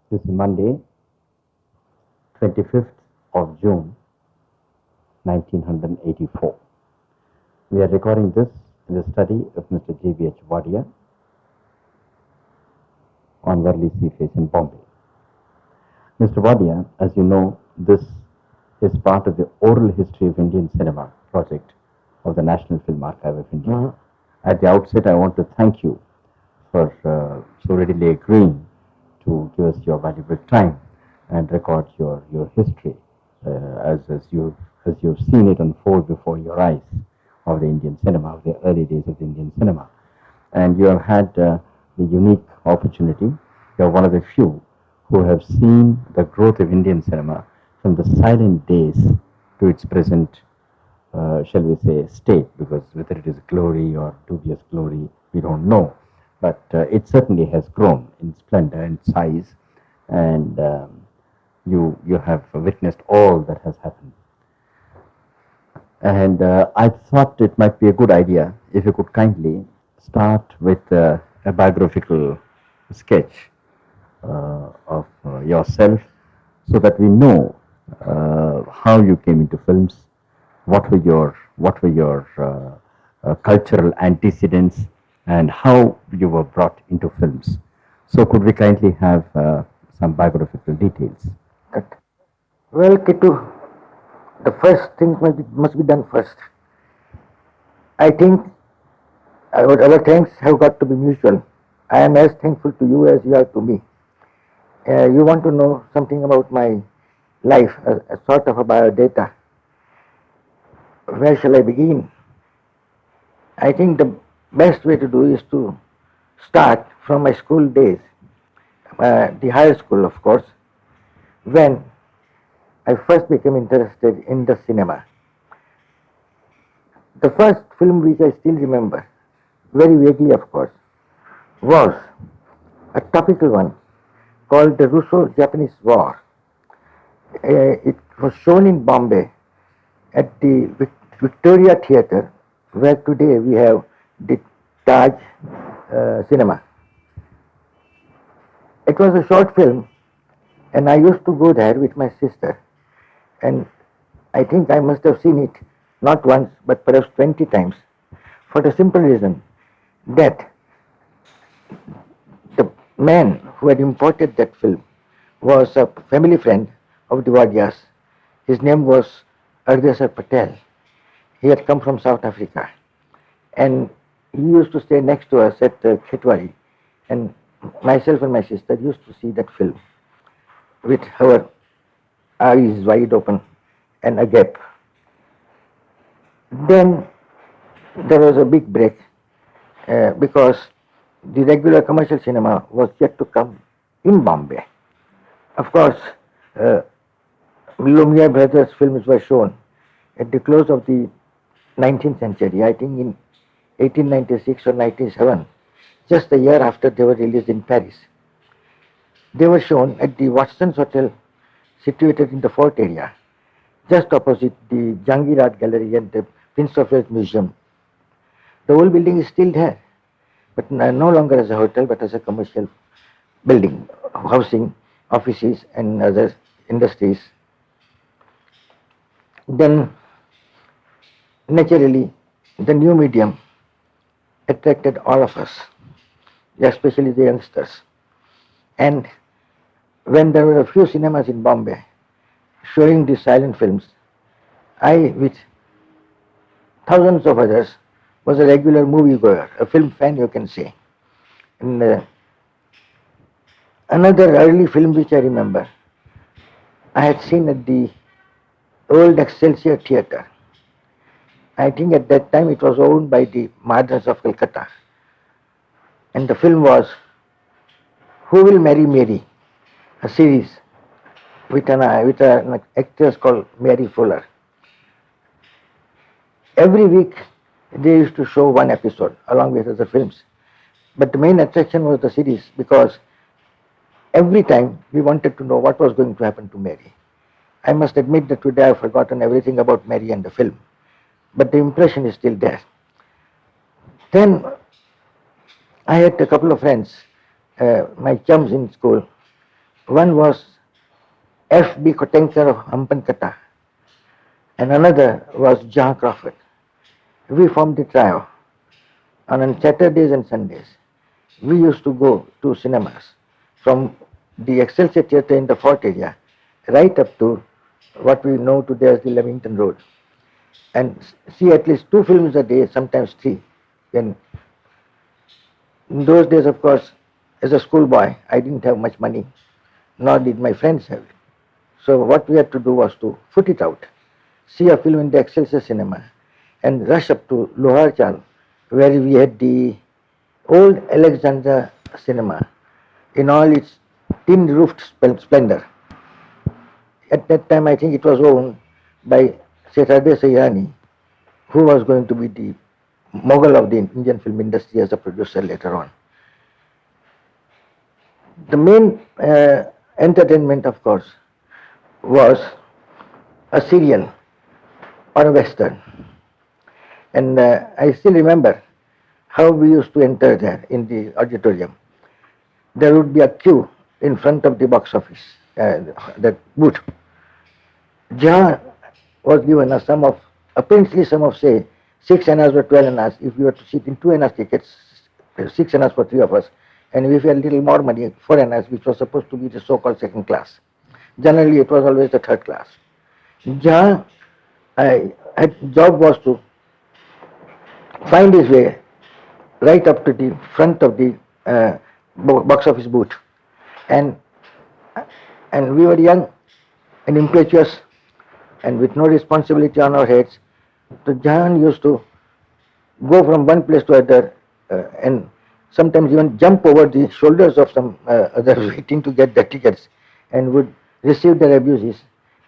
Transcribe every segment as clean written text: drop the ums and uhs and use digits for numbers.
This is Monday, 25th of June, 1984. We are recording this in the study of Mr. JBH Wadia on Worli Seaface in Bombay. Mr. Wadia, as you know, this is part of the Oral History of Indian Cinema project of the National Film Archive of India. At the outset, I want to thank you for so readily agreeing to give us your valuable time and record your history as you've seen it unfold before your eyes of the Indian cinema, of the early days of the Indian cinema. And you have had the unique opportunity. You are one of the few who have seen the growth of Indian cinema from the silent days to its present, shall we say, state, because whether it is glory or dubious glory, we don't know. But it certainly has grown in splendor and size, and you have witnessed all that has happened. And I thought it might be a good idea if you could kindly start with a biographical sketch of yourself, so that we know how you came into films, what were your cultural antecedents, and how you were brought into films. So could we kindly have some biographical details? That. Well, Kitu, the first thing must be done first. I think our thanks have got to be mutual. I am as thankful to you as you are to me. You want to know something about my life, a sort of a biodata. Where shall I begin? I think the best way to do is to start from my school days, the higher school, of course, when I first became interested in the cinema. The first film which I still remember, very vaguely of course, was a topical one called the Russo-Japanese War. It was shown in Bombay at the Victoria Theatre, where today we have the Taj Cinema. It was a short film, and I used to go there with my sister, and I think I must have seen it not once but perhaps 20 times, for the simple reason that the man who had imported that film was a family friend of the Wadias. His name was Ardesar Patel. He had come from South Africa, and he used to stay next to us at Khetwari, and myself and my sister used to see that film with our eyes wide open and agape. Then there was a big break because the regular commercial cinema was yet to come in Bombay. Of course, Lumiere Brothers films were shown at the close of the 19th century, I think in 1896 or 97, just a year after they were released in Paris. They were shown at the Watson's Hotel, situated in the fort area, just opposite the Jahangir Art Gallery and the Prince of Wales Museum. The whole building is still there, but no longer as a hotel, but as a commercial building, housing offices and other industries. Then, naturally, the new medium attracted all of us, especially the youngsters. And when there were a few cinemas in Bombay showing these silent films, I, with thousands of others, was a regular moviegoer, a film fan, you can say. And another early film which I remember, I had seen at the old Excelsior Theatre. I think at that time it was owned by the Madras of Calcutta. And the film was Who Will Marry Mary, a series with an actress called Mary Fuller. Every week they used to show one episode along with other films. But the main attraction was the series, because every time we wanted to know what was going to happen to Mary. I must admit that today I have forgotten everything about Mary and the film, but the impression is still there. Then I had a couple of friends, my chums in school, One was F.B. Kotenkar of Hampankata, and another was John Crawford. We formed the trio. On Saturdays and Sundays, we used to go to cinemas from the Excelsior Theatre in the Fort area right up to what we know today as the Leamington Road, and see at least 2 films a day, sometimes 3. Then in those days, of course, as a schoolboy, I didn't have much money, nor did my friends have it. So what we had to do was to foot it out, see a film in the Excelsior cinema, and rush up to Loharchal, where we had the old Alexandra cinema in all its tin-roofed splendor. At that time, I think it was owned by Sethade Sayani, who was going to be the mogul of the Indian film industry as a producer later on. The main entertainment, of course, was a serial or a western. And I still remember how we used to enter there in the auditorium. There would be a queue in front of the box office, that booth. Jahan was given a princely sum of, say, 6 annas or 12 annas if you were to sit in 2 annas tickets, 6 annas for 3 of us, and if you had a little more money, 4 annas, which was supposed to be the so-called second class. Generally, it was always the third class. Jahan, his job was to find his way right up to the front of the box office booth, and we were young and impetuous and with no responsibility on our heads. So Jahan used to go from one place to other and sometimes even jump over the shoulders of some others waiting to get the tickets, and would receive their abuses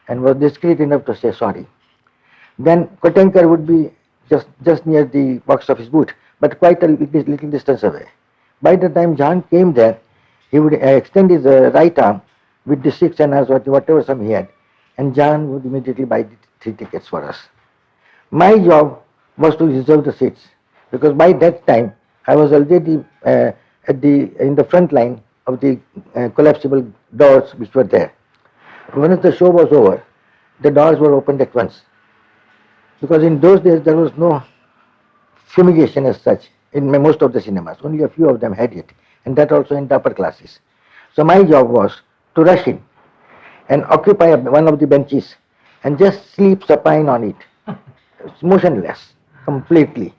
and was discreet enough to say sorry. Then Kotenkar would be just near the box office booth, but quite a little distance away. By the time Jahan came there, he would extend his right arm with the 6 annas or whatever sum he had, and Jahan would immediately buy the 3 tickets for us. My job was to reserve the seats, because by that time I was already in the front line of the collapsible doors which were there. Once the show was over, the doors were opened at once, because in those days there was no fumigation as such in most of the cinemas. Only a few of them had it, and that also in the upper classes. So my job was to rush in and occupy one of the benches and just sleep supine on it, motionless, completely.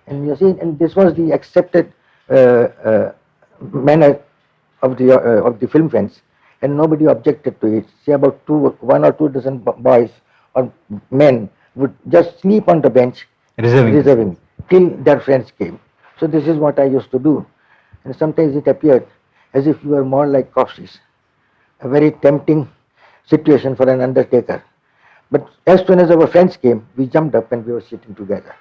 And you see, and this was the accepted manner of the film fans, and nobody objected to it. Say about 1 or 2 dozen boys or men would just sleep on the bench, reserving till their friends came. So this is what I used to do, and sometimes it appeared as if we were more like corpses, a very tempting situation for an undertaker. But as soon as our friends came, we jumped up and we were sitting together.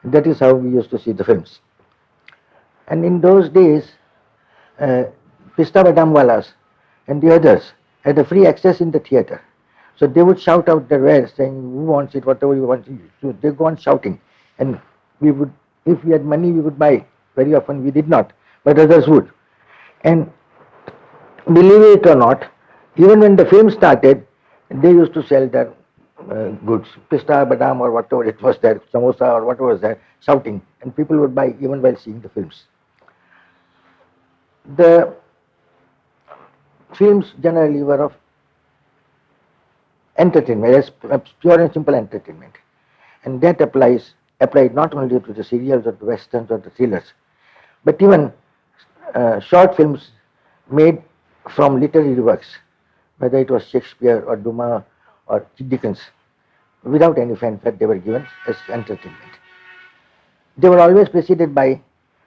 And that is how we used to see the films. And in those days, Pista Badamwalas and the others had a free access in the theatre. So they would shout out their wares saying, who wants it, whatever you want. So they go on shouting. And we would, if we had money, we would buy. Very often we did not, but others would. And believe it or not, even when the film started, they used to sell their goods, pista, badam or whatever it was there, samosa or whatever was there, shouting, and people would buy even while seeing the films. The films generally were of entertainment, as pure and simple entertainment, and that applied not only to the serials or the westerns or the thrillers, but even short films made from literary works, whether it was Shakespeare or Dumas or Dickens, without any fanfare they were given as entertainment. They were always preceded by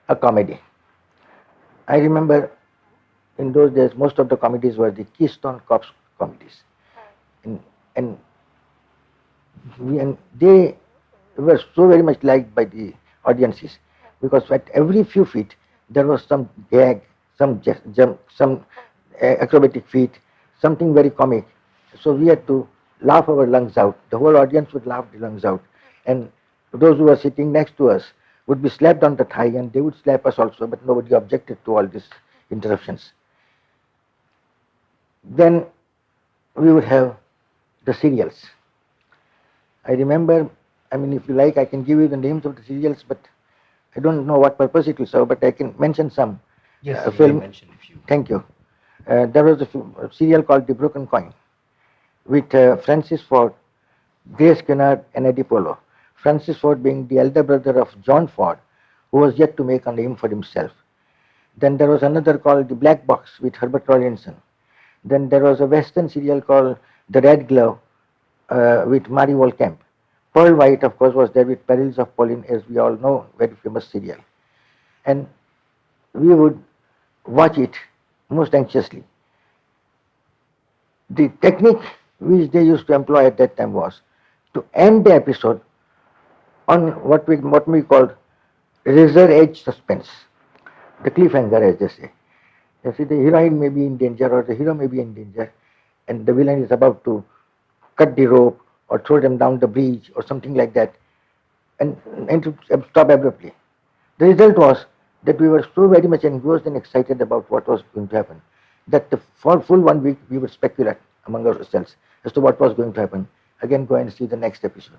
a comedy. I remember in those days most of the comedies were the Keystone Cops comedies, and they were so very much liked by the audiences, because at every few feet there was some gag, some jump, some acrobatic feat, something very comic. So we had to laugh our lungs out. The whole audience would laugh their lungs out, and those who were sitting next to us would be slapped on the thigh, and they would slap us also, but nobody objected to all these interruptions. Then we would have the serials. I remember, I mean, if you like, I can give you the names of the serials, but I don't know what purpose it will serve, but I can mention some. Yes, you may Film. mention a few. Thank you. There was a serial called The Broken Coin with Francis Ford, Grace Kennard, and Eddie Polo. Francis Ford being the elder brother of John Ford, who was yet to make a name for himself. Then there was another called The Black Box with Herbert Rawlinson. Then there was a Western serial called The Red Glove with Mary Wolkamp. Pearl White, of course, was there with Perils of Pauline, as we all know, very famous serial. And we would watch it most anxiously. The technique which they used to employ at that time was to end the episode on what we called razor edge suspense, the cliffhanger, as they say. You see, the heroine may be in danger or the hero may be in danger, and the villain is about to cut the rope or throw them down the bridge or something like that, and to stop abruptly. The result was that we were so very much engrossed and excited about what was going to happen that for full 1 week we would speculate among ourselves as to what was going to happen. Again, go and see the next episode.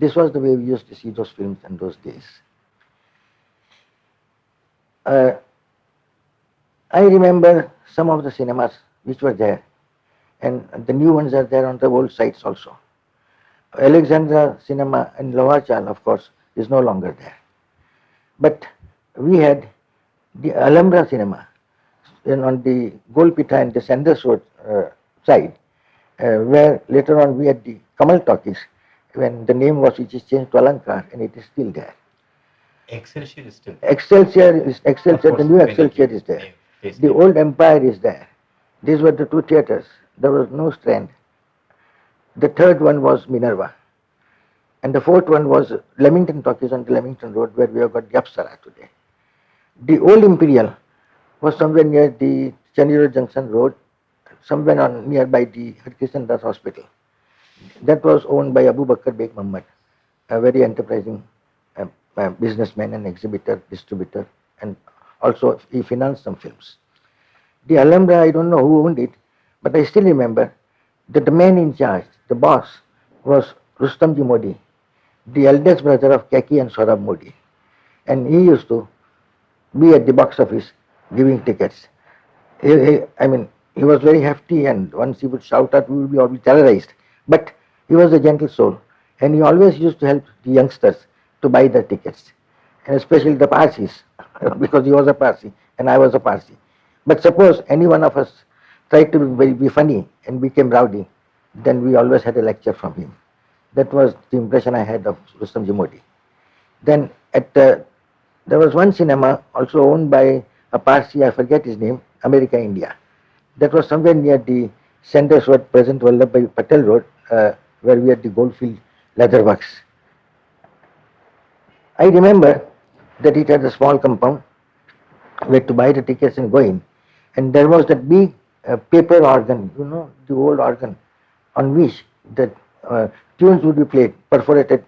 This was the way we used to see those films in those days. Uh, I remember some of the cinemas which were there, and the new ones are there on the old sites also. Alexandra Cinema in Lavachal, of course, is no longer there. But we had the Alhambra Cinema on the Golpita and the Sanders Road side, where later on we had the Kamal Talkies, when the name was which is changed to Alankar, and it is still there. Excelsior is still. Excelsior, the new Excelsior is there. The old Empire is there. These were the two theatres. There was no Strand. The third one was Minerva. And the fourth one was Leamington Talkies on the Leamington Road, where we have got the Apsara today. The old Imperial was somewhere near the Chandigarh Junction Road, somewhere nearby the Harkishan Das Hospital. That was owned by Abu Bakr Beg Muhammad, a very enterprising businessman and exhibitor, distributor, and also he financed some films. The Alhambra, I don't know who owned it, but I still remember that the man in charge, the boss, was Rustamji Modi, the eldest brother of Kaki and Saurabh Modi. And he used to be at the box office giving tickets. He was very hefty, and once he would shout out, we would be all terrorized. But he was a gentle soul, and he always used to help the youngsters to buy the tickets, and especially the Parsis, because he was a Parsi and I was a Parsi. But suppose any one of us tried to be funny and became rowdy, then we always had a lecture from him. That was the impression I had of Rustamji Modi. Then there was one cinema also owned by a Parsi, I forget his name, America, India. That was somewhere near the Sanders Road, present Vallabhbhai Patel Road, where we had the Goldfield Leather Works. I remember that it had a small compound where to buy the tickets and go in. And there was that big paper organ, the old organ, on which the tunes would be played, perforated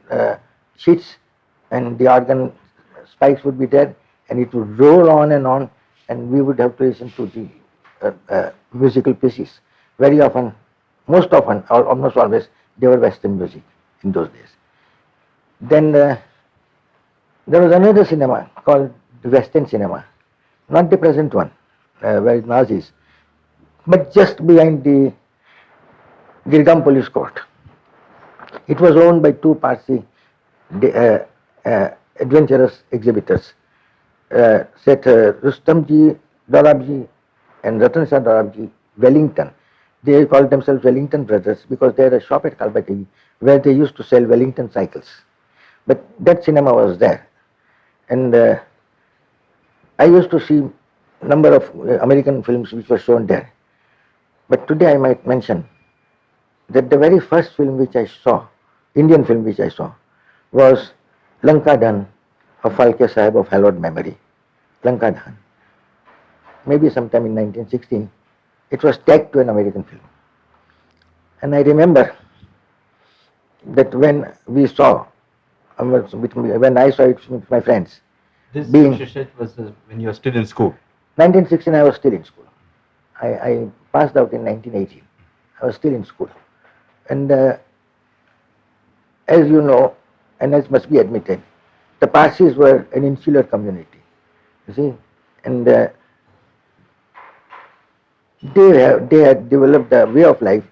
sheets, and the organ spikes would be there, and it would roll on, and we would have to listen to the musical pieces. Very often, most often, or almost always, they were Western music in those days. Then there was another cinema called the Western Cinema, not the present one, where Naz is, but just behind the Girgam Police Court. It was owned by two Parsi adventurous exhibitors, Rustamji Dorabji and Ratan Shah Dorabji, Wellington. They called themselves Wellington Brothers because they had a shop at Kalbati where they used to sell Wellington cycles. But that cinema was there. And I used to see a number of American films which were shown there. But today I might mention that the very first film which I saw, Indian film which I saw, was Lanka Dan of Phalke Sahib of hallowed memory. Lanka Dan. Maybe sometime in 1916, it was tagged to an American film. And I remember that when we saw, when I saw it with my friends. This was when you were still in school. 1916, I was still in school. I passed out in 1918. I was still in school. And as you know, and as must be admitted, the Parsis were an insular community, you see, and they had developed a way of life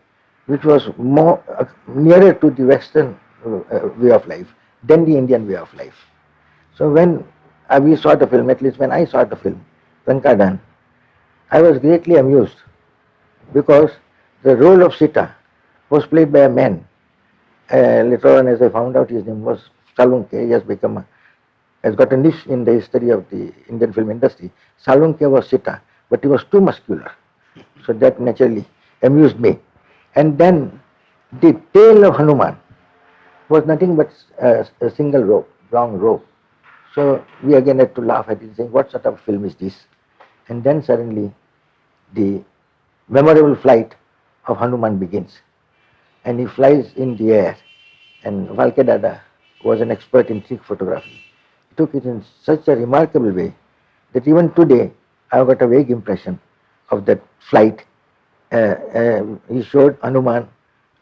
which was more nearer to the Western way of life than the Indian way of life. So when we saw the film, at least when I saw the film, Lankadan, I was greatly amused because the role of Sita was played by a man. Later on, as I found out, his name was Salunke. He has got a niche in the history of the Indian film industry. Salunke was Sita, but he was too muscular. So that naturally amused me. And then the tail of Hanuman was nothing but a single rope, long rope. So we again had to laugh at it, saying, what sort of film is this? And then suddenly the memorable flight of Hanuman begins. And he flies in the air. And Valke Dada was an expert in trick photography. He took it in such a remarkable way that even today I've got a vague impression of that flight. He showed Hanuman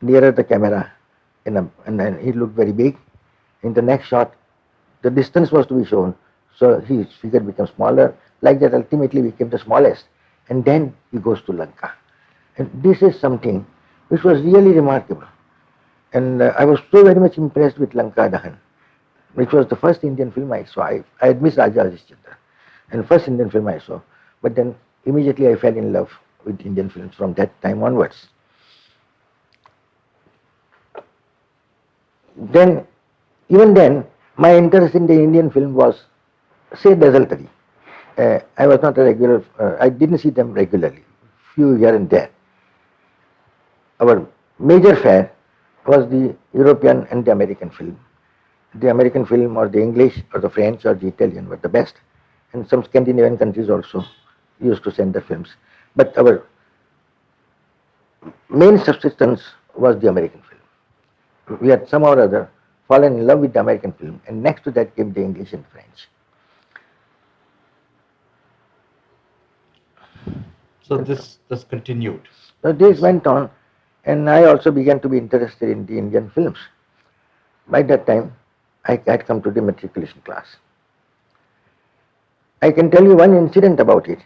nearer the camera, and he looked very big. In the next shot, the distance was to be shown, so his figure became smaller. Like that, ultimately became the smallest. And then he goes to Lanka. And this is something which was really remarkable. And I was so very much impressed with Lanka Dahan, which was the first Indian film I saw. I had missed Raja Harishchandra, and first Indian film I saw. But then immediately I fell in love with Indian films from that time onwards. Then, even then, my interest in the Indian film was, say, desultory. I was not a regular, I didn't see them regularly, few here and there. Our major fare was the European and the American film. The American film or the English or the French or the Italian were the best. And some Scandinavian countries also used to send their films. But our main subsistence was the American film. We had somehow or other fallen in love with the American film, and next to that came the English and French. So this continued. So this went on, and I also began to be interested in the Indian films. By that time, I had come to the matriculation class. I can tell you one incident about it.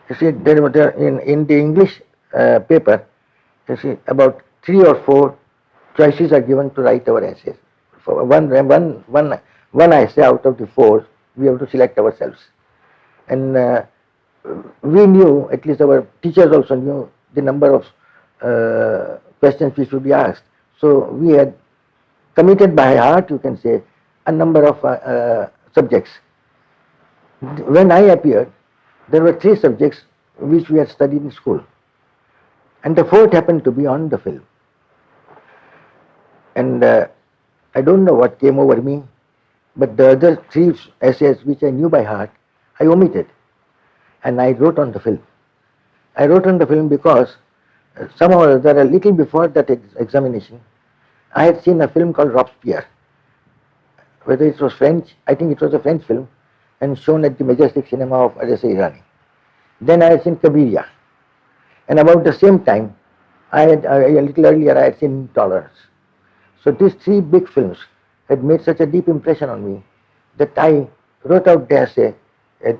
You see, there in the English paper, you see, about 3 or 4 choices are given to write our essays. For one essay out of the 4, we have to select ourselves. And we knew, at least our teachers also knew, the number of questions which would be asked. So we had committed by heart, you can say, a number of subjects. When I appeared, there were 3 subjects which we had studied in school, and the 4th happened to be on the film. And I don't know what came over me, but the other 3 essays which I knew by heart, I omitted, and I wrote on the film. I wrote on the film because somehow or other, a little before that examination, I had seen a film called Robespierre. Whether it was French, I think it was a French film, and shown at the Majestic Cinema of Arese Irani. Then I had seen Kabiria. And about the same time, a little earlier, I had seen Intolerance. So these 3 big films had made such a deep impression on me that I wrote out the essay,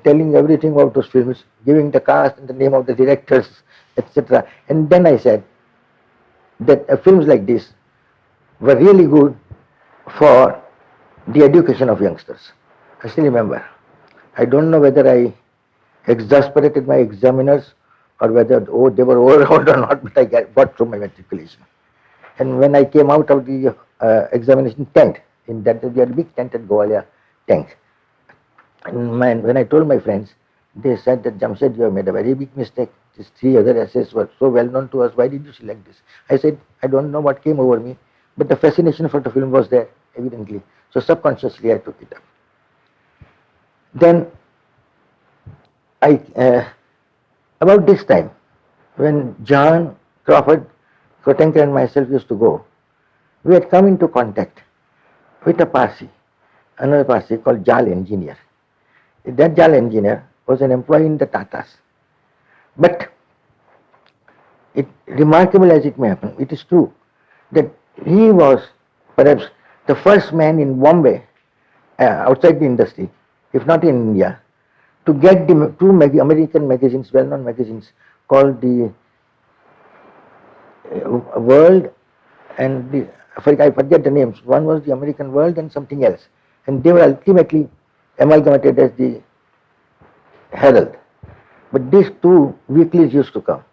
telling everything about those films, giving the cast and the name of the directors, etc. And then I said that films like this were really good for the education of youngsters. I still remember. I don't know whether I exasperated my examiners or whether they were overawed or not, but I got through my matriculation. And when I came out of the examination tent, in that we had a big tent at Goalia tank. And when I told my friends, they said that Jamshed, you have made a very big mistake. These 3 other essays were so well known to us. Why did you select this? I said, I don't know what came over me, but the fascination for the film was there, evidently. So subconsciously I took it up. Then about this time, when John, Crawford, Kotenker and myself used to go, we had come into contact with a Parsi, another Parsi called Jal Engineer. That Jal Engineer was an employee in the Tatas. But It remarkable as it may happen, it is true that he was perhaps the first man in Bombay, outside the industry, if not in India, to get the two American magazines, well-known magazines, called the World and the, I forget the names. One was the American World and something else, and they were ultimately amalgamated as the Herald. But these two weeklies used to come,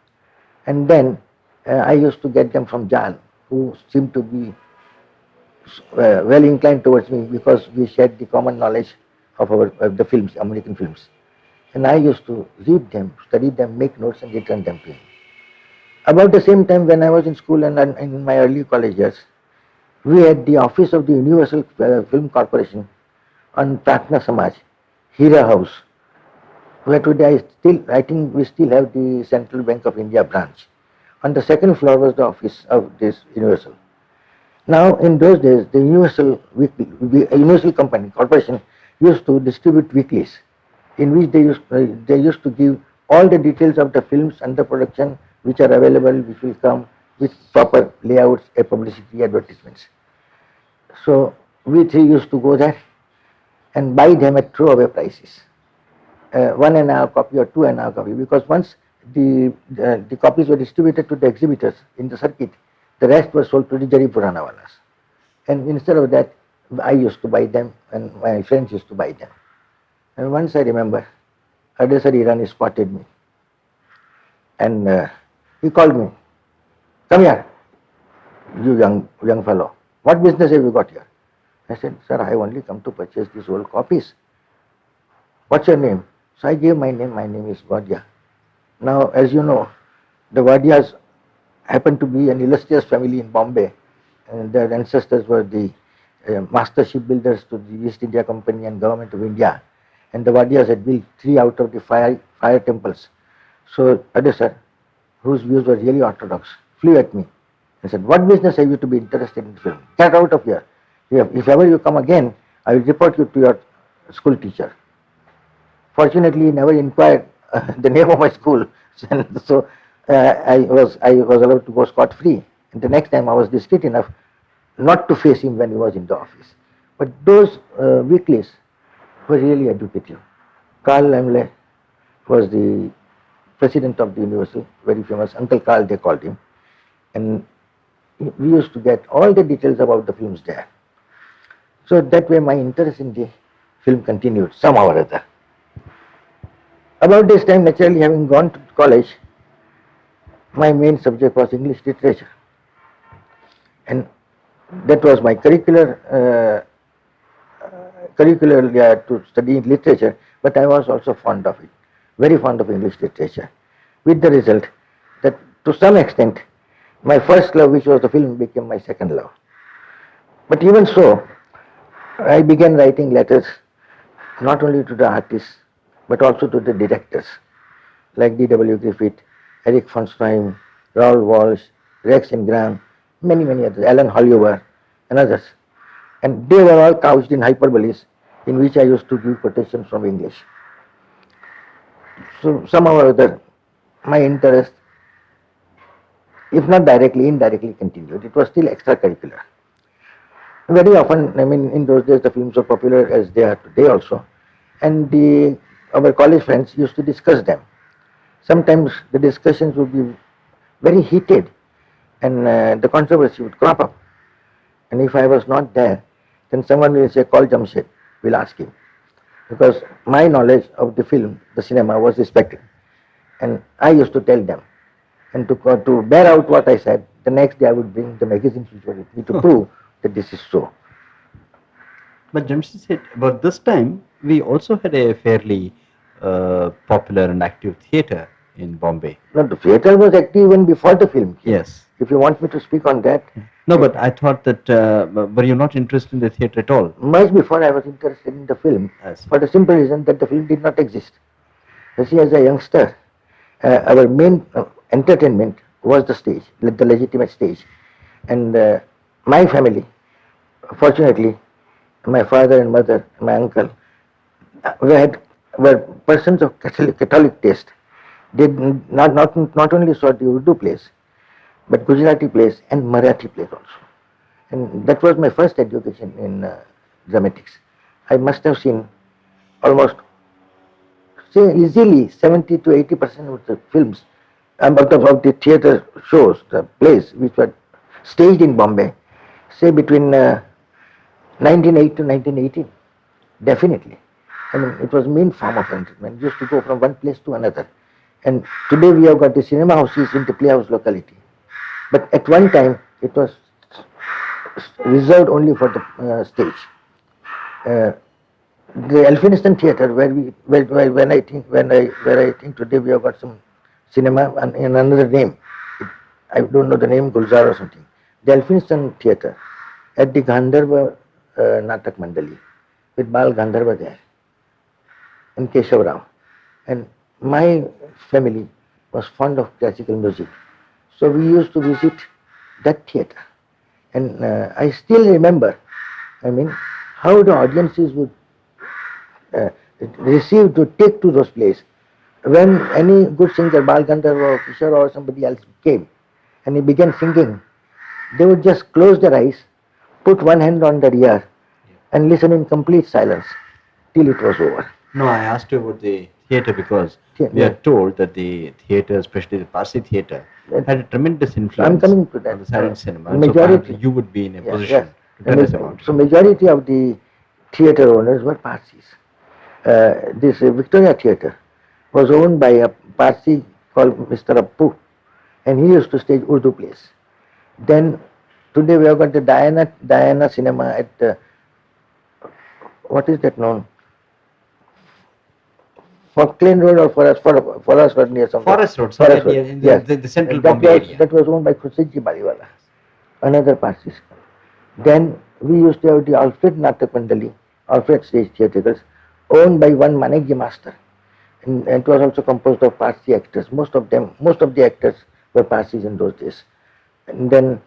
and then I used to get them from Jan, who seemed to be well inclined towards me because we shared the common knowledge of the films, American films. And I used to read them, study them, make notes, and return them to him. About the same time, when I was in school and in my early college years, we had the office of the Universal Film Corporation on Pratna Samaj, Hira House, where today I think we still have the Central Bank of India branch. On the second floor was the office of this Universal. Now, in those days, the Universal Company Corporation used to distribute weeklies, in which they used to give all the details of the films under production, which are available, which will come with proper layouts, publicity, advertisements. So we three used to go there and buy them at throwaway prices, 1.5 copy or 2.5 copy, because once the copies were distributed to the exhibitors in the circuit, the rest was sold to the Jari Puranawalas. And instead of that, I used to buy them and my friends used to buy them. And once I remember, Adesar Irani spotted me and he called me, "Come here, you young fellow. What business have you got here?" I said, "Sir, I have only come to purchase these old copies. What's your name?" So I gave my name. My name is Wadia. Now, as you know, the Wadias happen to be an illustrious family in Bombay, and their ancestors were the master shipbuilders to the East India Company and Government of India. And the Wadias had built 3 out of the fire temples. So Adesar, whose views were really orthodox, flew at me and said, "What business have you to be interested in the film? Get out of here. If ever you come again, I will report you to your school teacher." Fortunately, he never inquired the name of my school, and so I was allowed to go scot free. And the next time, I was discreet enough not to face him when he was in the office. But those weeklies were really educative. Carl Lemle was the president of the Universal, very famous Uncle Carl they called him, and we used to get all the details about the films there. So that way, my interest in the film continued somehow or other. About this time, naturally, having gone to college, my main subject was English literature, and that was my curricular to study literature. But I was also fond of it, very fond of English literature, with the result that to some extent, my first love, which was the film, became my second love. But even so, I began writing letters not only to the artists but also to the directors like D.W. Griffith, Eric von Stroheim, Raoul Walsh, Rex Ingram, many others, Alan Holliver and others. And they were all couched in hyperboles in which I used to give quotations from English. So somehow or other, my interest, if not directly, indirectly continued. It was still extracurricular. Very often, I mean, in those days, the films were popular as they are today also, and our college friends used to discuss them. Sometimes the discussions would be very heated, and the controversy would crop up. And if I was not there, then someone will say, "Call Jamshed," will ask him, because my knowledge of the film, the cinema, was respected, and I used to tell them. And to bear out what I said, the next day I would bring the magazines which were with me to prove that this is so. But Jamshid said, about this time, we also had a fairly popular and active theatre in Bombay. No, the theatre was active even before the film came. Yes. If you want me to speak on that. No, but I thought that, were you not interested in the theatre at all? Much before I was interested in the film, for the simple reason that the film did not exist. You see, as a youngster, our main entertainment was the stage, the legitimate stage. And my family, fortunately, my father and mother, my uncle, were persons of Catholic taste. not only saw the Urdu plays, but Gujarati plays and Marathi plays also. And that was my first education in dramatics. I must have seen almost, say, easily 70 to 80% of the films, of the theatre shows, the plays which were staged in Bombay, say between 1908 to 1918. Definitely. I mean, it was main form of entertainment. Used to go from one place to another. And today we have got the cinema houses in the playhouse locality. But at one time, it was reserved only for the stage. The Elphinstone Theatre, when I think where I think today we have got some cinema and in another name. I don't know the name, Gulzar or something. The Elphinstone Theatre at the Gandharva Natak Mandali with Bal Gandharva there and Keshav Rao. And my family was fond of classical music. So we used to visit that theatre. And I still remember, I mean, how the audiences would receive to take to those plays. When any good singer, Bal Gandharva or Kishore or somebody else came and he began singing, they would just close their eyes, put one hand on their ear and listen in complete silence till it was over. No, I asked you about the theatre because Yeah, we yeah. are told that the theatre, especially the Parsi theatre, That- had a tremendous influence I'm coming to that. on the silent cinema. And Majority- so perhaps you would be in a Yeah, position yes. to tell us about So it. majority of the theatre owners were Parsis. This Victoria Theatre was owned by a Parsi called Mr. Appu, and he used to stage Urdu plays. Then today we have got the Diana Cinema at what is that known? Falkland Road or Forest Road near somewhere. Forest Road, somewhere near in the- yes. the central that Bombay was, area. That was owned by Khurshidji Baliwala, another Parsi. Then we used to have the Alfred Natak Mandali, Alfred stage theatricals, owned by one Manekji master. And it was also composed of Parsi actors. Most of the actors were Parsis in those days. And then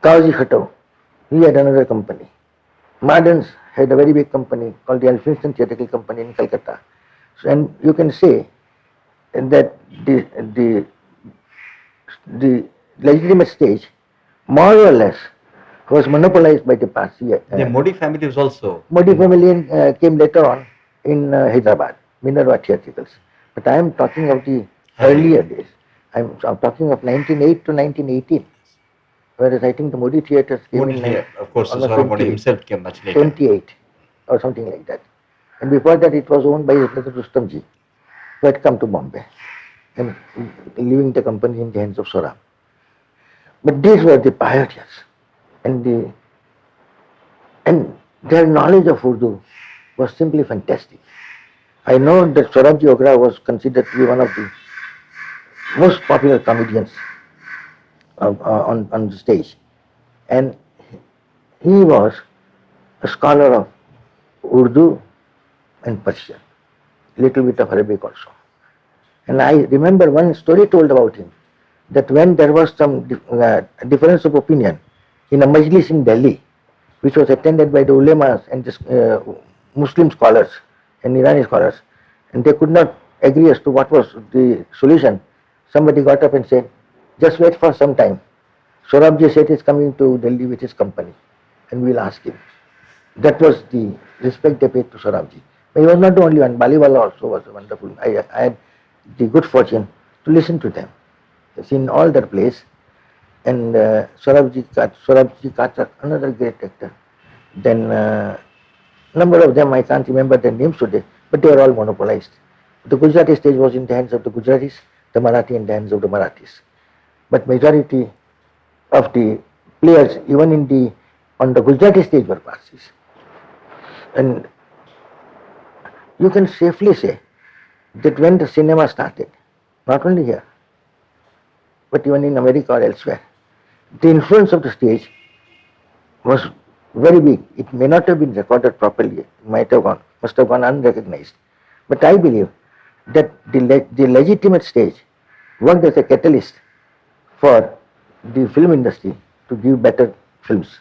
Kawaji Khatau, he had another company. Mardens had a very big company called the Elphinstone Theatrical Company in Calcutta. So, and you can say that the legitimate stage, more or less, was monopolized by the Parsi. The Modi family was also. Modi family came later on in Hyderabad, Minerva Theatricals. But I am talking of the earlier days. I'm talking of 1908 to 1918. Whereas I think the Modi theatres came Modi, in yeah, of course, almost Saurabh Modi 28. himself came much later. 28 or something like that. And before that it was owned by his brother Rustamji, who had come to Bombay and leaving the company in the hands of Saurabh. But these were the pioneers, and their knowledge of Urdu was simply fantastic. I know that Saurabhji Ogra was considered to be one of the most popular comedians on the stage, and he was a scholar of Urdu and Persian, little bit of Arabic also. And I remember one story told about him, that when there was some difference of opinion in a majlis in Delhi, which was attended by the ulemas and the Muslim scholars and Irani scholars, and they could not agree as to what was the solution, somebody got up and said, just wait for some time. Saurabhji Seth is coming to Delhi with his company, and we'll ask him. That was the respect they paid to Saurabhji. But he was not the only one. Baliwala also was wonderful. I had the good fortune to listen to them. I've seen all their plays. And Saurabhji Kachak, another great actor. Then number of them, I can't remember their names today, but they were all monopolized. The Gujarati stage was in the hands of the Gujaratis, the Marathi in the hands of the Marathis. But majority of the players, even on the Gujarati stage, were Parsis. And you can safely say that when the cinema started, not only here, but even in America or elsewhere, the influence of the stage was very big. It may not have been recorded properly, it must have gone unrecognized. But I believe that the legitimate stage worked as a catalyst for the film industry to give better films.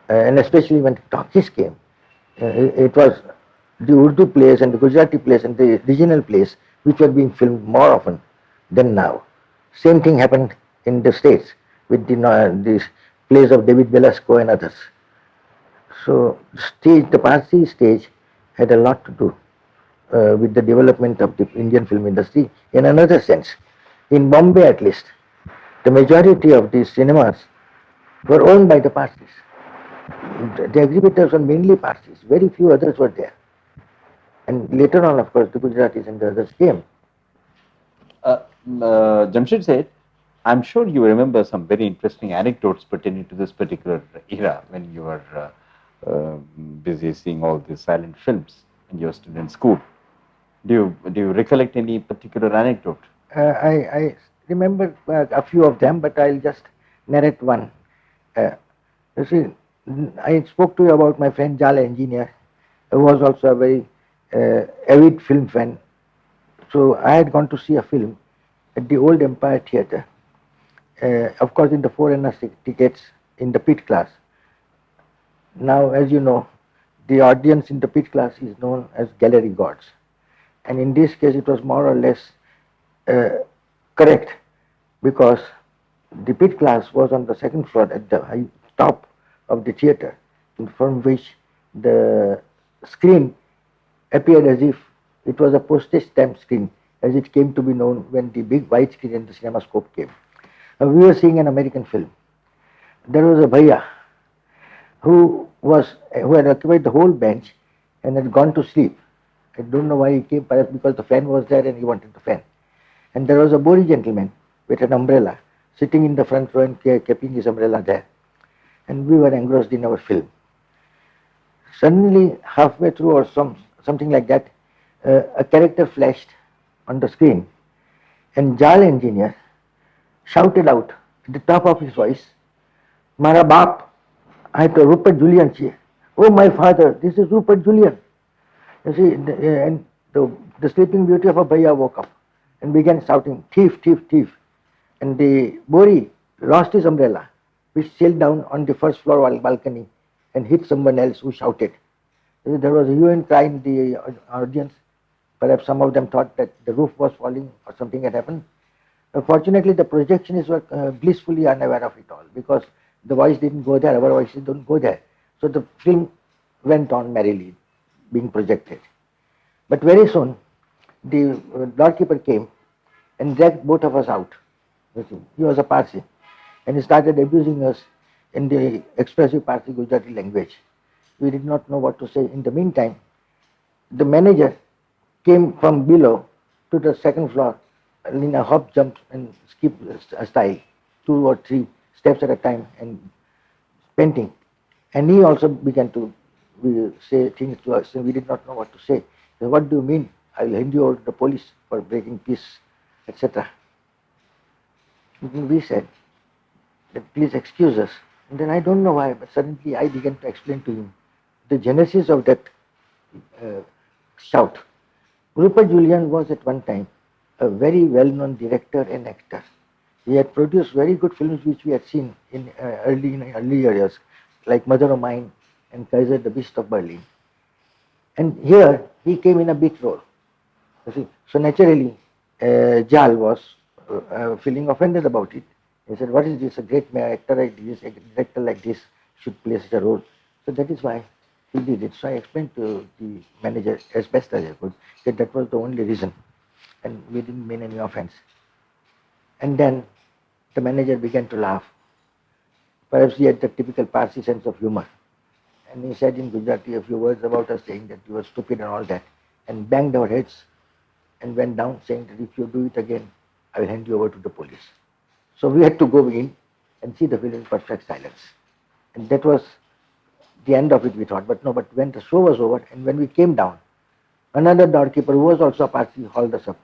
And especially when the talkies came, it was the Urdu plays and the Gujarati plays and the regional plays which were being filmed more often than now. Same thing happened in the States with these plays of David Velasco and others. So the Parsi stage had a lot to do with the development of the Indian film industry in another sense. In Bombay at least, the majority of these cinemas were owned by the Parsis. The exhibitors were mainly Parsis, very few others were there. And later on, of course, the Gujaratis and the others came. Jamshed said, I'm sure you remember some very interesting anecdotes pertaining to this particular era when you were busy seeing all these silent films and you were still in school. Do you recollect any particular anecdote? I remember a few of them, but I'll just narrate one. You see, I spoke to you about my friend Jal engineer, who was also a very avid film fan. So I had gone to see a film at the old Empire Theatre, of course in the foreigner tickets in the pit class. Now, as you know, the audience in the pit class is known as gallery gods. And in this case, it was more or less correct because the pit class was on the second floor at the top of the theatre, from which the screen appeared as if it was a postage stamp screen, as it came to be known when the big white screen and the cinemascope came. We were seeing an American film. There was a bhaiya who had occupied the whole bench and had gone to sleep. I don't know why he came, perhaps because the fan was there and he wanted the fan. And there was a Bori gentleman with an umbrella sitting in the front row and keeping his umbrella there. And we were engrossed in our film. Suddenly, halfway through or something like that, a character flashed on the screen, and Jal engineer shouted out at the top of his voice, "Mara baap, I to Rupert Julian chiye. Oh, my father, this is Rupert Julian." You see, and the sleeping beauty of a bhaiya woke up and began shouting, "Thief, thief, thief." And the Bori lost his umbrella, which sailed down on the first floor balcony and hit someone else who shouted. There was a hue and cry in the audience. Perhaps some of them thought that the roof was falling or something had happened. Fortunately, the projectionists were blissfully unaware of it all because the voice didn't go there, our voices don't go there. So the film went on merrily being projected. But very soon, the doorkeeper came and dragged both of us out. He was a Parsi and he started abusing us in the expressive Parsi Gujarati language. We did not know what to say. In the meantime, the manager came from below to the second floor in a hop, jump and skip style, 2 or 3 steps at a time and painting. And he also began to say things to us and we did not know what to say. So, what do you mean? I will hand you over to the police for breaking peace, etc. We said that please excuse us. And then I don't know why, but suddenly I began to explain to him the genesis of that shout. Rupert Julian was at one time a very well-known director and actor. He had produced very good films which we had seen in early years, like Mother of Mine and Kaiser the Beast of Berlin. And here he came in a big role. You see. So naturally, Jal was feeling offended about it. He said, "What is this? A great actor like this, a director like this should play such a role." So that is why he did it. So I explained to the manager as best as I could that that was the only reason, and we didn't mean any offense. And then the manager began to laugh. Perhaps he had the typical Parsi sense of humor. And he said in Gujarati a few words about us, saying that we were stupid and all that, and banged our heads and went down saying that if you do it again, I will hand you over to the police. So we had to go in and see the film in perfect silence. And that was the end of it, we thought. But no, but when the show was over and when we came down, another doorkeeper who was also a Parsi hauled us up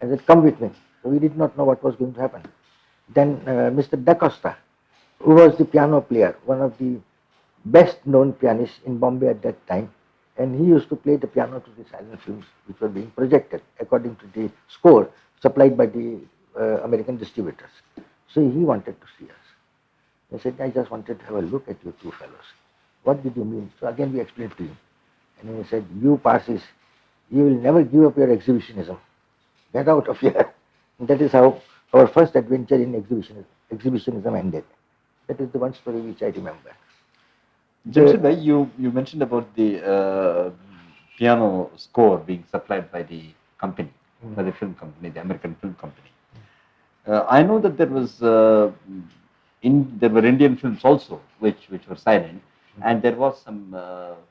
and said, "Come with me." So we did not know what was going to happen. Then Mr. Da Costa, who was the piano player, one of the best known pianists in Bombay at that time, and he used to play the piano to the silent films which were being projected according to the score supplied by the American distributors. So he wanted to see us. He said, "I just wanted to have a look at you two fellows. What did you mean?" So again we explained to him. And he said, "You Parsis, you will never give up your exhibitionism. get out of here. And that is how our first adventure in exhibitionism ended. That is the one story which I remember. Jamshed bhai, you mentioned about the piano score being supplied by the company, by the film company, the American film company. I know that there was there were Indian films also which were silent, and there was some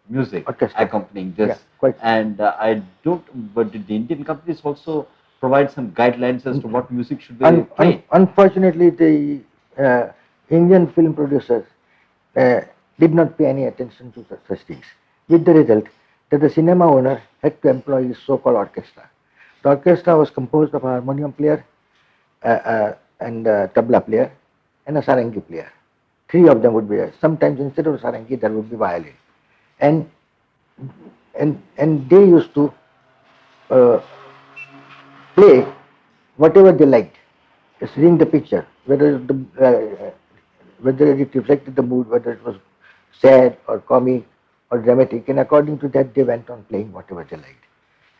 music Orchestra. accompanying this. Yeah, quite. And I don't. But did the Indian companies also provide some guidelines as to what music should be played? Unfortunately, the Indian film producers uh, did not pay any attention to such things, with the result that the cinema owner had to employ his so-called orchestra. The orchestra was composed of a harmonium player and a tabla player and a sarangi player. Three of them would be there. Sometimes instead of sarangi, there would be violin. And they used to uh, play whatever they liked, seeing the picture, whether it reflected the mood, whether it was sad or comic or dramatic, and according to that they went on playing whatever they liked.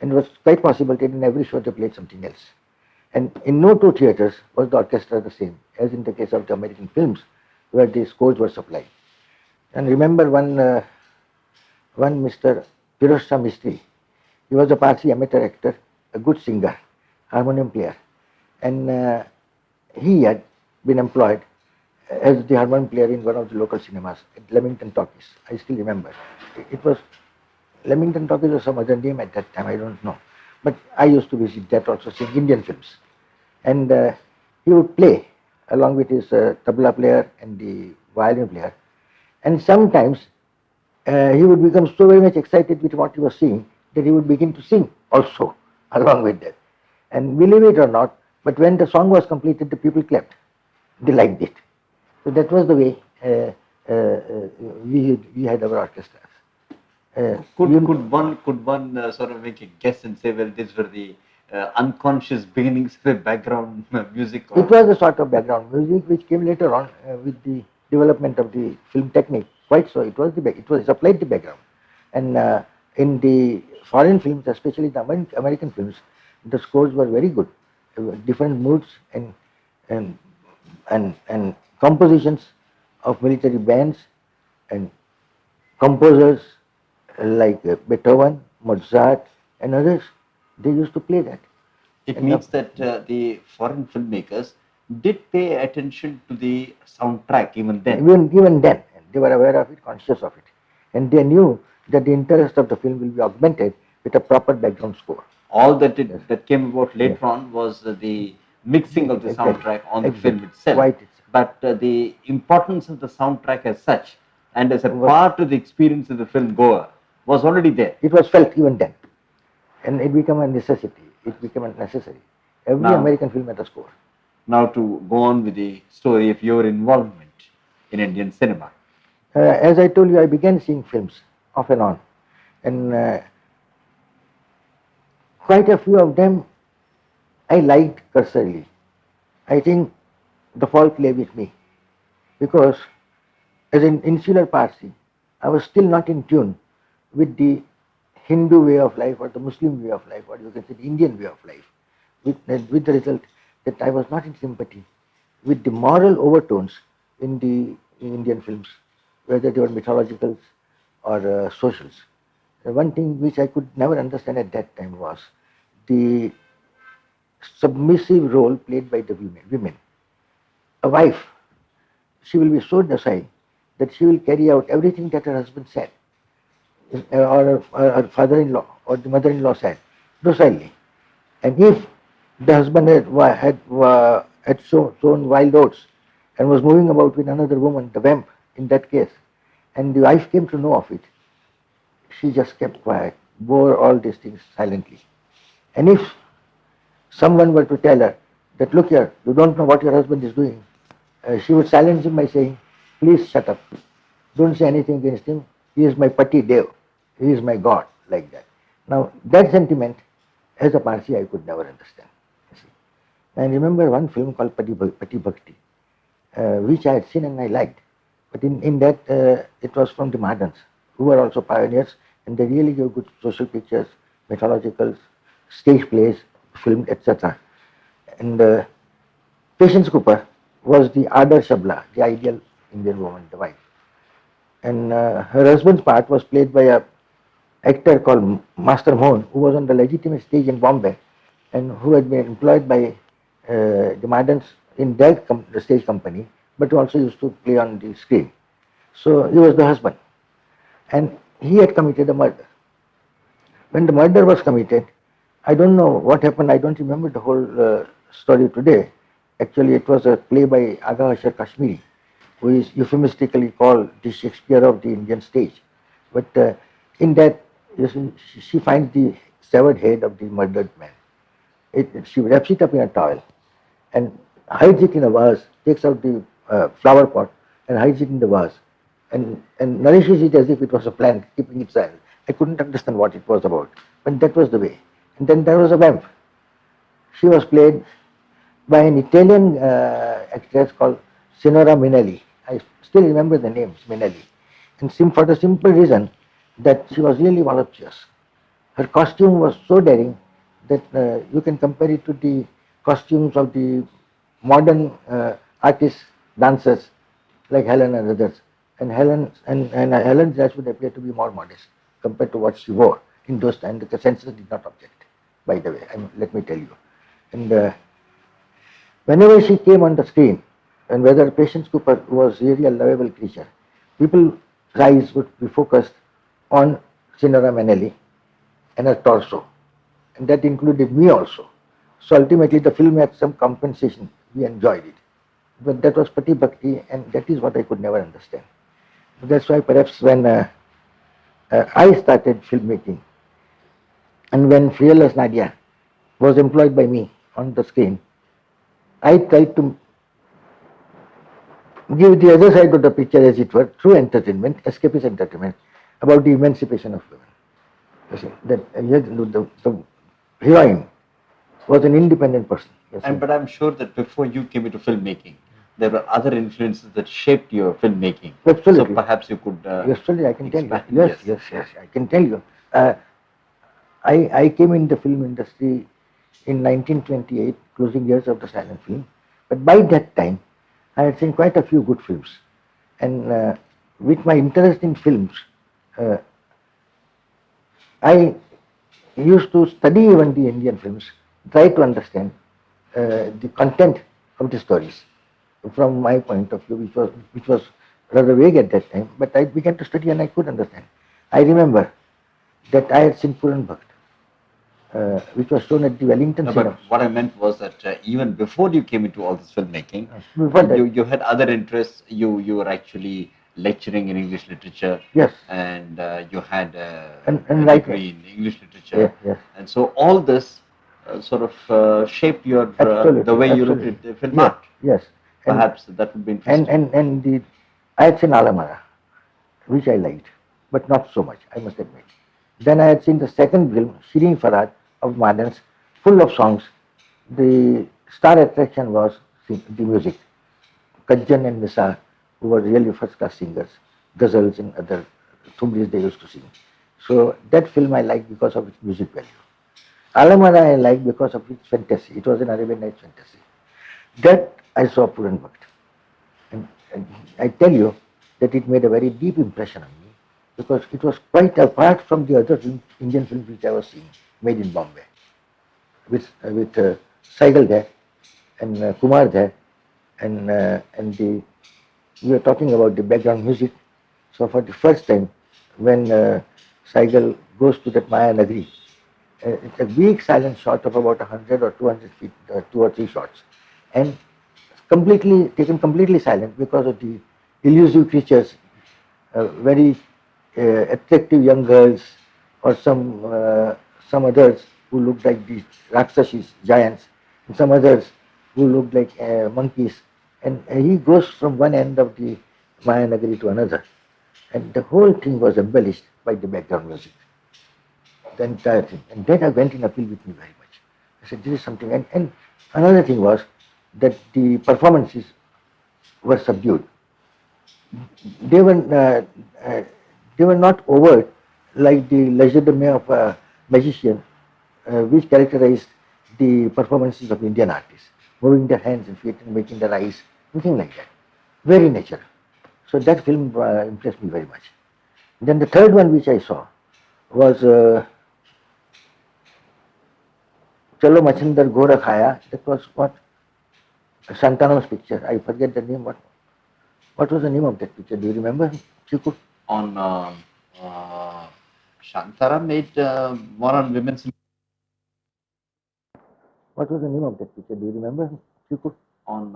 And it was quite possible that in every show they played something else. And in no two theaters was the orchestra the same, as in the case of the American films, where the scores were supplied. And remember one Mr. Firoz Shah Mistry. He was a Parsi amateur actor, a good singer, harmonium player, and he had been employed as the harmonium player in one of the local cinemas at Leamington Talkies. I still remember. It was Leamington Talkies or some other name at that time, I don't know. But I used to visit that also, seeing Indian films. And he would play along with his tabla player and the violin player. And sometimes he would become so very much excited with what he was seeing that he would begin to sing also along with that. And believe it or not, but when the song was completed, the people clapped. They liked it. So that was the way we had our orchestras. Could one sort of make a guess and say, well, these were the unconscious beginnings of the background music? Or? It was a sort of background music which came later on with the development of the film technique. Quite so, it was supplied the background, and in the foreign films, especially the American films, the scores were very good, different moods and and compositions of military bands and composers like Beethoven, Mozart, and others. They used to play that. It means that the foreign filmmakers did pay attention to the soundtrack even then. Even then, they were aware of it, conscious of it, and they knew that the interest of the film will be augmented with a proper background score. All that came about later on was the mixing of the soundtrack on the film itself. But the importance of the soundtrack as such and as a part of the experience of the film goer was already there. It was felt even then, and it became a necessity. It became a necessary. Every American film had a score. Now to go on with the story of your involvement in Indian cinema. As I told you, I began seeing films off and on, and quite a few of them I liked cursorily. I think the fault lay with me, because as an insular Parsi, I was still not in tune with the Hindu way of life or the Muslim way of life, or you can say the Indian way of life, with the result that I was not in sympathy with the moral overtones in the Indian films, whether they were mythologicals or socials. One thing which I could never understand at that time was the submissive role played by the women. A wife, she will be so docile that she will carry out everything that her husband said, or her father-in-law or the mother-in-law said, docilely. And if the husband had sown wild oats and was moving about with another woman, the vamp in that case, and the wife came to know of it, she just kept quiet, bore all these things silently. And if someone were to tell her that, look here, you don't know what your husband is doing, she would silence him by saying, please shut up. Don't say anything against him. He is my Pati Dev. He is my God, like that. Now, that sentiment, as a Parsi, I could never understand. I remember one film called Pati Bhakti, which I had seen and I liked. But in that, it was from the Moderns, who were also pioneers, and they really gave good social pictures, mythologicals, stage plays, filmed, etc. And Patience Cooper was the Ada Shabla, the ideal Indian woman, the wife. And her husband's part was played by a actor called Master Mohan, who was on the legitimate stage in Bombay and who had been employed by the Madans in their the stage company, but also used to play on the screen. So he was the husband, and he had committed a murder. When the murder was committed, I don't know what happened. I don't remember the whole story today. Actually, it was a play by Aga Ashar Kashmiri, who is euphemistically called the Shakespeare of the Indian stage. But in that, you see, she finds the severed head of the murdered man. She wraps it up in a towel and hides it in a vase, takes out the flower pot and hides it in the vase and nourishes it as if it was a plant, keeping it silent. I couldn't understand what it was about, but that was the way. And then there was a vamp. She was played by an Italian actress called Sinora Minelli. I still remember the name, Minelli. And for the simple reason that she was really voluptuous. Her costume was so daring that you can compare it to the costumes of the modern artists, dancers like Helen and others. And Helen's dress would appear to be more modest compared to what she wore in those times. The censors did not object, by the way, let me tell you. And whenever she came on the screen, and whether Patience Cooper was really a lovable creature, people's eyes would be focused on Sinora Manelli and her torso, and that included me also. So ultimately, the film had some compensation. We enjoyed it, but that was Pati Bhakti, and that is what I could never understand. That's why perhaps when I started filmmaking, and when Fearless Nadia was employed by me on the screen, I tried to give the other side of the picture, as it were, through entertainment, escapist entertainment, about the emancipation of women. You see, that the heroine was an independent person. But I'm sure that before you came into filmmaking, there were other influences that shaped your filmmaking. Absolutely. So perhaps you could. Absolutely, I can tell you. Yes, Yes, I can tell you. I came in the film industry in 1928, closing years of the silent film. But by that time, I had seen quite a few good films. And with my interest in films, I used to study even the Indian films, try to understand the content of the stories from my point of view, which was rather vague at that time. But I began to study and I could understand. I remember that I had seen Puran Bhakt, which was shown at the Wellington Cinema. But what I meant was that even before you came into all this filmmaking, you had other interests. You were actually lecturing in English literature. Yes. And you had and a degree in English literature. Yes. And so all this sort of shaped your the way you looked at the film art. Yes. Perhaps that would be interesting. And I had seen Alamara, which I liked, but not so much, I must admit. Then I had seen the second film, Shireen Farhad of Madans, full of songs. The star attraction was the music. Kajjan and Nisa, who were really first-class singers, ghazals and other thumris they used to sing. So that film I liked because of its music value. Alamara I liked because of its fantasy. It was an Arabian Nights fantasy. That I saw Puran Bhakt. And I tell you that it made a very deep impression on me because it was quite apart from the other Indian films which I was seeing made in Bombay. With Saigal there and Kumar there and we were talking about the background music. So for the first time when Saigal goes to that Maya Nagri, it's a big silent shot of about 100 or 200 feet, 2 or 3 shots, and taken completely silent because of the elusive creatures, very attractive young girls or some others who looked like these Rakshashis, giants, and some others who looked like monkeys. And he goes from one end of the Maya Nagari to another. And the whole thing was embellished by the background music. The entire thing. And that I went in appeal with me very much. I said, this is something. And another thing was that the performances were subdued. They were not overt like the legerdemain of a magician, which characterized the performances of Indian artists, moving their hands and feet and making their eyes, anything like that. Very natural. So that film impressed me very much. Then the third one which I saw was Chalo Machindar Gora Khaya. That was what? Santana's picture. I forget the name. What was the name of that picture? Do you remember, Chiku? On Shantara made more on women's. What was the name of that picture? Do you remember, Chiku? On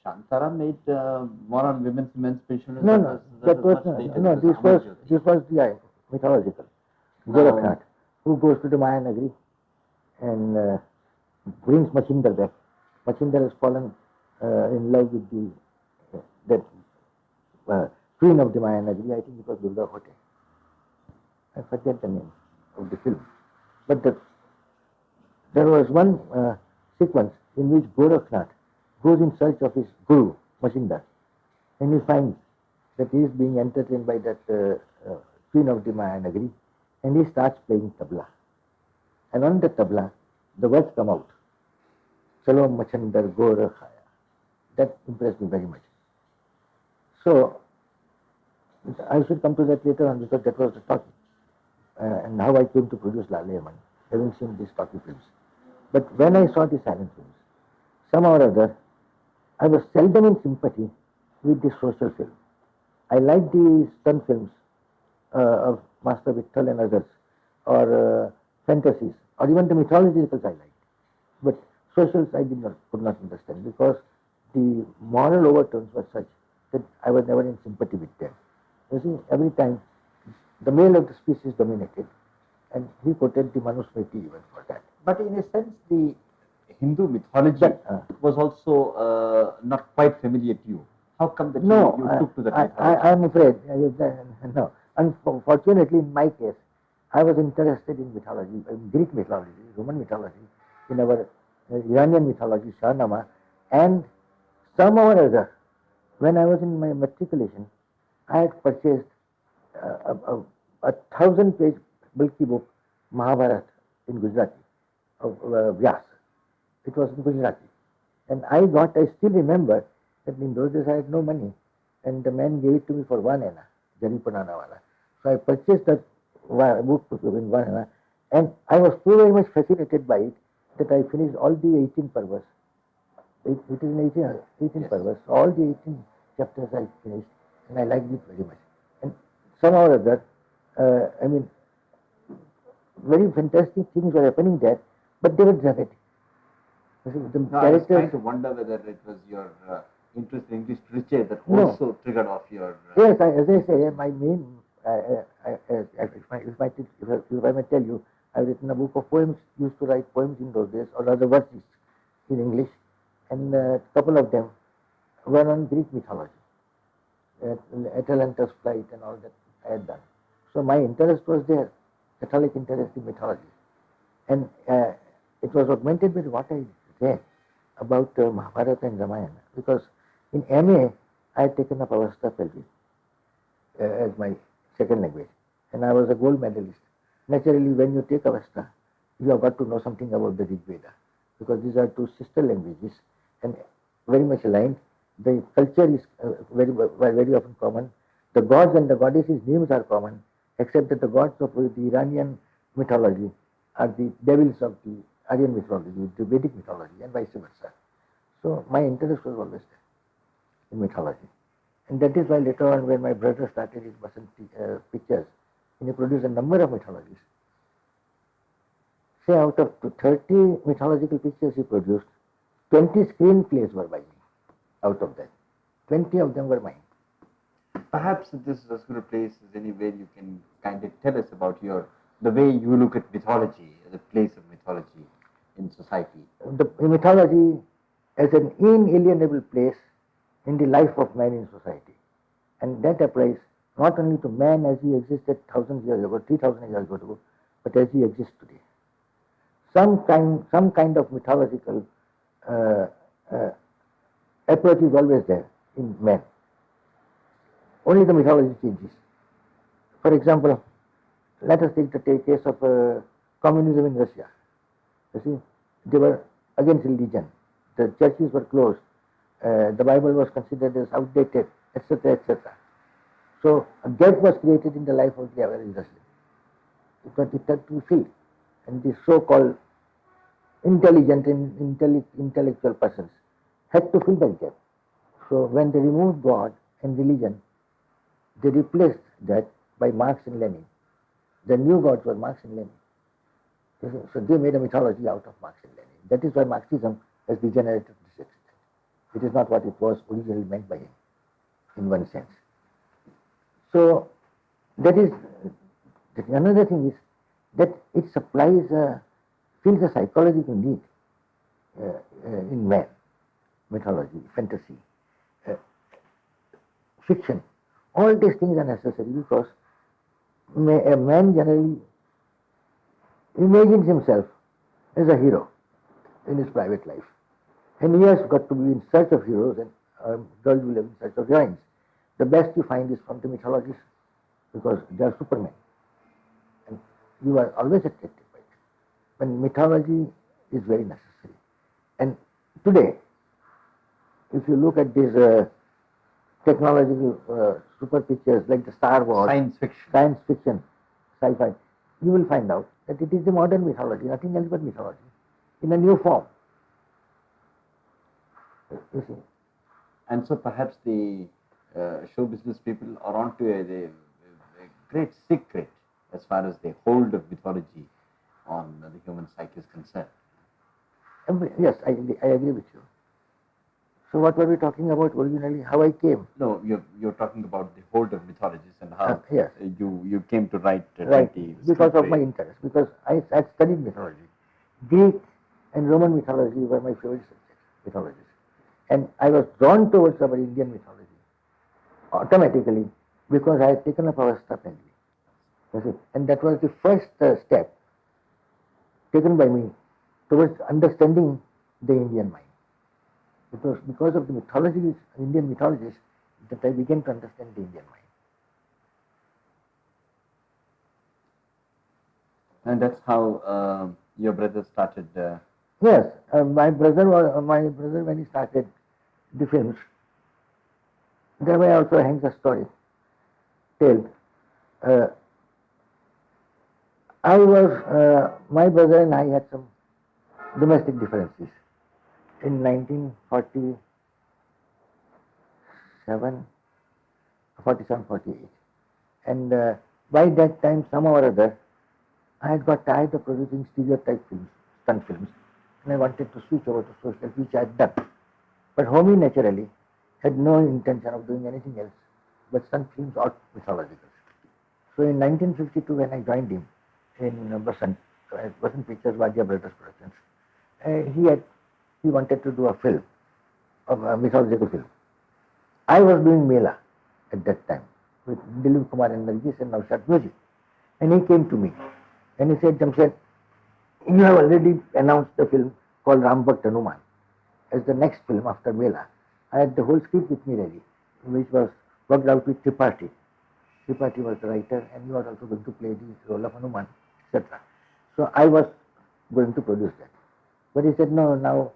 Shantara made more on women's emancipation. No, that was no. This was the mythological Gorakhnath, who goes to the Maya Nagari and brings Machinder back. Machinder has fallen in love with that queen of the Maya Nagari. I think it was Durga Khote. I forget the name of the film, but there was one sequence in which Gorakhnath goes in search of his guru, Machinder, and he finds that he is being entertained by that queen of the Maya Nagari, and he starts playing tabla. And on the tabla, the words come out. Chalo Machandar Gora Khaya. That impressed me very much. So, I should come to that later on because that was the talkie. And how I came to produce Lale Aman, having seen these talkie films. But when I saw the silent films, somehow or other, I was seldom in sympathy with the social film. I like the stunt films of Master Vittal and others, or fantasies, or even the mythologicals I liked. But socials I could not understand because the moral overtones were such that I was never in sympathy with them. You see, every time the male of the species dominated, and he quoted the Manusmriti even for that. But in a sense, the Hindu mythology was also not quite familiar to you. How come that you took to that mythology? I'm afraid, no. Unfortunately, in my case, I was interested in mythology, in Greek mythology, Roman mythology, in our Iranian mythology, Shahnama, and somehow or other, when I was in my matriculation, I had purchased a 1,000-page bulky book, Mahabharata, in Gujarati, of Vyas. It was in Gujarati. And I still remember that in those days I had no money, and the man gave it to me for 1 anna, Jaripanana wala. So I purchased that book in 1 anna, and I was so very much fascinated by it that I finished all the 18 parvas. It is in 18 parvas. All the 18 chapters I finished, and I liked it very much. And somehow or other, I mean, very fantastic things were happening there, but they were dramatic. I was trying to wonder whether it was your interest in English literature that also triggered off your. Yes, as I say, my main, if I may tell you, I've written a book of poems, used to write poems in those days, or rather verses in English, and a couple of them were on Greek mythology, Atalanta's flight and all that I had done. So my interest was there, Catholic interest in mythology. And it was augmented with what I read about Mahabharata and Ramayana, because in MA I had taken up Avastha Pelvi as my second language, and I was a gold medalist. Naturally, when you take Avastha, you have got to know something about the Rig Veda, because these are two sister languages and very much aligned. The culture is very often common. The gods and the goddesses' names are common, except that the gods of the Iranian mythology are the devils of the Aryan mythology, the Vedic mythology, and vice versa. So my interest was always there in mythology. And that is why later on, when my brother started his Basanti pictures, and he produced a number of mythologies. Say out of 30 mythological pictures he produced, 20 screenplays were by me. Out of that, 20 of them were mine. Perhaps this Rasguru place is anywhere you can kind of tell us about the way you look at mythology, the place of mythology in society. The mythology as an inalienable place in the life of man in society. And that applies not only to man as he existed 1,000 years ago, 3,000 years ago, but as he exists today. Some kind of mythological approach is always there in man. Only the mythology changes. For example, let us take the case of communism in Russia. You see, they were against religion. The churches were closed. The Bible was considered as outdated, etc., etc. So a gap was created in the life of the average Muslim. It had to be filled. And the so-called intelligent and intellectual persons had to fill that gap. So when they removed God and religion, they replaced that by Marx and Lenin. The new gods were Marx and Lenin. So they made a mythology out of Marx and Lenin. That is why Marxism has degenerated to this extent. It is not what it was originally meant by him, in one sense. So that is another thing is that it supplies fills a psychological need in man. Mythology, fantasy, fiction. All these things are necessary because a man generally imagines himself as a hero in his private life. And he has got to be in search of heroes, and girls will live in search of heroines. The best you find is from the mythologies because they are supermen. And you are always attracted by it. But mythology is very necessary. And today, if you look at these technological super pictures like the Star Wars, science fiction, sci-fi, you will find out that it is the modern mythology, nothing else but mythology, in a new form. You see. And so perhaps the show business people are onto a great secret as far as the hold of mythology on the human psyche is concerned. Yes, I agree with you. So what were we talking about originally? How I came? No, you're talking about the hold of mythologies and how yes. you came to write right. Because of my interest. Because I had studied mythology. Greek and Roman mythology were my favorite subjects, mythologies. And I was drawn towards our Indian mythology automatically because I had taken up Avastha Pendli. And that was the first step taken by me towards understanding the Indian mind. It was because of the mythologies, Indian mythologies, that I began to understand the Indian mind. And that's how your brother started. Yes, my brother when he started the films, there way also hangs a story. Tale. My brother and I had some domestic differences in 1947, 48. And by that time, somehow or other, I had got tired of producing stereotype films, stunt films, and I wanted to switch over to social, which I had done. But Homi naturally had no intention of doing anything else but stunt films or mythological. So in 1952, when I joined him in Basant Pictures, Wadia Brothers Productions, he wanted to do a film, a mythological film. I was doing Mela at that time with Dilip Kumar and Nargis and Naushad Music. And he came to me and he said, Jamshed, you have already announced the film called Ram Bhakt Hanuman as the next film after Mela. I had the whole script with me ready, which was worked out with Tripathi. Tripathi was the writer and he was also going to play the role of Hanuman, etc. So I was going to produce that. But he said, no, now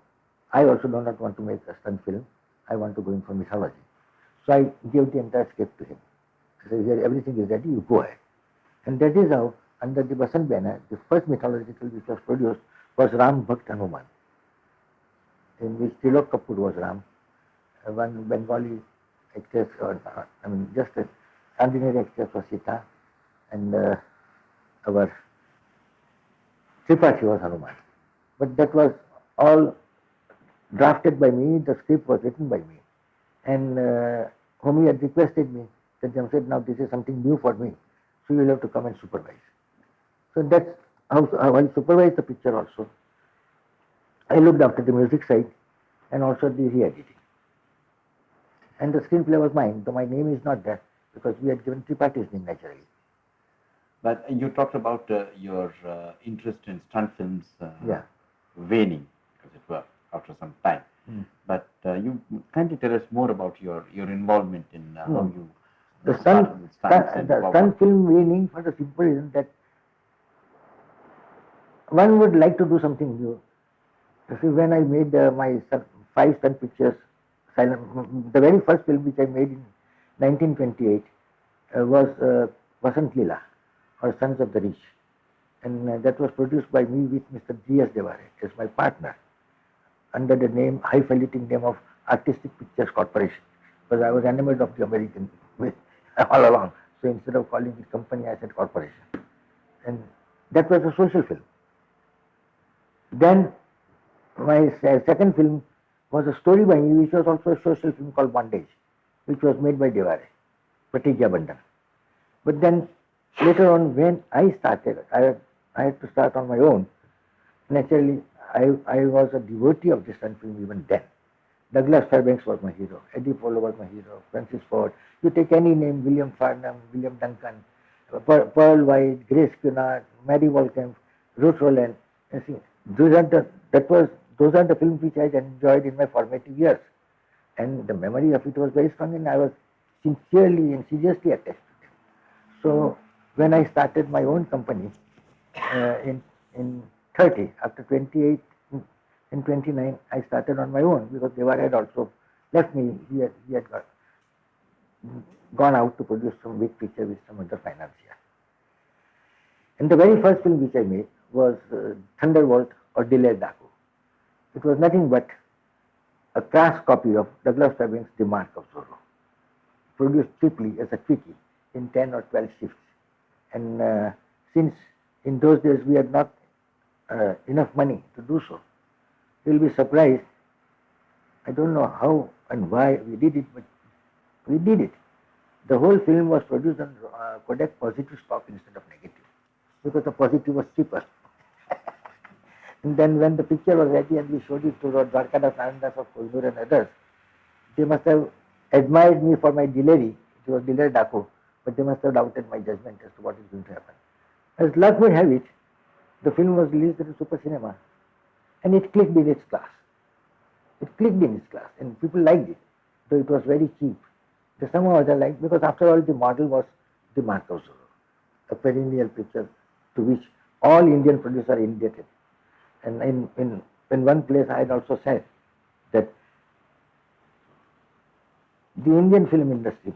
I also do not want to make a stunt film. I want to go in for mythology. So I gave the entire script to him. I said, here everything is ready, you go ahead. And that is how, under the Basant banner, the first mythological which was produced was Ram Bhakt Hanuman, in which Trilok Kapoor was Ram, one Bengali actress, just an ordinary actress was Sita, and our Tripathi was Hanuman. But that was all drafted by me, the script was written by me. And Homi had requested me, that Jamshed, now this is something new for me, so you will have to come and supervise. So that's how I supervised the picture also. I looked after the music side and also the re-editing. And the screenplay was mine, though my name is not there, because we had given Tripathi's name naturally. But you talked about your interest in stunt films waning, as it were, after some time. But you kindly tell us more about your involvement in how you the stunt film waning for the simple reason that one would like to do something new. You see, when I made my 5 stunt pictures, the very first film which I made in 1928 was Vasant Leela, or Sons of the Rich, and that was produced by me with Mr. G.S. Devare as my partner, under the name, high-falutin name of Artistic Pictures Corporation, because I was enamored of the American way all along. So instead of calling it company, I said corporation. And that was a social film. Then my second film was a story by me, which was also a social film called Bondage, which was made by Devare, Pratigya Bandhan. But then later on, when I started, I had to start on my own. Naturally, I was a devotee of this film even then. Douglas Fairbanks was my hero. Eddie Polo was my hero. Francis Ford. You take any name, William Farnham, William Duncan, Pearl White, Grace Cunard, Mary Walkemp, Ruth Roland. You see, those are the films which I enjoyed in my formative years, and the memory of it was very strong, and I was sincerely and seriously attached to them. So when I started my own company in 30, after 28, in 29, I started on my own, because Devare had also left me. He had gone out to produce some big picture with some other financier. And the very first film which I made was Thunderbolt or Delayed Daku. It was nothing but a crass copy of Douglas Fairbanks' The Mark of Zorro, produced cheaply as a quickie in 10 or 12 shifts. And since in those days we had not enough money to do so, you will be surprised. I don't know how and why we did it, but we did it. The whole film was produced on Kodak positive stock instead of negative, because the positive was cheaper. And then when the picture was ready and we showed it to Dwarkadas Anandas of Koilur and others, they must have admired me for my delivery. It was Delayed Daku, but they must have doubted my judgment as to what is going to happen. As luck would have it, the film was released at a super cinema, and it clicked in its class. It clicked in its class, and people liked it, though it was very cheap. They somehow other liked, because after all, the model was The Mark of Zorro, a perennial picture to which all Indian producers are indebted. And in one place, I had also said that the Indian film industry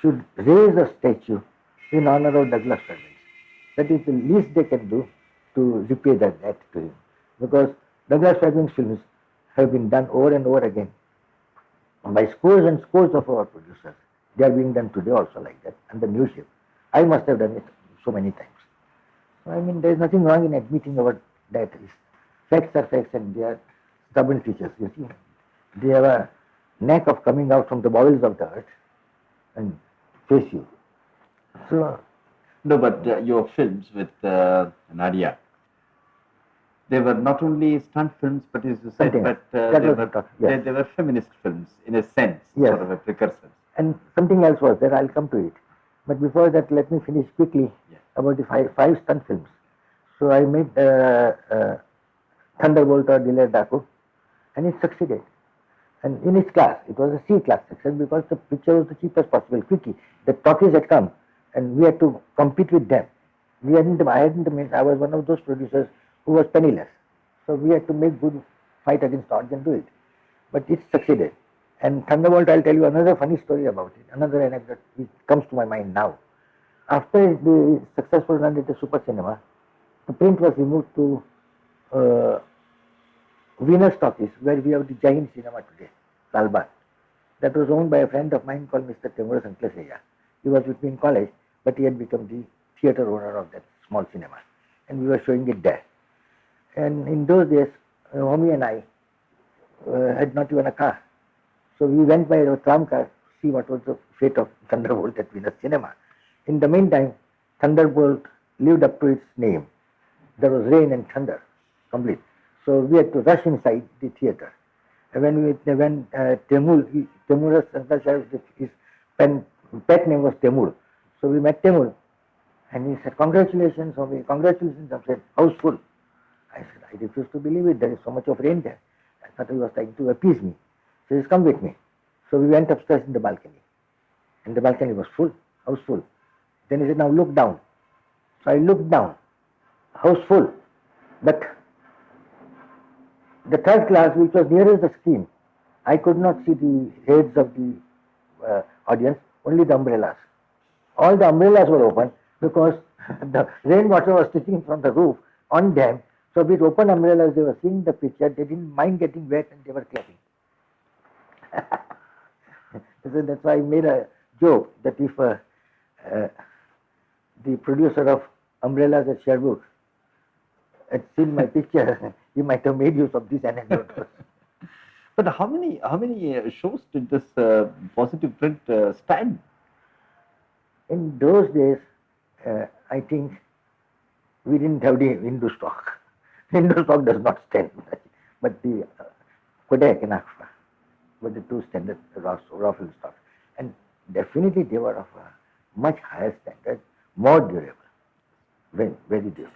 should raise a statue in honor of Douglas Fairbanks. That is the least they can do to repay that debt to him, because Douglas Fairbanks films have been done over and over again by scores and scores of our producers. They are being done today also like that, under new shape. I must have done it so many times. So, I mean, there is nothing wrong in admitting our debt. Facts are facts, and they are stubborn creatures. You see, they have a knack of coming out from the bowels of the earth and face you. So, No, but your films with Nadia, they were not only stunt films, but as you said, but they were feminist films in a sense, yes, sort of a precursor. And something else was there. I'll come to it. But before that, let me finish quickly about the five stunt films. So I made Thunderbolt or Delayed Daku, and it succeeded. And in its class, it was a C-class success, because the picture was the cheapest possible, quickie. The talkies had come, and we had to compete with them. I was one of those producers who was penniless. So we had to make good fight against odds and do it. But it succeeded. And Thunderbolt, I'll tell you another funny story about it, another anecdote which comes to my mind now. After the successful run at the super cinema, the print was removed to Venus Talkies, where we have the giant cinema today, Lalbagh. That was owned by a friend of mine called Mr. Temura Sanklaseya. He was with me in college, but he had become the theatre owner of that small cinema, and we were showing it there. And in those days, Homi and I had not even a car. So we went by a tram car to see what was the fate of Thunderbolt at Venus Cinema. In the meantime, Thunderbolt lived up to its name. There was rain and thunder, complete. So we had to rush inside the theatre. And when Temur Sanklaseya, his pet name was Temur. So we met Temur, and he said, "Congratulations, Homi, congratulations." I said, "House full." I said, "I refuse to believe it. There is so much of rain there." I thought he was trying to appease me. So he said, "Come with me." So we went upstairs in the balcony, and the balcony was full, house full. Then he said, "Now look down." So I looked down, house full. But the third class, which was nearest the screen, I could not see the heads of the audience, only the umbrellas. All the umbrellas were open because the rainwater was sticking from the roof on them. So with open umbrellas, they were seeing the picture. They didn't mind getting wet and they were clapping. So that's why I made a joke that if the producer of umbrellas at Sherwood had seen my picture, he might have made use of this anecdote. But how many shows did this positive print stand? In those days, I think we didn't have the window stock. Window stock does not stand, but the Kodak and Agfa were the two standard raw film stock, and definitely they were of a much higher standard, more durable, very, very durable.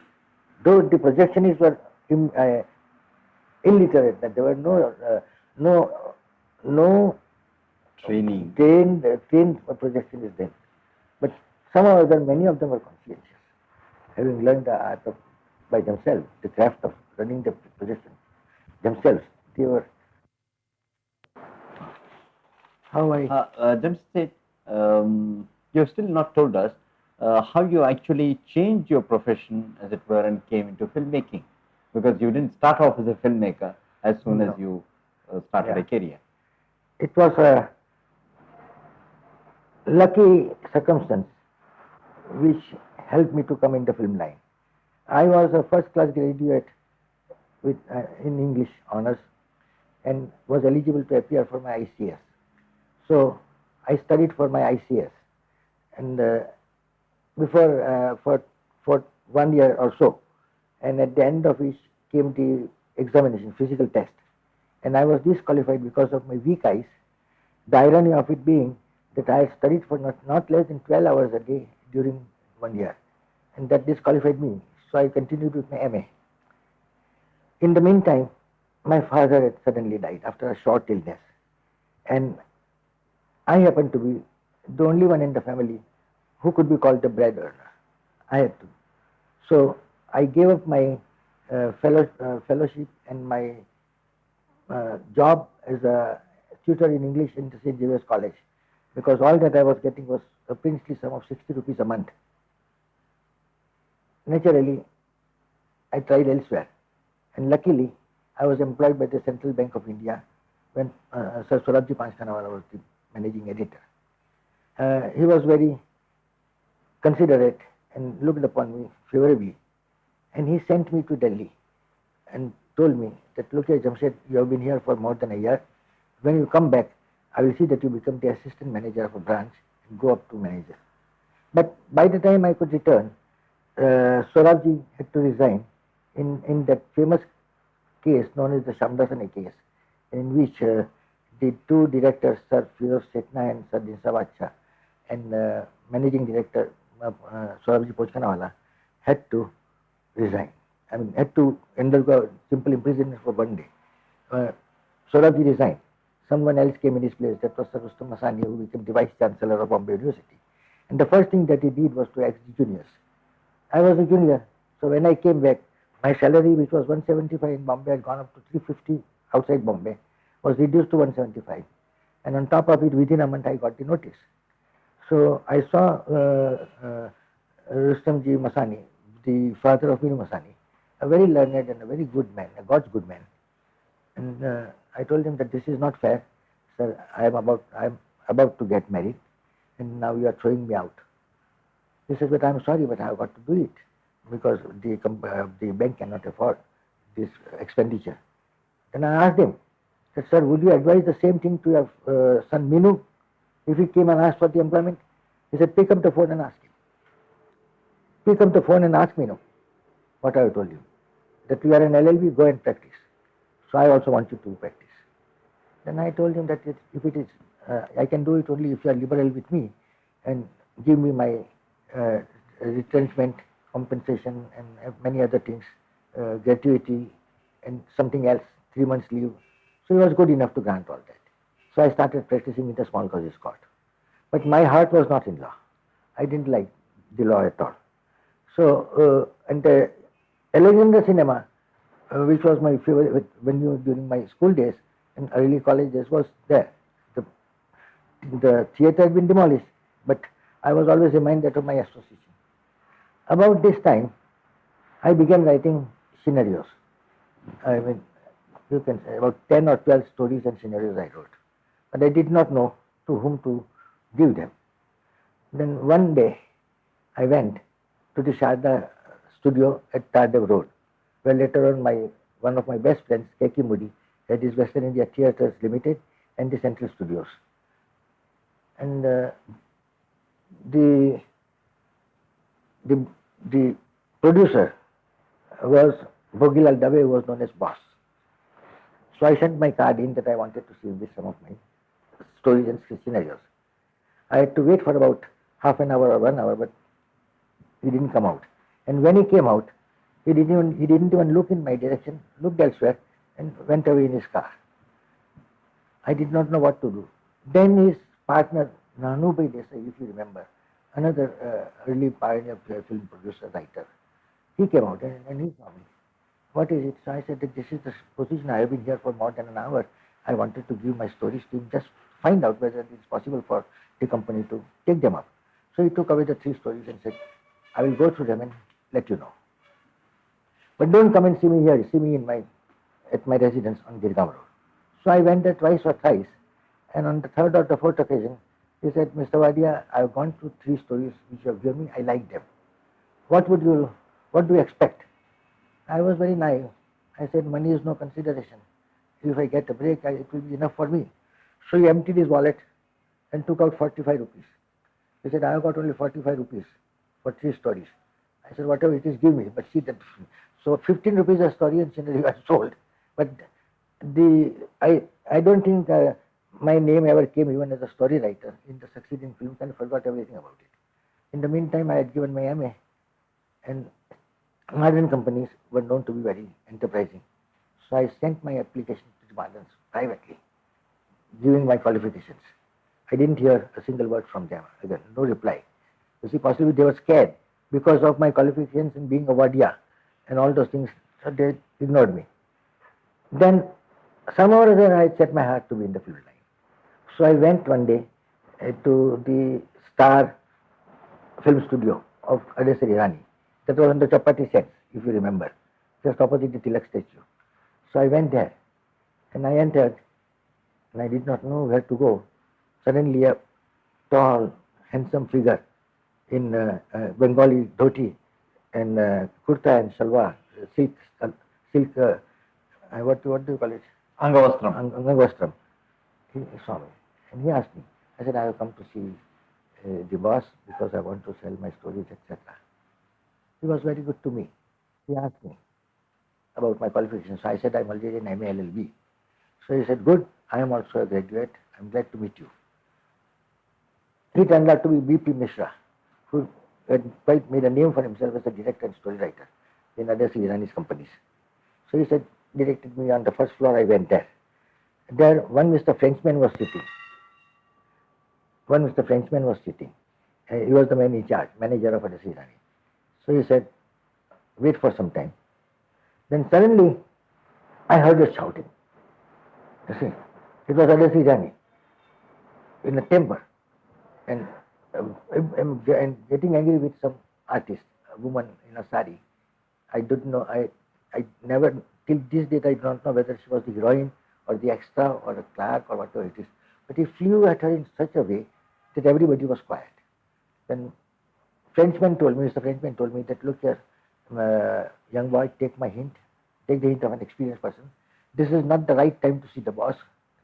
Though the projectionists were illiterate, that there were no Training. trained projectionists then, but somehow or other many of them were conscientious, having learned the art of by themselves, the craft of running the projection themselves. They were how I Jamshed, you've still not told us how you actually changed your profession, as it were, and came into filmmaking, because you didn't start off as a filmmaker as soon as you started a career. It was a lucky circumstance which helped me to come in the film line. I was a first class graduate with in English honors and was eligible to appear for my ICS. So I studied for my ICS, and for 1 year or so, and at the end of which came the examination, physical test, and I was disqualified because of my weak eyes. The irony of it being that I had studied for not less than 12 hours a day during 1 year, and that disqualified me. So I continued with my MA. In the meantime, my father had suddenly died after a short illness, and I happened to be the only one in the family who could be called the bread earner. I had to. So I gave up my fellowship and my job as a tutor in English in the St. JBH College, because all that I was getting was a princely sum of 60 rupees a month. Naturally, I tried elsewhere, and luckily, I was employed by the Central Bank of India when Sir Surabji Panchkanawala was the managing editor. He was very considerate and looked upon me favorably, and he sent me to Delhi and told me that, look here, Jamshed, you have been here for more than a year. When you come back, I will see that you become the assistant manager of a branch and go up to manager. But by the time I could return, Swarabji had to resign in that famous case known as the Shamdasani case, in which the two directors, Sir Firoz Setna and Sir Dinsa Bacha, and managing director Swarabji Panchkanawala had to resign. I mean, had to undergo simple imprisonment for 1 day. Swarabji resigned. Someone else came in his place. That was Sir Rustam Masani, who became the Vice Chancellor of Bombay University. And the first thing that he did was to ask the juniors. I was a junior, so when I came back, my salary, which was 175 in Bombay, had gone up to 350 outside Bombay, was reduced to 175. And on top of it, within a month, I got the notice. So I saw Rustamji Masani, the father of Minu Masani, a very learned and a very good man, a God's good man. And I told him that this is not fair, sir. I am about to get married, and now you are throwing me out. He said, but I am sorry, but I have got to do it because the bank cannot afford this expenditure. Then I asked him, said, sir, would you advise the same thing to your son Minu if he came and asked for the employment? He said, pick up the phone and ask him. Pick up the phone and ask Minu. What I have told you, that you are an LLB, go and practice. So I also want you to practice. Then I told him that if it is, I can do it only if you are liberal with me and give me my retrenchment, compensation, and many other things, gratuity, and something else, 3 months leave. So he was good enough to grant all that. So I started practicing in the small causes court. But my heart was not in law. I didn't like the law at all. So, and Alexander Cinema which was my favorite when you during my school days and early college days was there. The, the theatre had been demolished, but I was always reminded of my association. About this time, I began writing scenarios. I mean, you can say about 10 or 12 stories and scenarios I wrote. But I did not know to whom to give them. Then one day, I went to the Sharda studio at Tardev Road, where later on one of my best friends, K.K. Moody, had his Western India Theatres Limited and the Central Studios. And the the producer was Bhogilal Dave, who was known as Boss. So I sent my card in that I wanted to see with some of my stories and scenarios. I had to wait for about half an hour or 1 hour, but he didn't come out. And when he came out, he didn't even look in my direction, looked elsewhere, and went away in his car. I did not know what to do. Then his partner, Nanubai Desai, if you remember, another early pioneer film producer, writer, he came out and he saw me. What is it? So I said that this is the position. I have been here for more than an hour. I wanted to give my stories to him, just find out whether it is possible for the company to take them up. So he took away the 3 stories and said, I will go through them and let you know. But don't come and see me here. See me at my residence on Girgaon Road. So I went there twice or thrice, and on the 3rd or the 4th occasion, he said, Mr. Wadia, I have gone through 3 stories which you have given me. I like them. What do you expect? I was very naive. I said, money is no consideration. If I get a break, it will be enough for me. So he emptied his wallet and took out 45 rupees. He said, I have got only 45 rupees for 3 stories. I said, whatever it is, give me, but see that. So 15 rupees a story and scenario I sold. But I don't think my name ever came even as a story writer in the succeeding films, and I forgot everything about it. In the meantime, I had given my MA, and Marden companies were known to be very enterprising. So I sent my application to the Mardens privately, giving my qualifications. I didn't hear a single word from them. Again, no reply. You see, possibly they were scared because of my qualifications in being a Wadia and all those things, so they ignored me. Then somehow or other I set my heart to be in the film line. So I went one day to the Star film studio of Adesari Rani. That was on the Chapati set, if you remember, just opposite the Tilak statue. So I went there and I entered and I did not know where to go. Suddenly a tall, handsome figure in Bengali dhoti and kurta and shalwar, silk, what do you call it? Angavastram. Angavastram. He saw me and he asked me. I said, I have come to see the boss because I want to sell my stories, etc. He was very good to me. He asked me about my qualifications. So I said, I'm already in MA LLB. So he said, good, I am also a graduate. I'm glad to meet you. He turned out to be B.P. Mishra, who had quite made a name for himself as a director and story writer in Adesi Irani's companies. So he said, directed me on the first floor. I went there. There, one Mr. Frenchman was sitting. He was the man in charge, manager of Adesi Irani. So he said, wait for some time. Then suddenly, I heard a shouting. You see, it was Adesi Irani in a temper. And getting angry with some artist, a woman in a sari. I didn't know, I never, till this date, I do not know whether she was the heroine or the extra or the clerk or whatever it is. But he flew at her in such a way that everybody was quiet. Then Mr. Frenchman told me that, look here, young boy, take my hint, take the hint of an experienced person. This is not the right time to see the boss,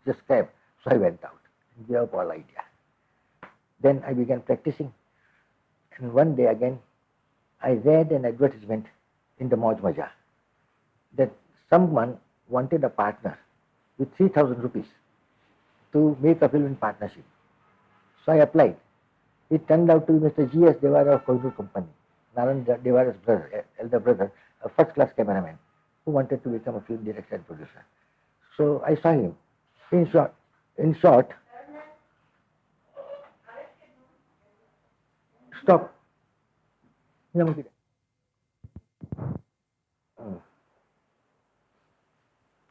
just cab. So I went out and gave up all idea. Then I began practicing. And one day again, I read an advertisement in the Mauj Maja that someone wanted a partner with 3,000 rupees to make a film in partnership. So I applied. It turned out to be Mr. G.S. Devara of Koizur Company, Naran Devara's brother, elder brother, a first-class cameraman who wanted to become a film director and producer. So I saw him. In short, stop.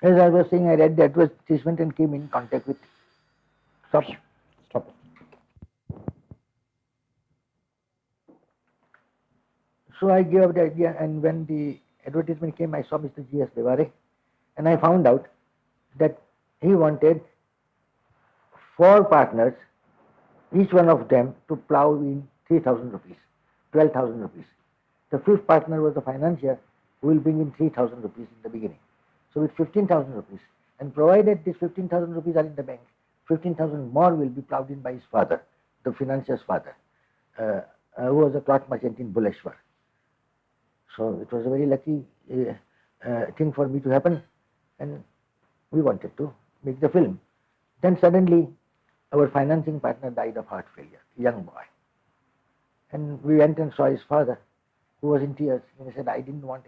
As I was saying, I read the advertisement and came in contact with. Stop. Stop. So I gave up the idea, and when the advertisement came, I saw Mr. G.S. Devare, and I found out that he wanted 4 partners, each one of them to plow in 3,000 rupees, 12,000 rupees. The 5th partner was the financier who will bring in 3,000 rupees in the beginning. So with 15,000 rupees, and provided this 15,000 rupees are in the bank, 15,000 more will be plowed in by his father, the financier's father, who was a cloth merchant in Buleshwar. So it was a very lucky thing for me to happen, and we wanted to make the film. Then suddenly, our financing partner died of heart failure, a young boy. And we went and saw his father, who was in tears. And he said, I didn't want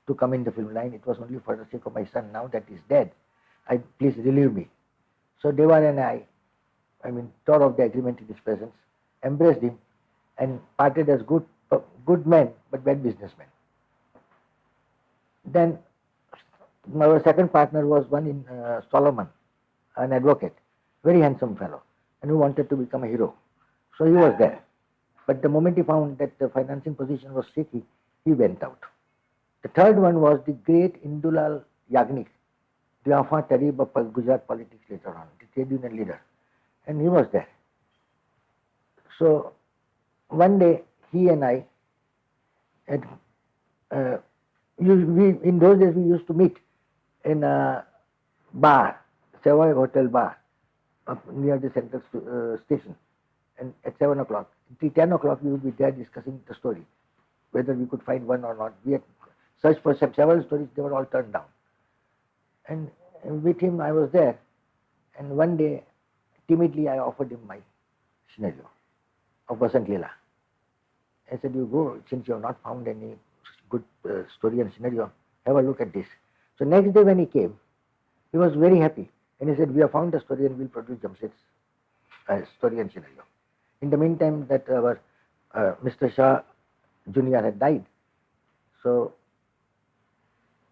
to come in the film line. It was only for the sake of my son. Now that he's dead, please relieve me. So Devar and I tore off the agreement in his presence, embraced him, and parted as good men, but bad businessmen. Then our second partner was one in Solomon, an advocate, very handsome fellow, and who wanted to become a hero. So he was there. But the moment he found that the financing position was shaky, he went out. The third one was the great Indulal Yagnik, the enfant terrible of Gujarat politics later on, the trade union leader. And he was there. So one day, he and I had, in those days we used to meet in a bar, Savoy Hotel bar, up near the central station. And at 7 o'clock, till 10 o'clock, we would be there discussing the story, whether we could find one or not. We had searched for several stories, they were all turned down. And with him, I was there. And one day, timidly, I offered him my scenario of Vasant Leela. I said, you go, since you have not found any good story and scenario, have a look at this. So next day when he came, he was very happy. And he said, we have found the story and we'll produce Jamshed's story and scenario. In the meantime, that our Mr. Shah Jr. had died. So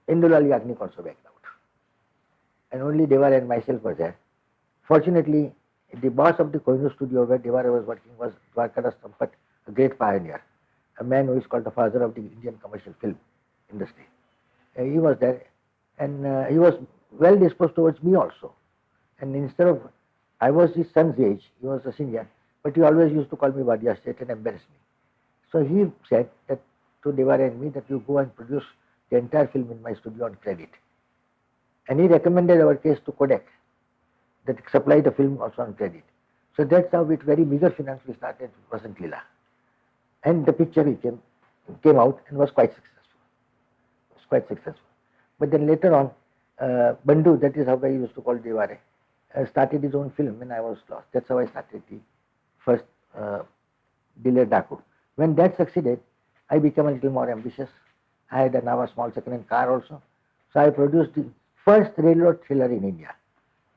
Indulal Yagnik also backed out. And only Devar and myself were there. Fortunately, the boss of the Kohinoor studio where Devar was working was Dwarkadas Sampat, a great pioneer, a man who is called the father of the Indian commercial film industry. He was there, and he was well disposed towards me also. And instead of, I was his son's age, he was a senior, but he always used to call me Wadia State and embarrass me. So he said that to Devar and me that you go and produce the entire film in my studio on credit. And he recommended our case to Kodak, that supply the film also on credit. So that's how with very meager finance we started Vasant Leela. And the picture came out and was quite successful. But then later on, Bandhu, that is how I used to call Devare, started his own film and I was lost. That's how I started the first Dile Daku. When that succeeded, I became a little more ambitious. I had now a small second-hand car also. So I produced the first railroad thriller in India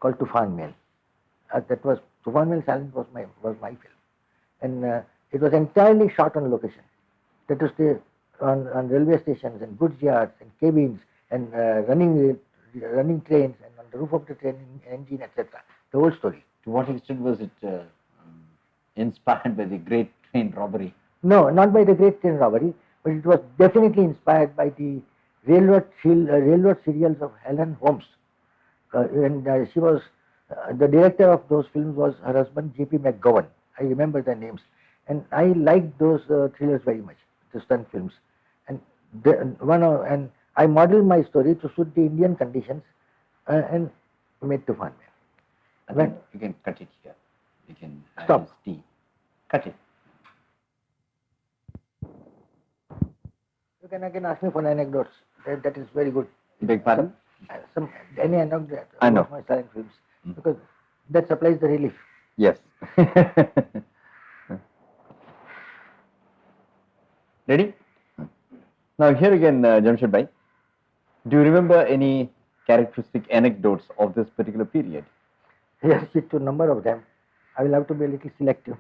called Tufan Mail. That was Tufan Mail Silent was my film, and it was entirely shot on location. That is on railway stations and goods yards and cabins and running trains and on the roof of the train engine, etc. The whole story. To what extent was it inspired by the great train robbery? No, not by the great train robbery, but it was definitely inspired by the railroad serials of Helen Holmes. And she was, the director of those films was her husband, J.P. McGowan. I remember their names. And I liked those thrillers very much, the stunt films. And and I modeled my story to suit the Indian conditions and made Tufan Mail. You can cut it here. You can Stop. Tea. Cut it. You can again ask me for anecdotes. That is very good. Beg pardon? Any anecdote I know. of my silent films, because that supplies the relief. Yes. Ready? Now here again, Jamshed Bhai, do you remember any characteristic anecdotes of this particular period? Yes, to a number of them. I will have to be a little selective.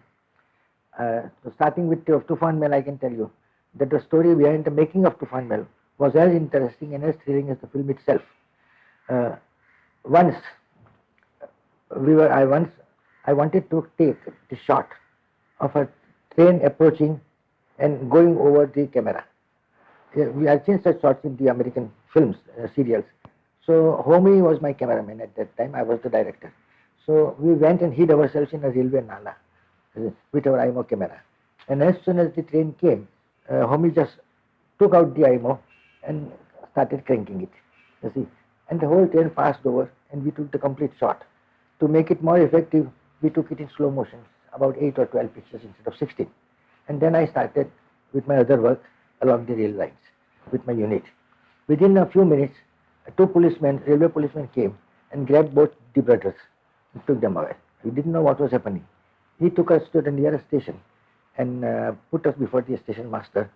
So starting with Tufan Mail, I can tell you that the story behind the making of Tufan Mail was as interesting and as thrilling as the film itself. Once I wanted to take the shot of a train approaching and going over the camera. We have seen such shots in the American films, serials. So Homi was my cameraman at that time. I was the director. So we went and hid ourselves in a railway nala with our IMO camera. And as soon as the train came, Homi just took out the IMO and started cranking it. You see, and the whole train passed over, and we took the complete shot. To make it more effective, we took it in slow motion, about 8 or 12 pictures instead of 16. And then I started with my other work along the rail lines with my unit. Within a few minutes, two policemen, railway policemen came and grabbed both the brothers and took them away. We didn't know what was happening. He took us to the nearest station and put us before the station master,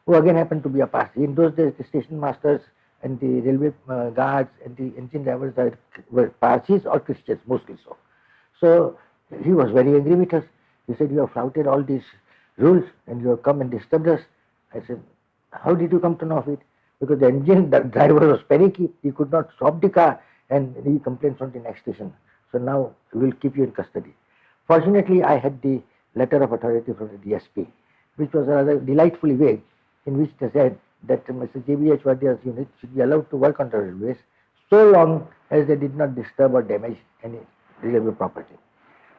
who again happened to be a Parsi. In those days, the station masters and the railway guards and the engine drivers were Parsis or Christians, mostly so. So he was very angry with us. He said, "You have flouted all these rules and you have come and disturbed us." I said, "How did you come to know of it?" Because the engine the driver was panicky. He could not stop the car, and he complained from the next station. So now we will keep you in custody. Fortunately, I had the letter of authority from the DSP, which was rather delightfully vague, in which they said that Mr. JBH Wadia's unit should be allowed to work on the railways so long as they did not disturb or damage any railway property.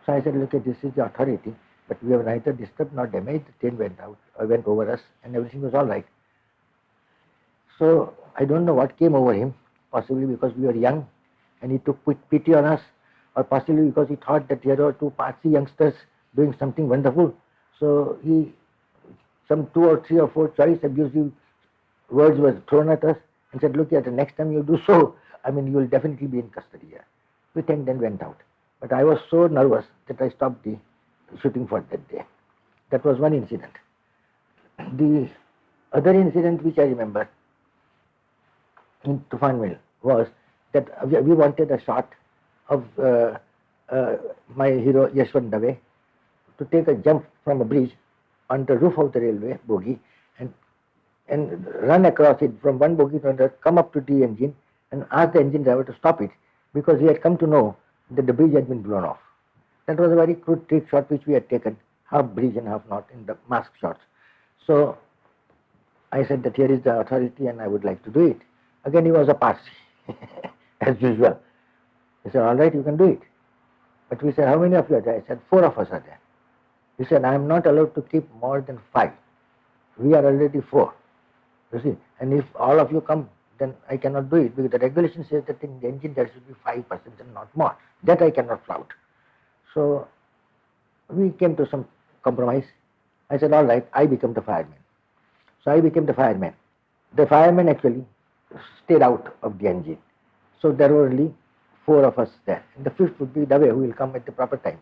So I said, "Look, this is the authority, but we have neither disturbed nor damaged. The train went out, or went over us, and everything was all right." So I don't know what came over him, possibly because we were young and he took pity on us, or possibly because he thought that here are two Parsi youngsters doing something wonderful. So some 2 or 3 or 4 choice abusive words were thrown at us and said, "Look, the next time you do so, you will definitely be in custody here." We thanked and went out. But I was so nervous that I stopped the shooting for that day. That was one incident. The other incident which I remember in Tufan Mill was that we wanted a shot of my hero Yashwant Dave to take a jump from a bridge on the roof of the railway bogie and run across it from one bogie to another, come up to the engine and ask the engine driver to stop it, because he had come to know that the bridge had been blown off. That was a very crude trick shot which we had taken, half bridge and half not, in the mask shots. So I said that here is the authority and I would like to do it. Again, he was a Parsi, as usual. He said, "All right, you can do it." But we said, "How many of you are there?" I said, "4 of us are there." He said, "I am not allowed to keep more than 5. We are already 4. You see, and if all of you come, then I cannot do it, because the regulation says that in the engine there should be 5 persons and not more. That I cannot flout." So we came to some compromise. I said, "All right, I become the fireman." So I became the fireman. The fireman actually stayed out of the engine. So there were only 4 of us there. And the 5th would be Dave, who will come at the proper time.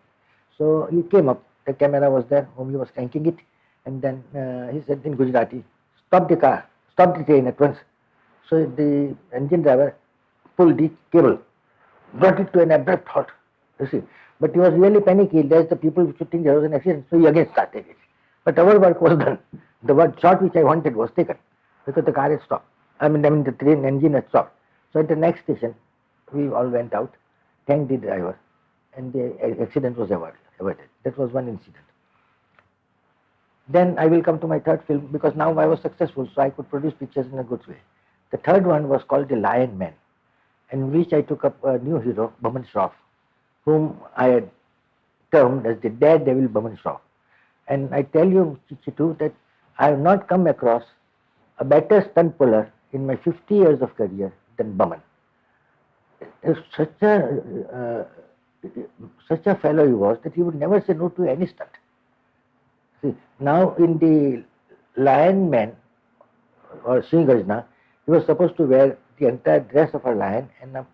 So he came up, the camera was there, whom he was cranking it, and then he said in Gujarati, "Stop the car, stop the train at once." So the engine driver pulled the cable, brought it to an abrupt halt, you see. But he was really panicky, lest the people should think there was an accident, so he again started it. But our work was done. The shot which I wanted was taken, because the car had stopped. The train engine had stopped. So at the next station, we all went out, thanked the driver, and the accident was averted. That was one incident. Then I will come to my third film, because now I was successful, so I could produce pictures in a good way. The third one was called The Lion Man, in which I took up a new hero, Baman Shroff, whom I had termed as the daredevil Baman Shroff. And I tell you, Chitu, that I have not come across a better stunt puller in my 50 years of career than Baman. Such a fellow he was that he would never say no to any stunt. See, now in the Lion Man or Singhajna, he was supposed to wear the entire dress of a lion and a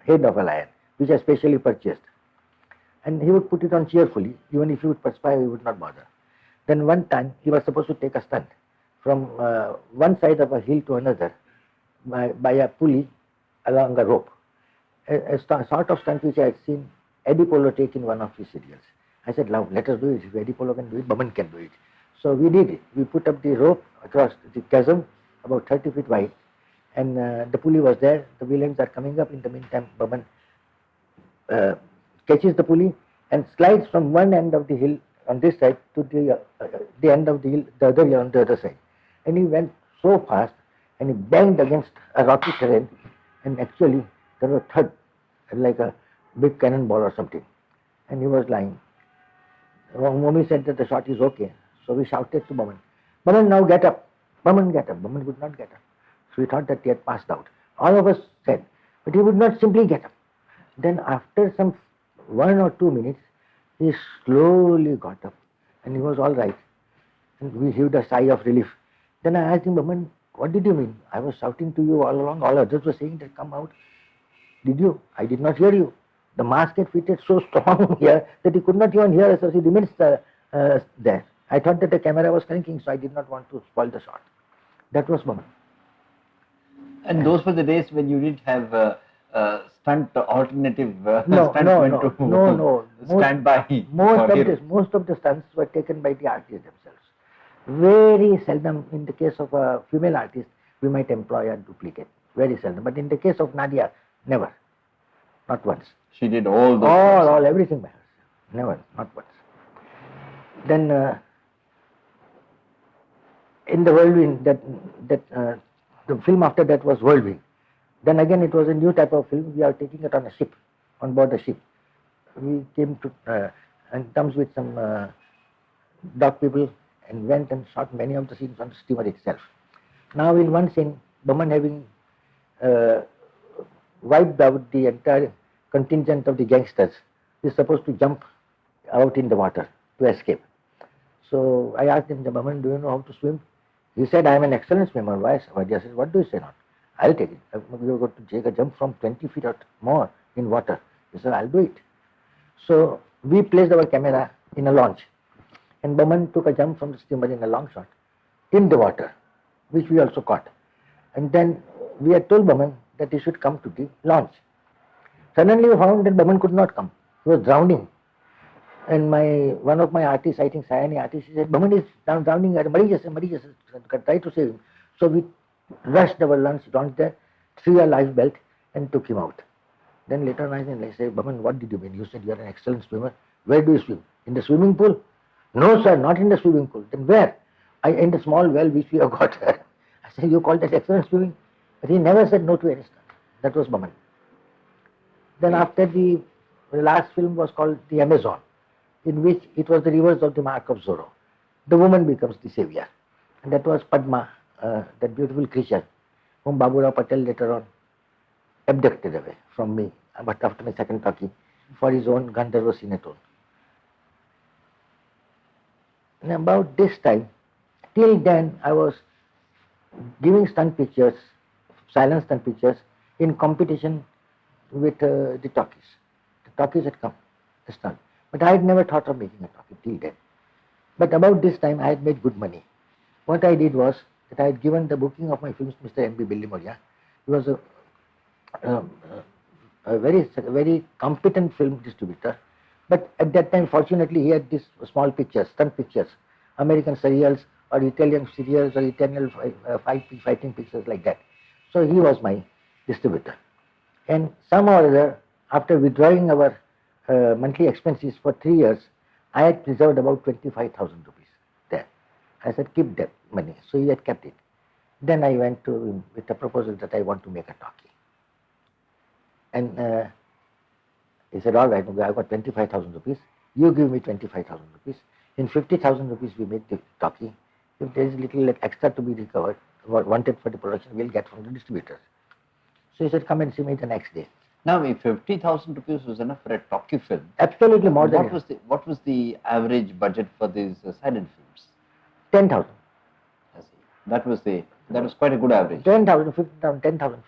head of a lion, which I specially purchased. And he would put it on cheerfully, even if he would perspire, he would not bother. Then one time he was supposed to take a stunt from one side of a hill to another by a pulley along a rope. A sort of stunt which I had seen Eddie Polo take in one of his serials. I said, "Now let us do it. If Eddie Polo can do it, Baman can do it." So we did it. We put up the rope across the chasm, about 30 feet wide, and the pulley was there. The villains are coming up. In the meantime, Baman catches the pulley and slides from one end of the hill on this side to the end of the hill, the other on the other side. And he went so fast and he banged against a rocky terrain, and actually there was a thud, like a big cannonball or something, and he was lying. Mommy said that the shot is okay, so we shouted to Baman, Baman, now get up. Baman, get up. Baman would not get up. So we thought that he had passed out. All of us said, but he would not simply get up. Then after some 1 or 2 minutes, he slowly got up and he was all right. And we heaved a sigh of relief. Then I asked him, Baman, what did you mean? I was shouting to you all along. All others were saying that come out. Did you? I did not hear you. The mask had fitted so strong here that he could not even hear us, so he remains there. I thought that the camera was cranking, so I did not want to spoil the shot. That was Baman. And those were the days when you didn't have stunt alternative No. stand by. Most of the stunts were taken by the artists themselves. Very seldom, in the case of a female artist, we might employ a duplicate. Very seldom. But in the case of Nadia, never. Not once. She did all those. All everything by herself. Never, not once. Then in the Whirlwind, the film after that was Whirlwind. Then again it was a new type of film. We are taking it on a ship, on board a ship. We came to and comes with some dock people and went and shot many of the scenes on the steamer itself. Now in one scene, Baman having wiped out the entire contingent of the gangsters is supposed to jump out in the water to escape. So I asked him, Baman, do you know how to swim? He said, I am an excellent swimmer. Why? Wadia said, what do you say not? I'll take it. We are going to take a jump from 20 feet or more in water. He said, I'll do it. So we placed our camera in a launch, and Baman took a jump from the steamer in a long shot in the water, which we also caught. And then we had told Baman that he should come to the launch. Suddenly we found that Baman could not come. He was drowning. And one of my artists, I think Sayani artist, he said, Baman is drowning, Mari, try to save him. So we rushed our lunch down there, threw a life belt and took him out. Then later on I said, Baman, what did you mean? You said you are an excellent swimmer. Where do you swim? In the swimming pool? No sir, not in the swimming pool. Then where? In the small well which we have got. I said, you call that excellent swimming? But he never said no to any stunt. That was Baman. Then after the last film was called The Amazon, in which it was the reverse of the mark of Zorro. The woman becomes the savior. And that was Padma, that beautiful creature, whom Baburao Patel later on abducted away from me, but after my second talkie, for his own Gandharva Cinetone. And about this time, till then I was giving stunt pictures, silent stunt pictures, in competition with the talkies. The talkies had come, the stunt. But I had never thought of making a talkie till then. But about this time I had made good money. What I did was that I had given the booking of my films to Mr. M.B. Billimoria. He was a very competent film distributor. But at that time, fortunately, he had these small pictures, stunt pictures, American serials or Italian serials or Italian fighting pictures like that. So he was my distributor. And somehow or other, after withdrawing our monthly expenses for 3 years, I had preserved about 25,000 rupees there. I said, keep that money. So he had kept it. Then I went to him with a proposal that I want to make a talkie. And he said, all right, I've got 25,000 rupees. You give me 25,000 rupees. In 50,000 rupees, we make the talkie. If there is little extra to be recovered, wanted for the production, we'll get from the distributors. So he said, come and see me the next day. Now, if 50,000 rupees was enough for a talkie film, absolutely more than what was the average budget for these silent films? 10,000. That was quite a good average. 10,000, 15,000, 10,000,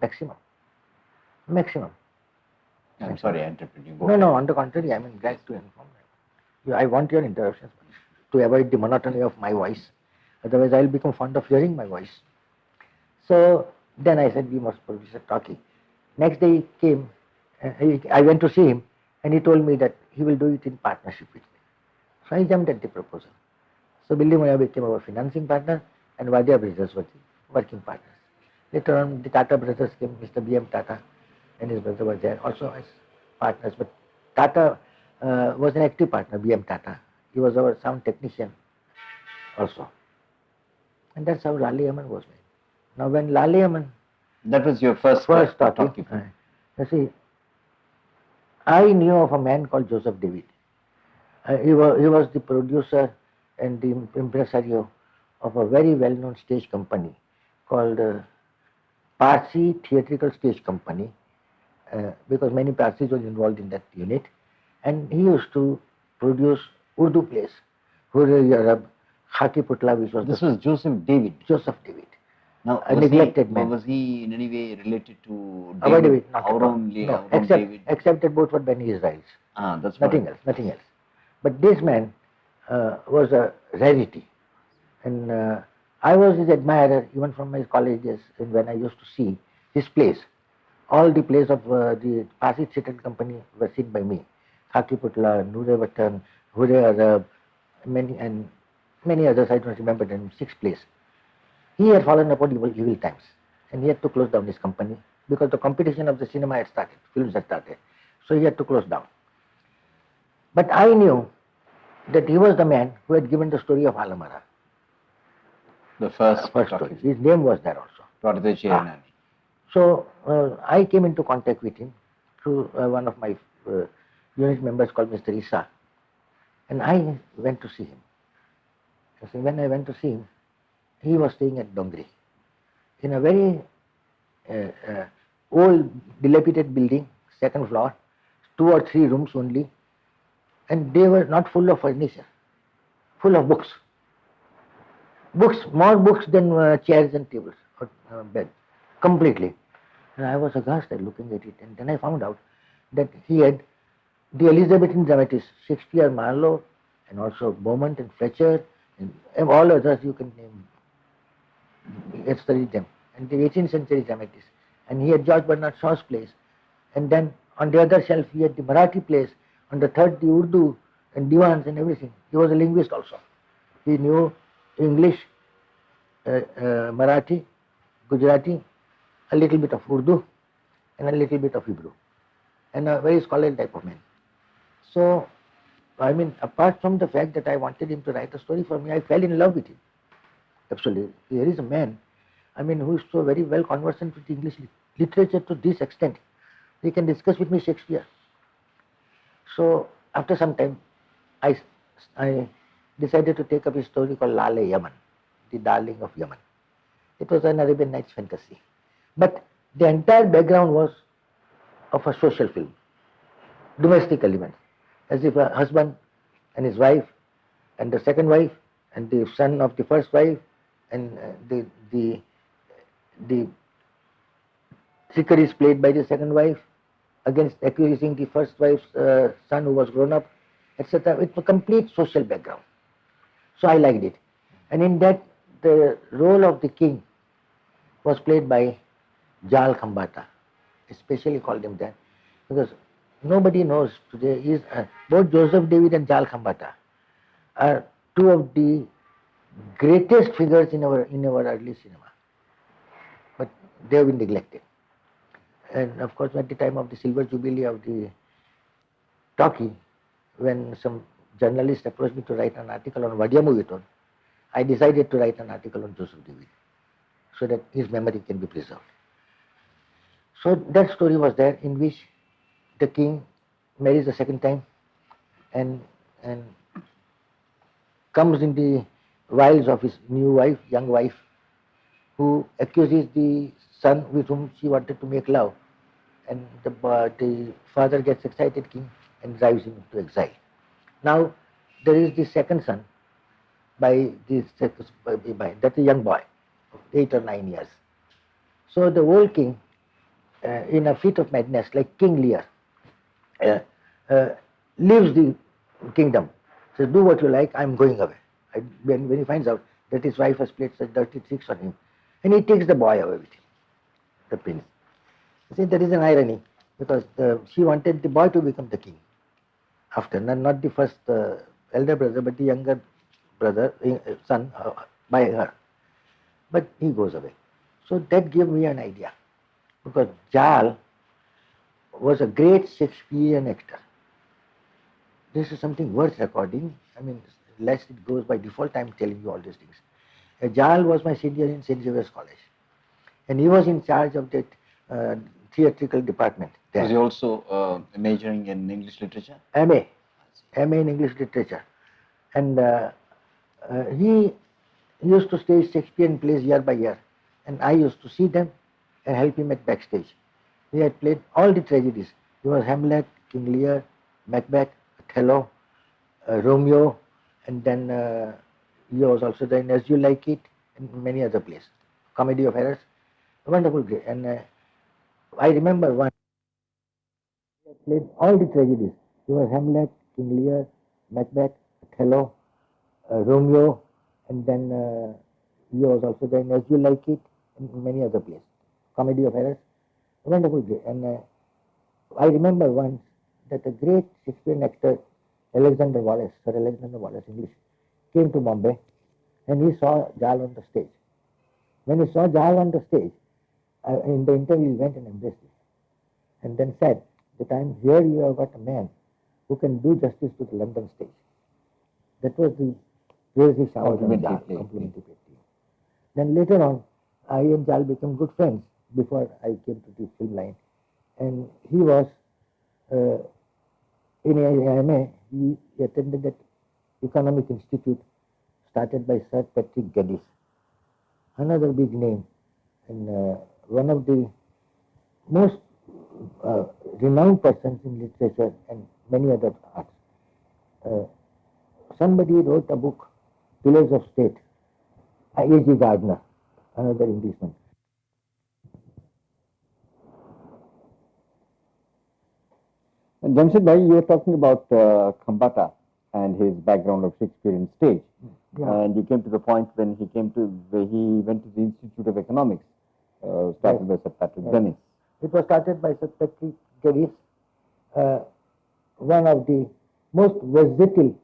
maximum. Maximum. I'm sorry, I interrupted you. No, on the contrary, I mean glad to inform you. I want your interruptions to avoid the monotony of my voice. Otherwise, I will become fond of hearing my voice. So then I said, we must produce a talkie. Next day he came, I went to see him, and he told me that he will do it in partnership with me. So I jumped at the proposal. So Billimoria became our financing partner, and Wadia Brothers were the working partners. Later on, the Tata brothers came, Mr. B.M. Tata and his brother were there also as partners. But Tata was an active partner, B.M. Tata. He was our sound technician also. And that's how Lale Aman was made. Now when Lale Aman That was your first talkie, you see, I knew of a man called Joseph David. He was the producer and the impresario of a very well-known stage company called Parsi Theatrical Stage Company, because many Parsis were involved in that unit. And he used to produce Urdu plays, Hurre Arab, Khaki Putla, which was... This was Joseph David. Joseph David. Now, A neglected man. Was he in any way related to David? David? Not at all. No, except that both were Bani Israels. That's nothing else, nothing else. But this man was a rarity. And I was his admirer even from my college days, and when I used to see his plays. All the plays of the Parsi Theatre Company were seen by me. Khaki Putla, Noor Watan, Hurre Arab, many others, I don't remember them, 6 plays. He had fallen upon evil times, and he had to close down his company because the competition of the cinema had started, films had started. So he had to close down. But I knew that he was the man who had given the story of Alamara. The first story. His name was there also. So I came into contact with him through one of my unit members called Mr. Isa, and I went to see him. So when I went to see him, he was staying at Dongri in a very old, dilapidated building, 2nd floor, 2 or 3 rooms only, and they were not full of furniture, full of books. More books than chairs and tables or bed, completely. And I was aghast at looking at it, and then I found out that he had the Elizabethan dramatists, Shakespeare, Marlowe, and also Beaumont and Fletcher, and all others you can name. He had studied them, and the 18th century dramatists. And he had George Bernard Shaw's plays. And then on the other shelf he had the Marathi plays, on the third the Urdu and Divans and everything. He was a linguist also. He knew English, Marathi, Gujarati, a little bit of Urdu, and a little bit of Hebrew, and a very scholarly type of man. So, I mean, apart from the fact that I wanted him to write a story for me, I fell in love with him. Absolutely. Here is a man, I mean, who is so very well conversant with English literature to this extent. He can discuss with me Shakespeare. So, after some time, I decided to take up a story called Lale Yaman, the Darling of Yemen. It was an Arabian Nights fantasy. But the entire background was of a social film, domestic elements, as if a husband and his wife, and the second wife, and the son of the first wife, and the trickeries played by the second wife against accusing the first wife's son who was grown up, etc. It's a complete social background. So I liked it. And in that, the role of the king was played by Jal Khambata. Especially called him that because nobody knows today. Both Joseph David and Jal Khambata are 2 of the greatest figures in our early cinema, but they have been neglected. And of course, at the time of the silver jubilee of the talkie, when some journalist approached me to write an article on Wadia Moviethon, I decided to write an article on Joseph David so that his memory can be preserved. So that story was there, in which the king marries a second time and comes in the wiles of his new wife, young wife, who accuses the son with whom she wanted to make love, and the father gets excited, king, and drives him to exile. Now there is the second son that's a young boy of 8 or 9 years. So the old king, in a fit of madness, like King Lear, leaves the kingdom, says, do what you like, I'm going away. When he finds out that his wife has played such dirty tricks on him, and he takes the boy away with him, the prince. You see, there is an irony, because she wanted the boy to become the king after, not the first elder brother, but the younger brother, son, by her. But he goes away. So that gave me an idea, because Jal was a great Shakespearean actor. This is something worth recording. I mean, lest it goes by default, I'm telling you all these things. Jal was my senior in St. Xavier's College, and he was in charge of that theatrical department there. Was he also majoring in English literature? MA in English literature. And he used to stage Shakespearean plays year by year, and I used to see them and help him at backstage. He had played all the tragedies. He was Hamlet, King Lear, Macbeth, Othello, Romeo, and then he was also there in As You Like It and many other plays. Comedy of Errors, wonderful play. And I remember one. He had played all the tragedies. He was Hamlet, King Lear, Macbeth, Othello, Romeo, and then he was also there in As You Like It and many other plays. Comedy of Errors, wonderful play. And I remember once that a great Shakespearean actor, Alexander Wallace, Sir Alexander Wallace, English, came to Bombay, and he saw Jal on the stage. When he saw Jal on the stage, in the interview, he went and embraced him, and then said that I'm here, you have got a man who can do justice to the London stage. That was the praise he showered on Jal, complimentary play. Then later on, I and Jal became good friends before I came to the film line. And he was in MA, he attended that Economic Institute started by Sir Patrick Geddes, another big name, and one of the most renowned persons in literature and many other arts. Somebody wrote a book, Pillars of State, A.G. Gardner, another Englishman. Jamshed Bhai, you were talking about Khambata and his background of Shakespearean stage. Yeah. And you came to the point when he went to the Institute of Economics, started by Sir Patrick Geddes. It was started by Sir Patrick Geddes, one of the most versatile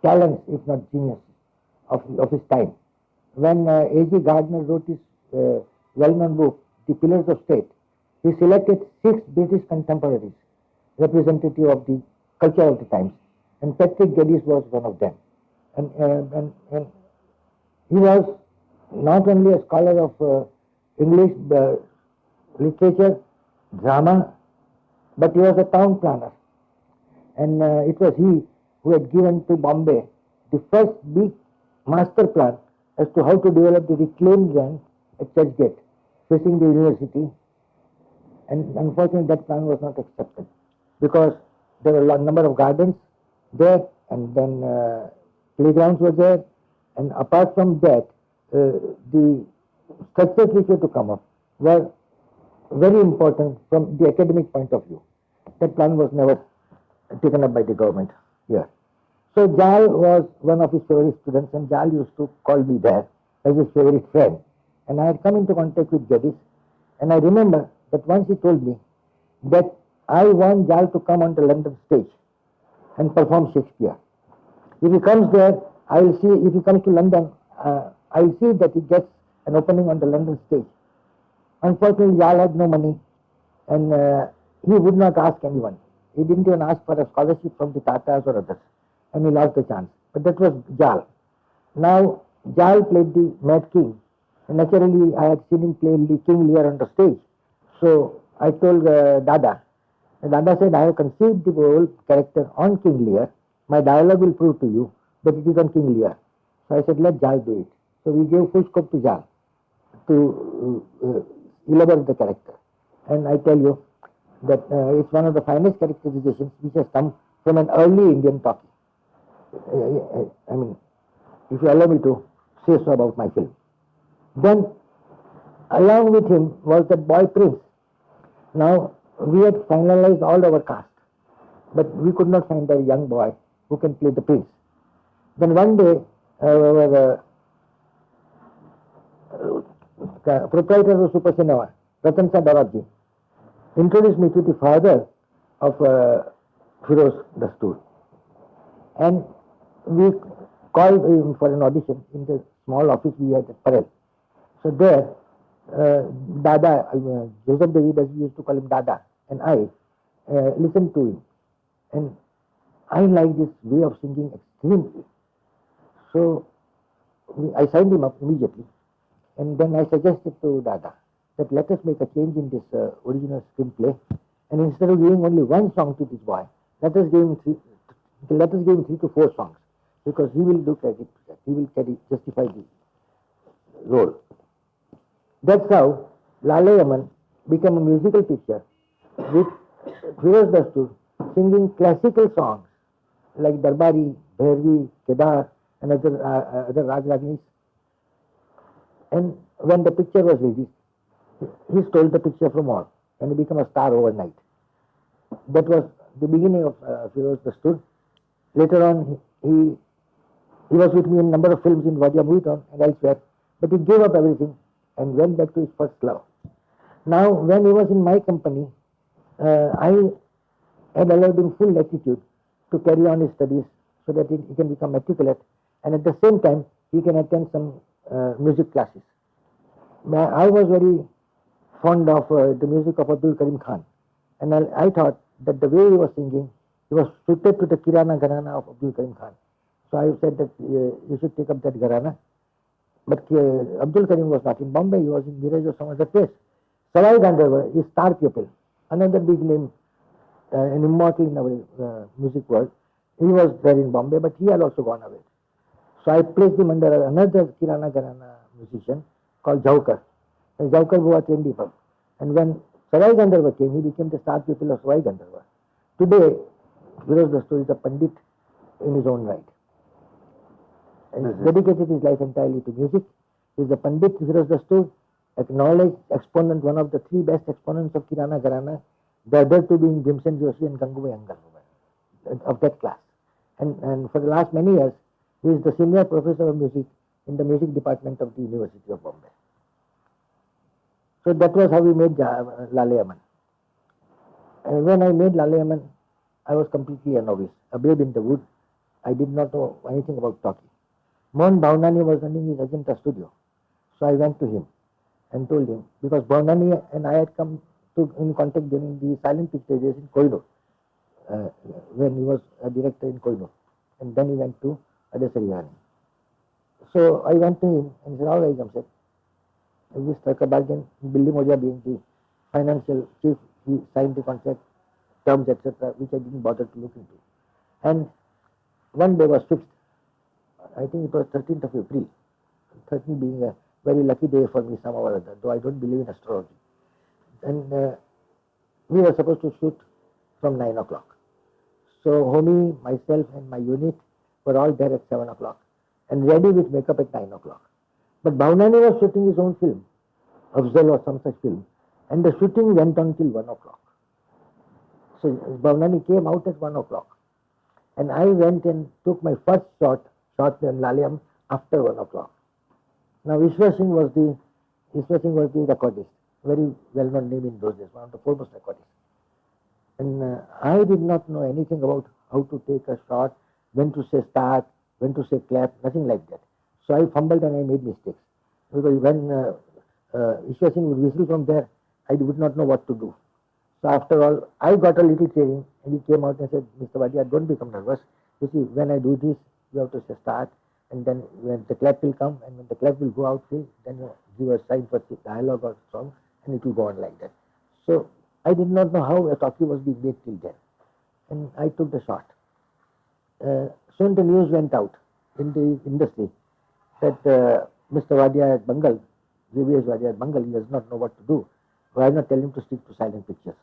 talents, if not geniuses, of his time. When A.G. Gardner wrote his well-known book, The Pillars of State, he selected 6 British contemporaries representative of the culture of the times, and Patrick Geddes was one of them. And he was not only a scholar of English literature, drama, but he was a town planner. And it was he who had given to Bombay the first big master plan as to how to develop the reclaimed land at Churchgate, facing the university. And unfortunately, that plan was not accepted, because there were a number of gardens there, and then playgrounds were there, and apart from that, the structures which were to come up were very important from the academic point of view. That plan was never taken up by the government here. So Jal was one of his favorite students, and Jal used to call me there as his favorite friend. And I had come into contact with Geddes, and I remember that once he told me that I want Jal to come on the London stage and perform Shakespeare. If he comes there, I'll see, if he comes to London, I'll see that he gets an opening on the London stage. Unfortunately, Jal had no money, and he would not ask anyone. He didn't even ask for a scholarship from the Tatas or others, and he lost the chance. But that was Jal. Now, Jal played the Mad King, and naturally, I had seen him play King Lear on the stage. So I told Dada, and Dada said, I have conceived the whole character on King Lear. My dialogue will prove to you that it is on King Lear. So I said, let Jal do it. So we gave full scope to Jal to elaborate the character. And I tell you that it's one of the finest characterizations which has come from an early Indian talkie. I mean, if you allow me to say so about my film. Then, along with him was the boy Prince. Now, we had finalized all our cast, but we could not find a young boy who can play the Prince. Then one day, our proprietor of Super Cinema, Ratan Shah Dawadji, introduced me to the father of Firoz Dastoor. And we called him for an audition in the small office we had at Parel. So there, Dada, Joseph David, as we used to call him Dada, and I listened to him. And I like this way of singing extremely. So I signed him up immediately. And then I suggested to Dada that let us make a change in this original screenplay. And instead of giving only one song to this boy, let us give him three to four songs, because he will do credit to that. He will justify the role. That's how Lale Yaman became a musical picture with Firoz Dastur singing classical songs like Darbari, Bhairavi, Kedar, and other Rag Ragnis. And when the picture was released, he stole the picture from all and he became a star overnight. That was the beginning of Firoz Dastur. Later on, he was with me in a number of films in Wadia Movie Town and elsewhere, but he gave up everything and went back to his first love. Now, when he was in my company, I had allowed him full latitude to carry on his studies so that he can become articulate, and at the same time, he can attend some music classes. I was very fond of the music of Abdul Karim Khan, and I thought that the way he was singing, he was suited to the Kirana Gharana of Abdul Karim Khan. So I said that you should take up that Gharana. But Abdul Karim was not in Bombay, he was in Miraj or some other place. Savai Gandharva is star pupil, another big name, an immortal in our music world. He was there in Bombay, but he had also gone away. So I placed him under another Kirana Gharana musician called Jaukar. And Jaukar was Chendi Pub. And when Savai Gandharva came, he became the star pupil of Savai Gandharva. Today, Firoz Dastur is a Pandit in his own right. And dedicated his life entirely to music. He is the Pandit Firoz Dastur, acknowledged exponent, one of the three best exponents of Kirana Gharana, the other two being Bhimsen Joshi and Gangubai Angal, of that class. And for the last many years, he is the senior professor of music in the music department of the University of Bombay. So that was how we made Lale Yaman. And when I made Lale Yaman, I was completely a novice, a babe in the wood. I did not know anything about talkie. Mohan Bhavnani was running his Ajanta studio. So I went to him and told him, because Bhavnani and I had come in contact during the silent picture days in Koilur, when he was a director in Koilur. And then he went to Adesari Rani. So I went to him and said, all right, Jamshed, we struck a bargain. Billy Moja being the financial chief, he signed the contract, terms, etc., which I didn't bother to look into. And one day was fixed. I think it was 13th of April. 13 being a very lucky day for me somehow or other, though I don't believe in astrology. And we were supposed to shoot from 9 o'clock. So Homi, myself and my unit were all there at 7 o'clock and ready with makeup at 9 o'clock. But Bhavnani was shooting his own film, Afzal or some such film, and the shooting went on till 1 o'clock. So Bhavnani came out at 1 o'clock. And I went and took my first shot in Lale after 1 o'clock. Now Ishwar Singh was the recordist, very well-known name in those days, one of the foremost recordists. And I did not know anything about how to take a shot, when to say start, when to say clap, nothing like that. So I fumbled and I made mistakes. Because when Ishwar Singh would whistle from there, I would not know what to do. So after all, I got a little training and he came out and said, Mr. Wadia, don't become nervous. You see, when I do this, you have to say start, and then when the clap will come, and when the clap will go out, then you give a sign for dialogue or song, and it will go on like that. So I did not know how a talkie was being made till then. And I took the shot. Soon the news went out in the industry that Mr. Wadia at Bengal, JBH Wadia at Bengal, he does not know what to do. Why not tell him to stick to silent pictures,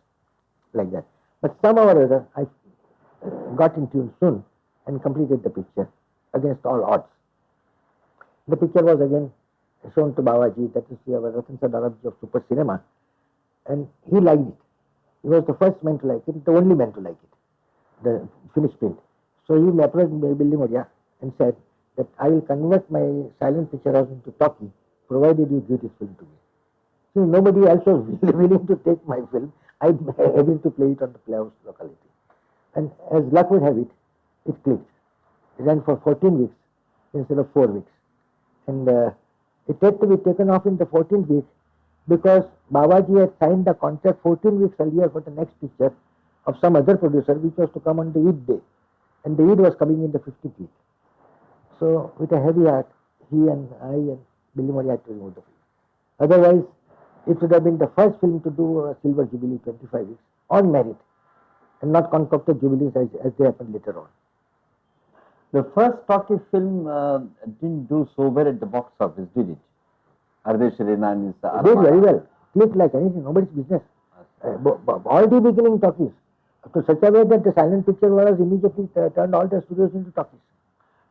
like that. But somehow or other, I got in tune soon and completed the picture against all odds. The picture was again shown to Babaji, that is our Ratan Sadarabji of Super Cinema, and he liked it. He was the first man to like it, the only man to like it, the finished print. So he approached Billy Moria and said that I will convert my silent picture house into talkie, provided you give this film to me. So nobody else was willing to take my film. I agreed to play it on the playhouse locality. And as luck would have it, it clicked. It ran for 14 weeks instead of 4 weeks. And it had to be taken off in the 14th week because Babaji had signed the contract 14 weeks earlier for the next picture of some other producer, which was to come on the Eid day, and the Eid was coming in the 15th week. So, with a heavy heart, he and I and Billy Murray had to remove the film. Otherwise, it would have been the first film to do a silver jubilee 25 weeks on merit, and not concocted jubilees as they happened later on. The first talkie film didn't do so well at the box office, did it? Ardesh Renani's Did very well, clicked like anything, nobody's business. All the beginning talkies, to such a way that the silent picture was immediately turned all the studios into talkies.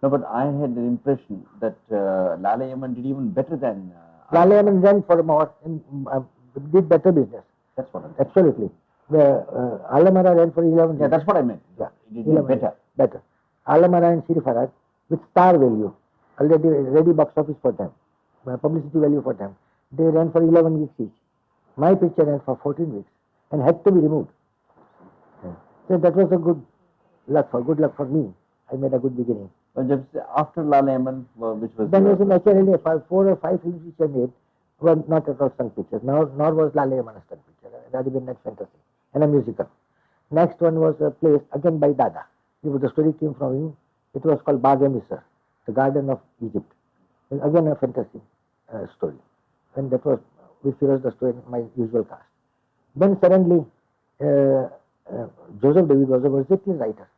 No, but I had the impression that Lala Yaman did even better than. Lala Yaman ran for more and did better business. That's what I meant. Absolutely. Alamara ran for 11. Yeah, that's what I meant. Yeah, It did better. Better. Alamara and Shri Farad with star value, already ready box office for them, publicity value for them. They ran for 11 weeks each. My picture ran for 14 weeks and had to be removed. So that was a good luck for me. I made a good beginning. Well, just after Lala Yaman, which was. Then was naturally 4 or 5 films which I made were not at all stunt pictures. Nor was Lala Yaman a stunt picture. That had been next fantasy and a musical. Next one was a place again by Dada. The story came from him. It was called Baghe-Misr, the Garden of Egypt. And again a fantasy story. And that was with Firoz the story, my usual cast. Then suddenly Joseph David was a versatile writer.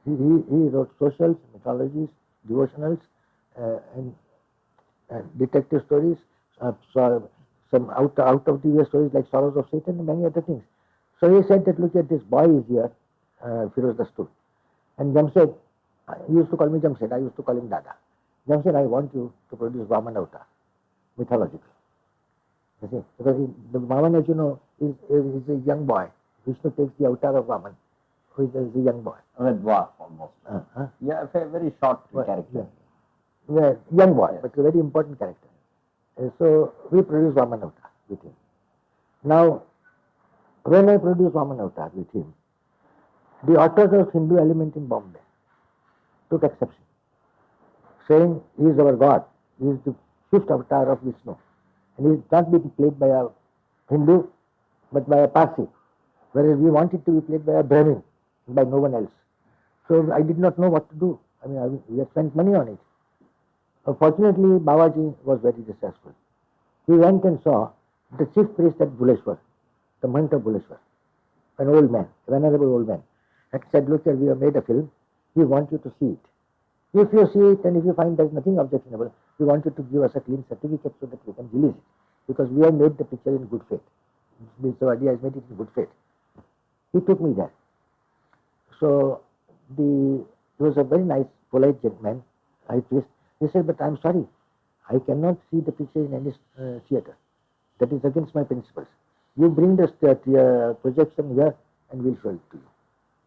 He wrote socials, mythologies, devotionals, and detective stories, some out of the way stories like Sorrows of Satan and many other things. So he said that, look at this boy is here, Firoz the Stool. And Jamshed, he used to call me Jamshed, I used to call him Dada. Jamshed, I want you to produce Vaman Avatar, mythological. You see, because the Vaman, as you know, is a young boy. Vishnu takes the avatar of Vaman, who is a young boy. A dwarf almost. Yeah, a very short character. Yeah, young boy, but a very important character. So we produced Vaman Avatar with him. Now, when I produced Vaman Avatar with him, the authors of Hindu element in Bombay took exception, saying he is our God, he is the fifth avatar of Vishnu, and he is not being played by a Hindu, but by a Parsi, whereas we want it to be played by a Brahmin, by no one else. So I did not know what to do. I mean, we had spent money on it. Fortunately, Babaji was very successful. He went and saw the chief priest at Bhuleshwar, the Mahant of Bhuleshwar, an old man, a venerable old man, and said, look, we have made a film, we want you to see it. If you see it and if you find there is nothing objectionable, we want you to give us a clean certificate so that we can release it, because we have made the picture in good faith. Mr. Wadia has made it in good faith. He took me there. So he was a very nice, polite gentleman, high priest. He said, but I'm sorry, I cannot see the picture in any theatre. That is against my principles. You bring the projection here and we'll show it to you.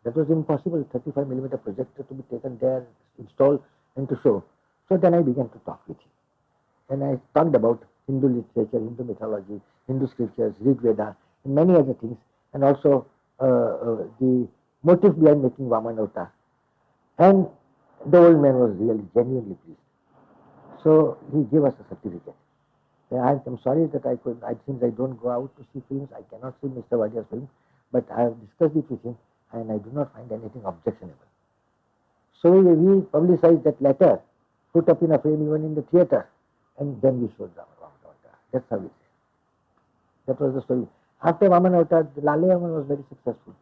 That was impossible, 35mm projector to be taken there, installed and to show. So then I began to talk with him. And I talked about Hindu literature, Hindu mythology, Hindu scriptures, Rig Veda, and many other things, and also the motive behind making Vaman Avatar. And the old man was really genuinely pleased. So he gave us a certificate. I'm sorry that since I don't go out to see films, I cannot see Mr. Wadia's film, but I have discussed it with him and I do not find anything objectionable. So we publicized that letter, put up in a frame even in the theatre, and then we showed Vaman Avatar. That's how we say. That was the story. After Vaman Avatar, Lale Yaman was very successful.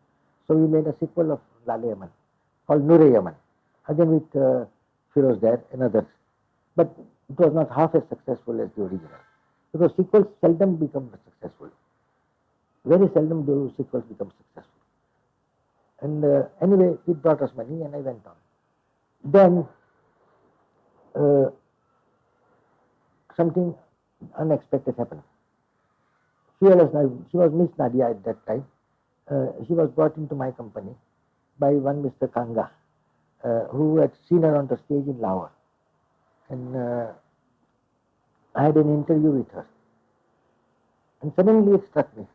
So we made a sequel of Lale Yaman called Nure Yaman, again with Firoz there and others. But it was not half as successful as the original, because sequels seldom become successful. Very seldom do sequels become successful. And anyway, it brought us money and I went on. Then something unexpected happened. She was Miss Nadia at that time. She was brought into my company by one Mr. Kanga, who had seen her on the stage in Lahore. And I had an interview with her. And suddenly it struck me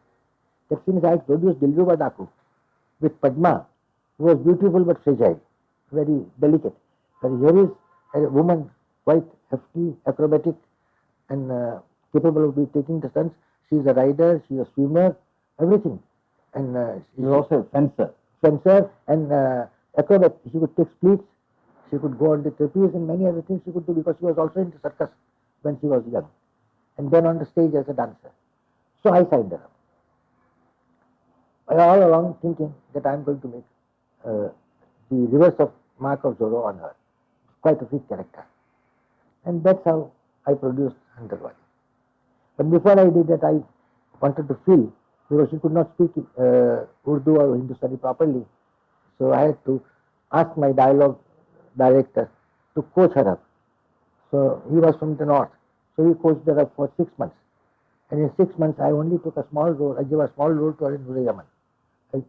that since I had produced Dilruba Daku with Padma, who was beautiful but fragile, very delicate, but here is a woman, quite hefty, acrobatic, and capable of taking the stunts. She's a rider, she's a swimmer, everything. And She's also a fencer and acrobat. She could take splits, she could go on the trapeze and many other things she could do because she was also in the circus when she was young. And then on the stage as a dancer. So I signed her up. I all along thinking that I'm going to make the reverse of Mark of Zorro on her. Quite a fit character. And that's how I produced Hunter Wali. But before I did that, I wanted to feel, because she could not speak Urdu or Hindustani properly. So I had to ask my dialogue director to coach her up. So he was from the north. So he coached her up for 6 months. And in 6 months, I only took a small role. I gave a small role to her in Yaman,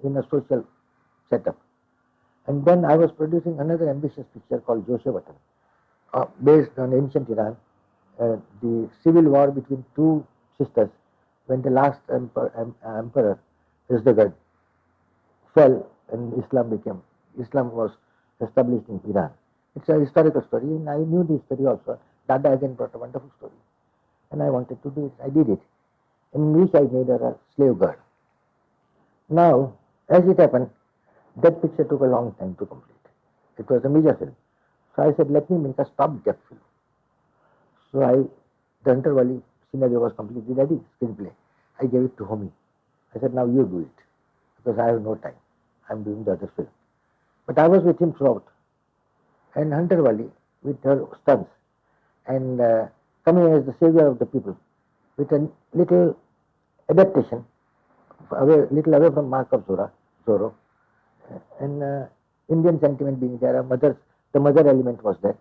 in a social setup. And then I was producing another ambitious picture called Joshe Watan, based on ancient Iran, the civil war between two sisters, when the last emperor, Izdegard, fell and Islam was established in Iran. It's a historical story, and I knew this story also. Dada again brought a wonderful story, and I wanted to do it. I did it, in which I made her a slave girl. Now, as it happened, that picture took a long time to complete. It was a major film. So I said, let me make a stopgap film. So the Hunter Wali scenario was completely ready, screenplay. I gave it to Homi. I said, now you do it, because I have no time. I'm doing the other film. But I was with him throughout. And Hunter Wali, with her stunts, and coming as the savior of the people, with a little adaptation, little away from Mark of Zorro, and Indian sentiment being there, the mother element was there.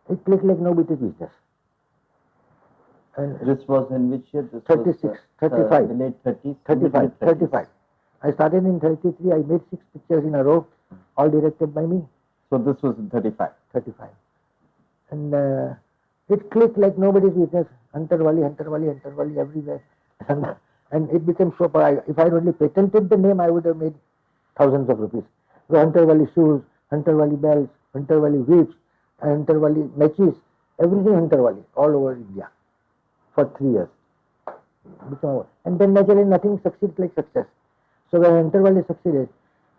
It clicked like nobody's business. And this was in which year? This 36, was, 35. The late 30s? 35, 35. I started in 33, I made 6 pictures in a row, all directed by me. So this was in 35? 35. And it clicked like nobody's business. Hunter Wali everywhere. And it became so popular. If I had only patented the name, I would have made thousands of rupees. So Hunter Wali shoes, Hunter Wali bells, Hunter Wali whips, Hunter Wali matches, everything Hunter Wali, all over India for 3 years. And then naturally nothing succeeds like success. So when Hunter Wali succeeded,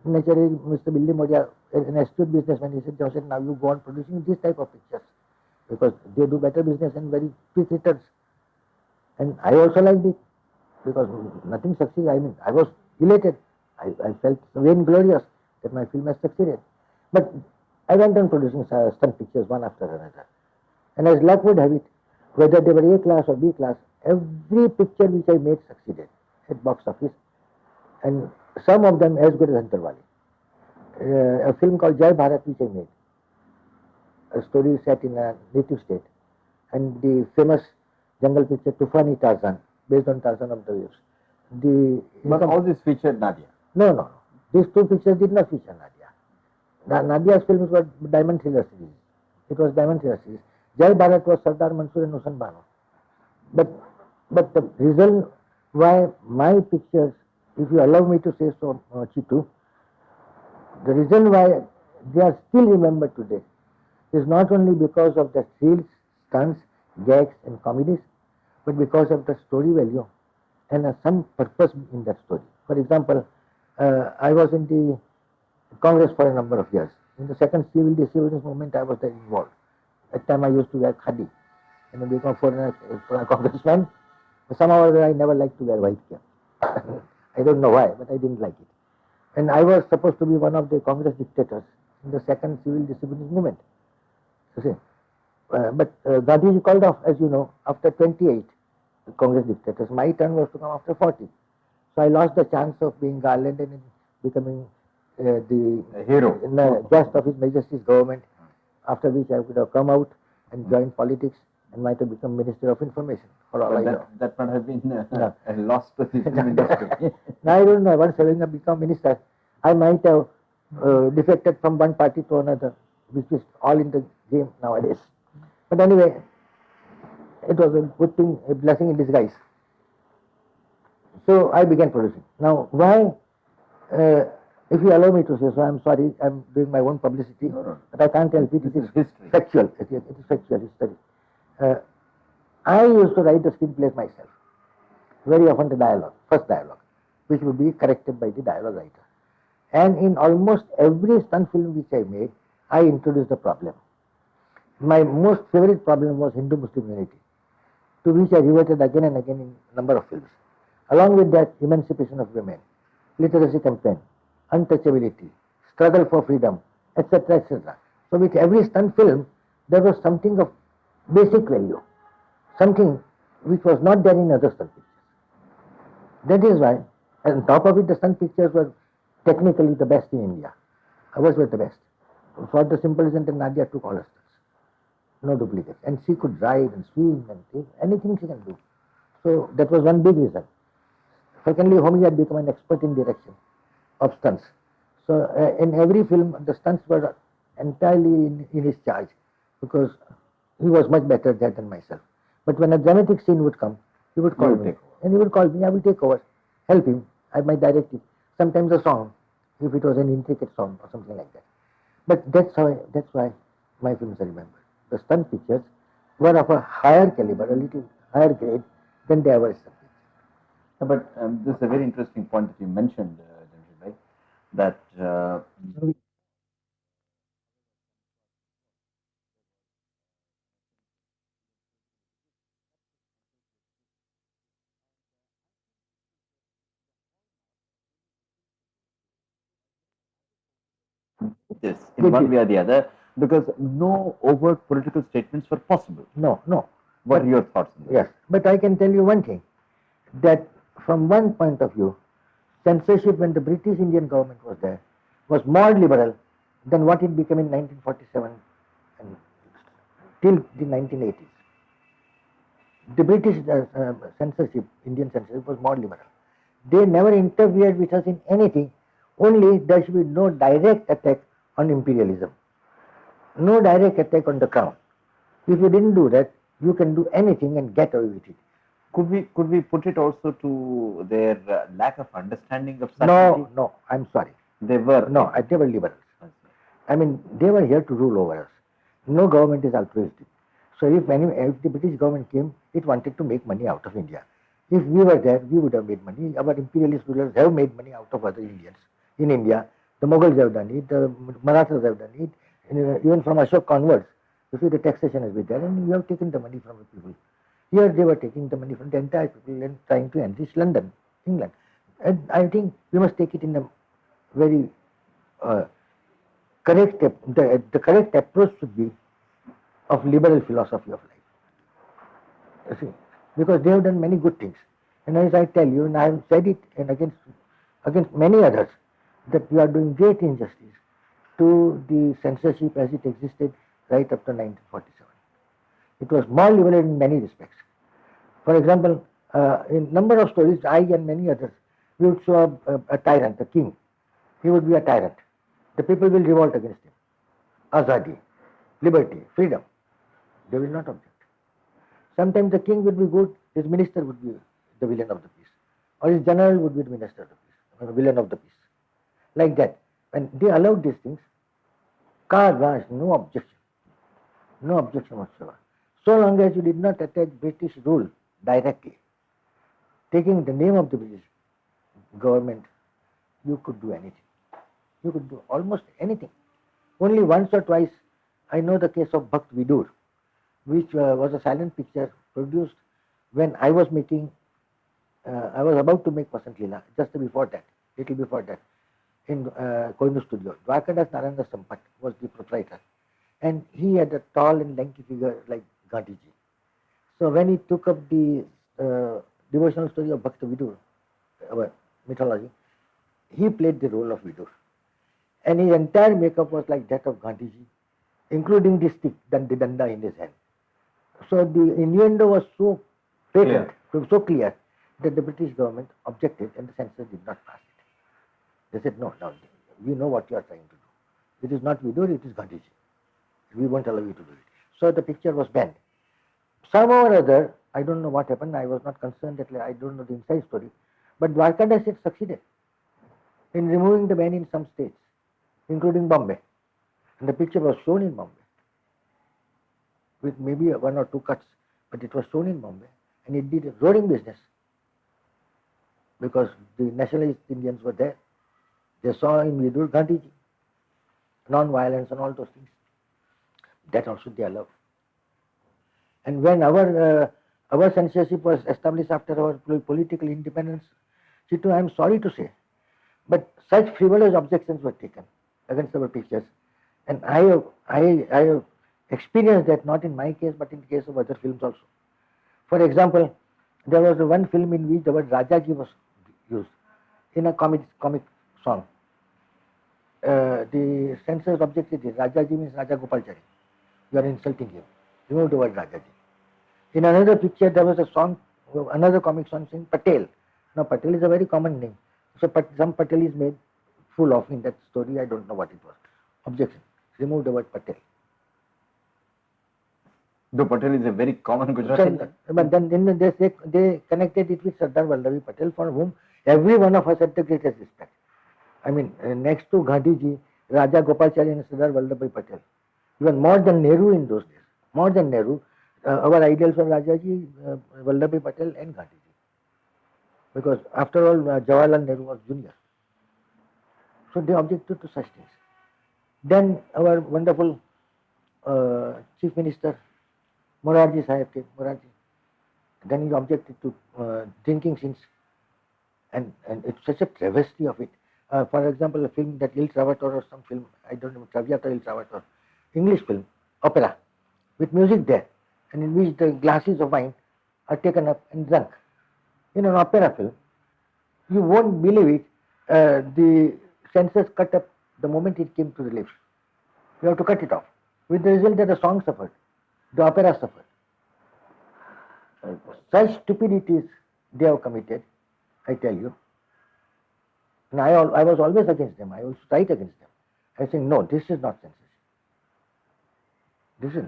naturally Mr. Billy Wadia, an astute businessman, he said, Joseph, now you go on producing this type of pictures, because they do better business and very quick returns. And I also liked it, because nothing succeeds. I mean, I was elated. I felt vainglorious that my film has succeeded. But I went on producing stunt pictures one after another. And as luck would have it, whether they were A class or B class, every picture which I made succeeded at box office. And some of them as good as Hunter Wali. A film called Jai Bharat which I made. A story set in a native state. And the famous jungle picture Tufani Tarzan, based on Tarzan of the Waves. But all this featured Nadia? No. These 2 pictures did not feature Nadia. Nadia's films were Diamond Thriller series. It was Diamond Thriller series. Jai Bharat was Sardar Mansoor and Hussain Bano. But the reason why my pictures, if you allow me to say so, Chitu, the reason why they are still remembered today is not only because of the thrills, stunts, gags and comedies, but because of the story value and some purpose in that story. For example, I was in the Congress for a number of years. In the second civil disobedience movement, I was there involved. At that time, I used to wear khadi. And I became for a congressman. Somehow or other, I never liked to wear white cap. I don't know why, but I didn't like it. And I was supposed to be one of the Congress dictators in the second civil disobedience movement. You see. But Gandhiji called off, as you know, after 28 Congress dictators. My turn was to come after 40. So I lost the chance of being garlanded and becoming the hero, guest of His Majesty's government, after which I would have come out and joined politics and might have become Minister of Information. For all I know. That might have been a loss to the film industry. Now I don't know, once having become minister, I might have defected from one party to another, which is all in the game nowadays. But anyway, it was a good thing, a blessing in disguise. So I began producing. Now, why, if you allow me to say so, I'm sorry, I'm doing my own publicity, but I can't help it. It is history. Factual. It is factual history. I used to write the screenplays myself. Very often the dialogue, first dialogue, which would be corrected by the dialogue writer. And in almost every stunt film which I made, I introduced the problem. My most favorite problem was Hindu-Muslim unity, to which I reverted again and again in a number of films. Along with that, emancipation of women, literacy campaign, untouchability, struggle for freedom, etc., etc. So with every stunt film, there was something of basic value, something which was not there in other stunt pictures. That is why, and on top of it, the stunt pictures were technically the best in India. Ours were the best. For the simple reason that Nadia took all her stunts, no duplicates. And she could ride and swim and take anything she can do. So that was one big reason. Secondly, Homi had become an expert in direction of stunts. So in every film, the stunts were entirely in his charge because he was much better at that than myself. But when a dramatic scene would come, he would call me. And he would call me, I will take over, help him, I might direct it. Sometimes a song, if it was an intricate song or something like that. But that's why my films are remembered. The stunt pictures were of a higher caliber, a little higher grade than the average stunt picture. But this is a very interesting point that you mentioned, Jamshid, that this in one way or the other, because no overt political statements were possible. No. What are your thoughts on this? Yes, but I can tell you one thing, that from one point of view, censorship when the British Indian government was there was more liberal than what it became in 1947 and till the 1980s. The British censorship, Indian censorship, was more liberal. They never interfered with us in anything, only there should be no direct attack on imperialism, no direct attack on the crown. If you didn't do that, you can do anything and get away with it. Could we put it also to their lack of understanding of sovereignty? No, I'm sorry. They were They were liberals. I mean, they were here to rule over us. No government is altruistic. So if the British government came, it wanted to make money out of India. If we were there, we would have made money. Our imperialist rulers have made money out of other Indians in India. The Mughals have done it, the Marathas have done it, even from Ashok onwards. You see, the taxation has been there, and you have taken the money from the people. Here they were taking the money from the entire people and trying to enrich London, England. And I think we must take it in a very correct, the correct approach should be of liberal philosophy of life. You see, because they have done many good things. And as I tell you, and I have said it and against many others, that we are doing great injustice to the censorship as it existed right up to 1947. It was more liberal in many respects. For example, in number of stories, I and many others, we would show a tyrant, a king. He would be a tyrant. The people will revolt against him. Azadi, liberty, freedom. They will not object. Sometimes the king would be good, his minister would be the villain of the piece. Or his general would be the minister of the piece, or the villain of the piece. Like that. When they allowed these things, carte blanche, no objection. No objection whatsoever. So long as you did not attack British rule directly, taking the name of the British government, you could do anything. You could do almost anything. Only once or twice, I know the case of Bhakt Vidur, which was a silent picture produced when I was making, I was about to make Vasant Leela, just before that, little before that, in Kohinoor studio. Dwarkadas Narayana Sampat was the proprietor. And he had a tall and lanky figure like Gandhiji. So when he took up the devotional story of Bhakta Vidur, our mythology, he played the role of Vidur. And his entire makeup was like that of Gandhiji, including the stick, the danda in his hand. So the innuendo was so patent, so clear, that the British government objected and the censor did not pass it. They said, no, we know what you are trying to do. It is not Vidur, it is Gandhiji. We won't allow you to do it. So the picture was banned. Somehow or other, I don't know what happened, I was not concerned, I don't know the inside story, but Dwarkadas had succeeded in removing the ban in some states, including Bombay. And the picture was shown in Bombay with maybe one or two cuts, but it was shown in Bombay, and it did a roaring business because the nationalist Indians were there. They saw in Vidur Gandhiji, non-violence and all those things. That also they allowed. And when our censorship was established after our political independence, Chitu, I am sorry to say, but such frivolous objections were taken against our pictures, and I have experienced that not in my case but in case of other films also. For example, there was one film in which the word Rajaji was used in a comic song. The censors objected this. Rajaji means Raja Gopalchari. You are insulting him. Remove the word Rajaji. In another picture, there was a song, another comic song saying Patel. Now, Patel is a very common name. So, some Patel is made full of in that story. I don't know what it was. Objection. Remove the word Patel. The Patel is a very common Gujarati name. But then they connected it with Sardar Vallabhi Patel, for whom every one of us had the greatest respect. I mean, next to Gandhiji, Raja Gopalchari and Sardar Vallabhi Patel. Even more than Nehru in those days. More than Nehru, our ideals were Rajaji, Vallabhi Patel and Gandhiji. Because after all, Jawaharlal Nehru was junior. So they objected to such things. Then our wonderful Chief Minister, Morarji Sahib came, Morarji. Then he objected to drinking scenes. And it's such a travesty of it. For example, a film that Il Trovatore or some film, I don't know, Traviata Il Trovatore, English film, opera, with music there, and in which the glasses of wine are taken up and drunk. In an opera film, you won't believe it, the censors cut up the moment it came to the lips. You have to cut it off. With the result that the song suffered, the opera suffered. Such stupidities they have committed, I tell you. And I was always against them. I was right against them. I say, no, this is not censorship. This is,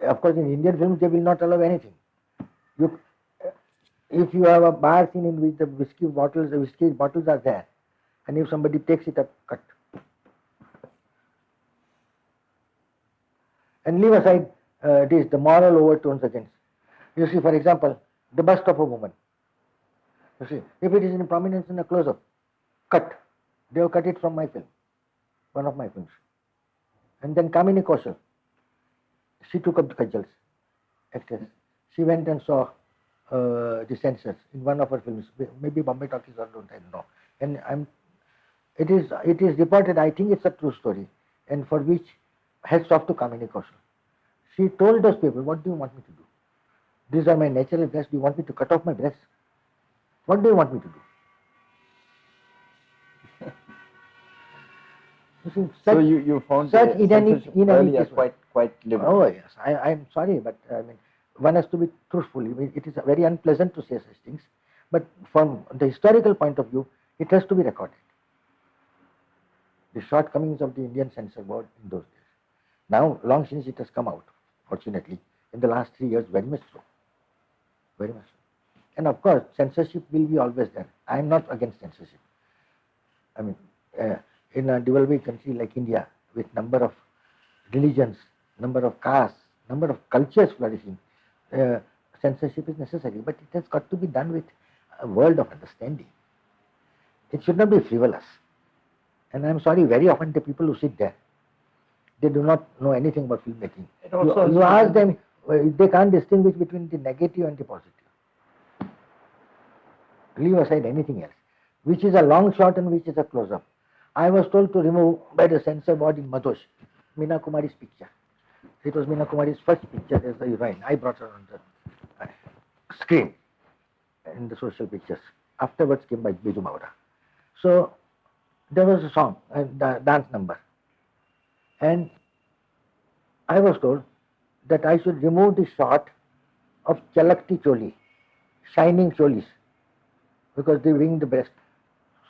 of course, in Indian films they will not allow anything. If you have a bar scene in which the whiskey bottles are there, and if somebody takes it up, cut. And leave aside the moral overtones against. You see, for example, the bust of a woman. You see, if it is in prominence in a close-up, cut. They have cut it from my film, one of my films. And then Kamini Kaushal, she took up the cudgels, actress. She went and saw the censors in one of her films, maybe Bombay Talkies or don't I know. And it is reported, I think it's a true story, and for which hats off to Kamini Kaushal. She told those people, what do you want me to do? These are my natural breasts. Do you want me to cut off my breasts? What do you want me to do? You see, So you found such the censorship early as quite liberal. Oh yes, I'm sorry, but I mean, one has to be truthful. I mean, it is very unpleasant to say such things, but from the historical point of view, it has to be recorded. The shortcomings of the Indian censor board in those days. Now, long since it has come out, fortunately, in the last 3 years, very much so. Very much so. And of course, censorship will be always there. I am not against censorship. I mean, in a developing country like India, with number of religions, number of castes, number of cultures flourishing, censorship is necessary. But it has got to be done with a world of understanding. It should not be frivolous. And I am sorry, very often the people who sit there, they do not know anything about filmmaking. You ask them, they can't distinguish between the negative and the positive. Leave aside anything else. Which is a long shot and which is a close-up. I was told to remove by the censor board in Madhosh, Meena Kumari's picture. It was Meena Kumari's first picture as the heroine. I brought her on the screen in the social pictures. Afterwards came by Biju Maura. So there was a song, a dance number. And I was told that I should remove the shot of Chalakti Choli, shining cholis, because they wing the breast.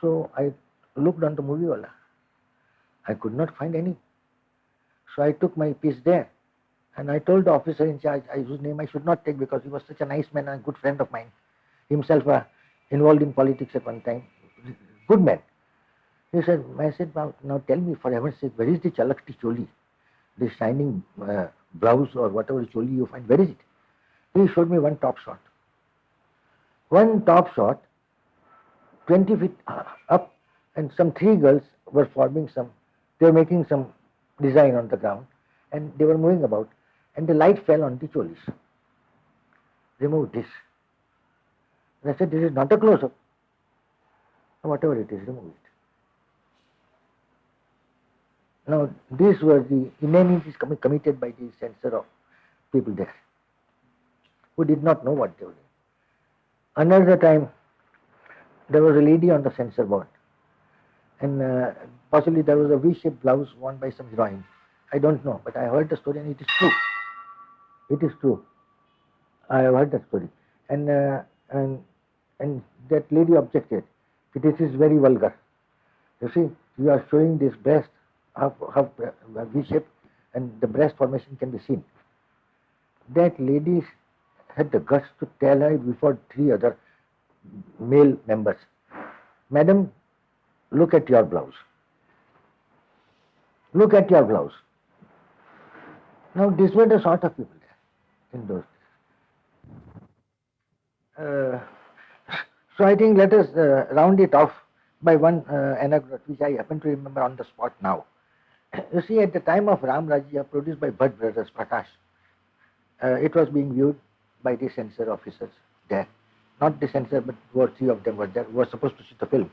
So I looked on the movie wala. I could not find any. So I took my piece there and I told the officer in charge, whose name I should not take because he was such a nice man and a good friend of mine, himself involved in politics at one time, good man. He said, I said, now tell me for heaven's sake, where is the Chalakti Choli? The shining blouse or whatever choli you find, where is it? He showed me one top shot. One top shot, 20 feet up, and some three girls were they were making some design on the ground, and they were moving about, and the light fell on the cholis. Remove this. And I said, this is not a close-up. Whatever it is, remove it. Now, these were the inanities committed by the censor of people there, who did not know what they were doing. Another time, there was a lady on the censor board, and possibly there was a V-shaped blouse worn by some heroine. I don't know, but I heard the story, and it is true. It is true. I have heard that story, and that lady objected. This is very vulgar. You see, you are showing this breast, half V-shaped, and the breast formation can be seen. That lady had the guts to tell her before three other male members, Madam, look at your blouse. Look at your blouse. Now, these were the sort of people there in those days. So I think let us round it off by one anecdote which I happen to remember on the spot now. You see, at the time of Ram Rajya, produced by Bhatt Brothers, Prakash, it was being viewed by the censor officers there. Not the censor, but 2 or 3 of them were there, who were supposed to see the film.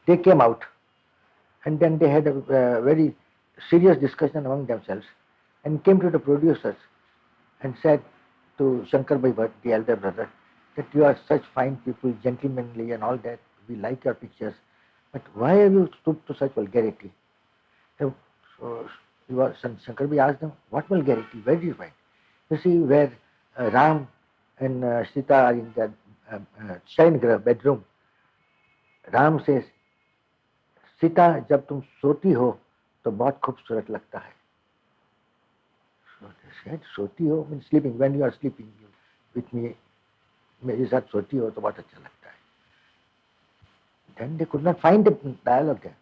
They came out, and then they had a very serious discussion among themselves, and came to the producers and said to Shankar Bhai Bhatt, the elder brother, that you are such fine people, gentlemanly and all that, we like your pictures, but why have you stooped to such vulgarity? So Shankar Bhai asked them, what vulgarity, where do you find? You see, where Ram and Sita are in their Shayangraha bedroom, Ram says, Sita, जब तुम सोती हो तो बहुत खूबसूरत लगता है. So they said, सोती हो means sleeping. When you are sleeping with me, मेरे साथ सोती हो तो बहुत अच्छा लगता है. Then they could not find the dialogue there.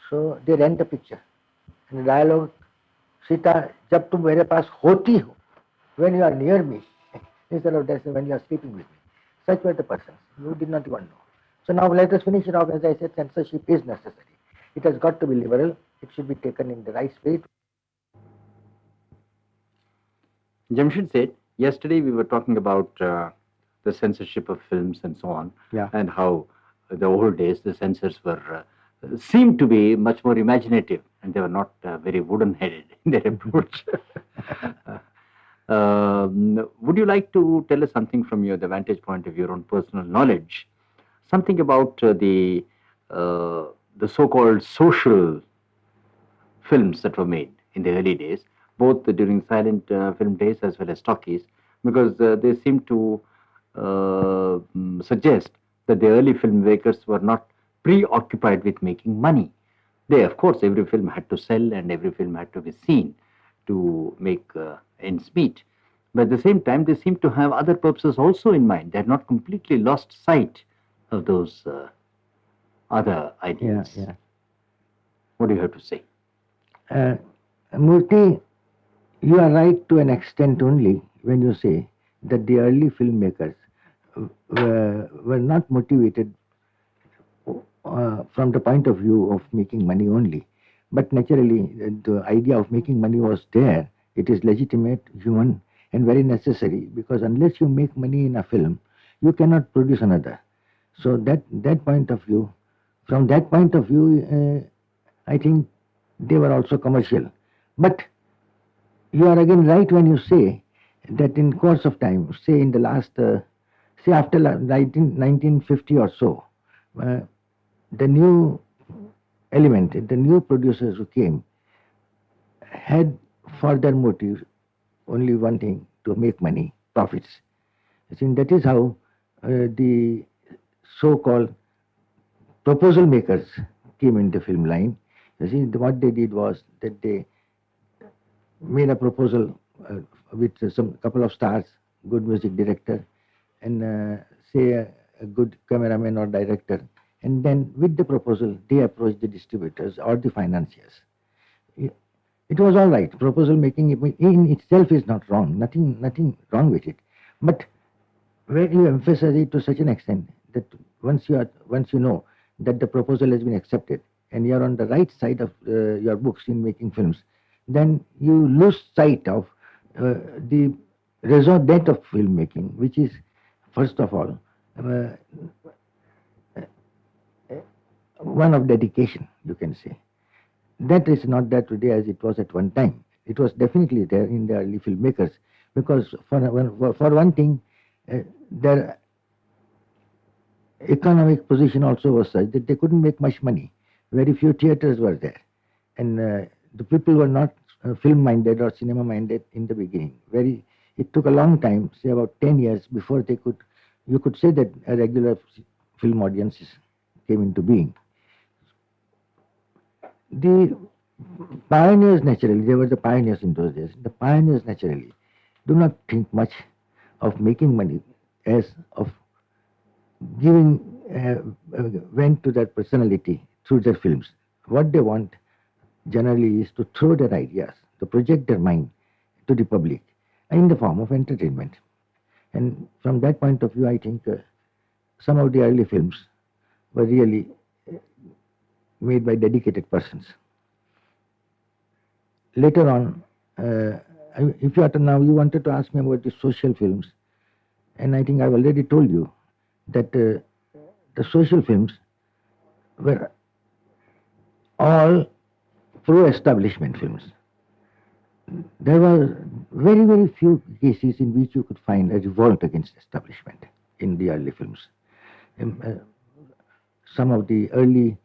So they ran the picture. And the dialogue, Sita, जब तुम मेरे पास होती हो, when you are near me, instead of that, when you are sleeping with me. Such were the persons. You did not even know. So now let us finish it off. As I said, censorship is necessary. It has got to be liberal. It should be taken in the right spirit. Jamshed said, yesterday we were talking about the censorship of films and so on, and how the old days the censors were seemed to be much more imaginative, and they were not very wooden-headed in their approach. Would you like to tell us something from the vantage point of your own personal knowledge, something about the so-called social films that were made in the early days, both during silent film days as well as talkies, because they seem to suggest that the early filmmakers were not preoccupied with making money. They, of course, every film had to sell and every film had to be seen to make ends meet. But at the same time, they seem to have other purposes also in mind. They had not completely lost sight of those other ideas. Yeah. What do you have to say? Murthy, you are right to an extent only when you say that the early filmmakers were not motivated from the point of view of making money only. But naturally, the idea of making money was there. It is legitimate, human, and very necessary, because unless you make money in a film, you cannot produce another. So that point of view, from that point of view, I think they were also commercial. But you are again right when you say that in course of time, say in the last, say after 1950 or so, the new element, the new producers who came, had for their motive only one thing, to make money, profits. I think that is how the so-called proposal makers came in the film line. You see, what they did was that they made a proposal with some couple of stars, good music director, and say a good cameraman or director, and then with the proposal they approached the distributors or the financiers. It was all right. Proposal making in itself is not wrong. Nothing wrong with it. But where you emphasize it to such an extent that once you know that the proposal has been accepted and you are on the right side of your books in making films, then you lose sight of the raison d'etre of filmmaking, which is first of all uh, one of dedication, you can say. That is not there today as it was at one time. It was definitely there in the early filmmakers because for one thing, their economic position also was such that they couldn't make much money. Very few theaters were there, and the people were not film-minded or cinema-minded in the beginning. It took a long time, say about 10 years, before you could say that a regular film audiences came into being. The pioneers naturally, they were the pioneers in those days. The pioneers naturally do not think much of making money as of giving vent to their personality through their films. What they want generally is to throw their ideas, to project their mind to the public in the form of entertainment. And from that point of view, I think some of the early films were really made by dedicated persons. Later on, if you are to now, you wanted to ask me about the social films, and I think I've already told you that the social films were all pro-establishment films. There were very, very few cases in which you could find a revolt against establishment in the early films. Some of the early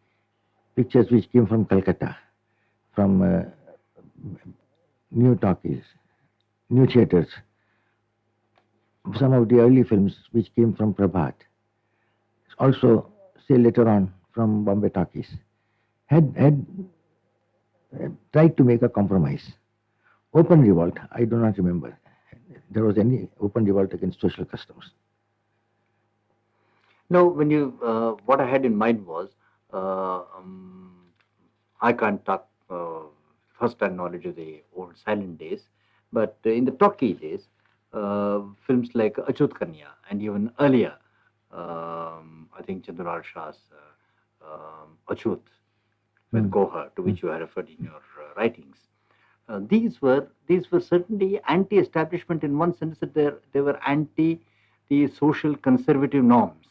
pictures which came from Calcutta, from new talkies, new theaters, some of the early films which came from Prabhat, also say later on from Bombay talkies, had tried to make a compromise. Open revolt, I do not remember there was any open revolt against social customs. No, when you, what I had in mind was, I can't talk first-hand knowledge of the old silent days, but in the talkie days, films like Achut Kanya and even earlier, I think Chandral Shah's Achut, with Gohar, to which you have referred in your writings. These were certainly anti-establishment in one sense that they were anti the social conservative norms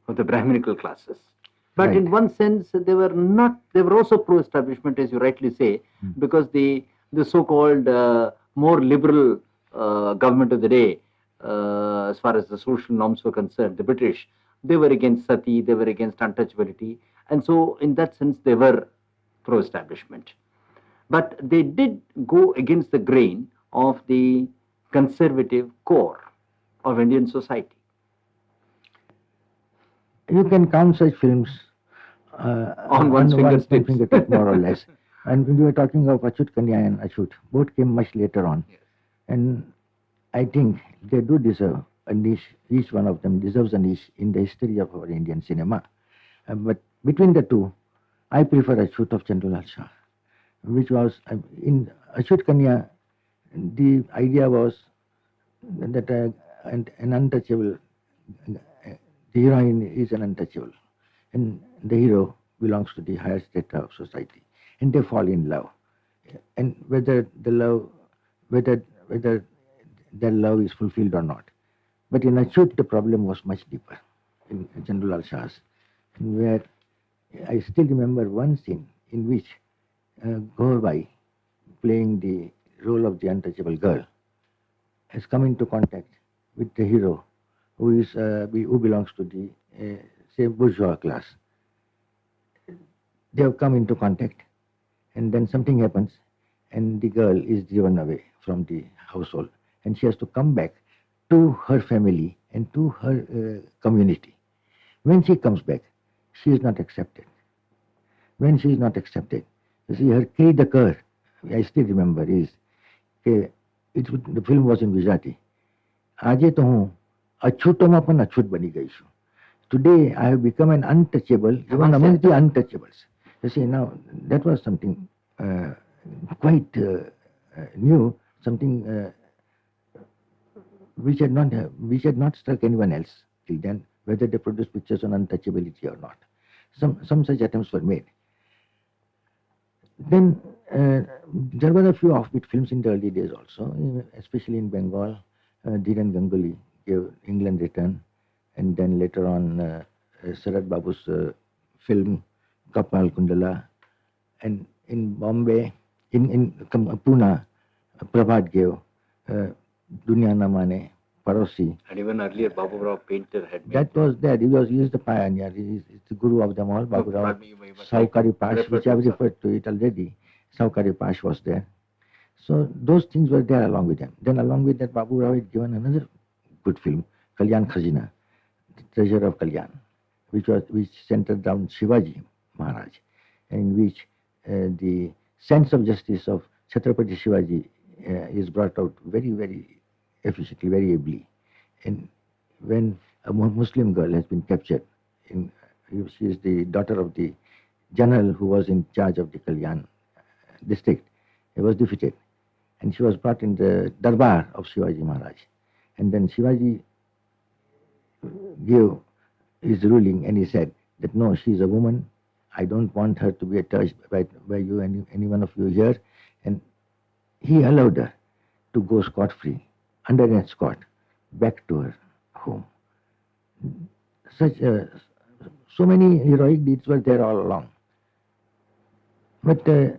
of the Brahminical classes. But Right. in one sense, they were also pro-establishment, as you rightly say, because the so-called more liberal government of the day, as far as the social norms were concerned, the British, they were against sati, they were against untouchability, and so in that sense, they were pro-establishment. But they did go against the grain of the conservative core of Indian society. You can count such films On one's fingertips. fingertip, more or less. And when you were talking of Achut Kanya and Achut, both came much later on. Yes. And I think they do deserve a niche. Each one of them deserves a niche in the history of our Indian cinema. But between the two, I prefer Achut of Chandral Shah, which was in Achut Kanya. The idea was that an untouchable, the heroine is an untouchable, and the hero belongs to the higher strata of society, and they fall in love. And whether their love is fulfilled or not. But in Achut, the problem was much deeper in Chandral Shah's, where I still remember one scene in which Gaurabai, playing the role of the untouchable girl, has come into contact with the hero who belongs to the say bourgeois class. They have come into contact, and then something happens, and the girl is driven away from the household, and she has to come back to her family and to her community. When she comes back, she is not accepted. When she is not accepted, you see, her cri de coeur, I still remember, is the film was in Gujarati. આજે તો હું અછૂતોમાં પણ અછૂત બની ગઈ છું. Today I have become an untouchable, even among the untouchables. You see, now that was something quite new, something which had not struck anyone else till then, whether they produced pictures on untouchability or not. Some such attempts were made. Then there were a few offbeat films in the early days also, especially in Bengal. Dhiren Ganguly gave England Return, and then later on Sarat Babu's film Kapal Kundala, and in Bombay, in Pune, Prabhat gave Dunya Na Mane, Parosi. And even earlier, Babu Rao Painter had made. That was there. He is the pioneer. He is the guru of them all. Babu Rao, pardon me, you must Saukari Pash, refer which to I have sir. referred to it already. Saukari Pash was there. So those things were there along with them. Then along with that, Babu Rao had given another good film, Kalyan Khazina, The Treasure of Kalyan, which centered around Shivaji Maharaj, in which the sense of justice of Chhatrapati Shivaji is brought out very, very efficiently, very ably. And when a Muslim girl has been captured, she is the daughter of the general who was in charge of the Kalyan district. He was defeated, and she was brought in the darbar of Shivaji Maharaj. And then Shivaji gave his ruling, and he said that no, she is a woman. I don't want her to be touched by you, any one of you here. And he allowed her to go scot-free, under an escort, back to her home. So many heroic deeds were there all along. But the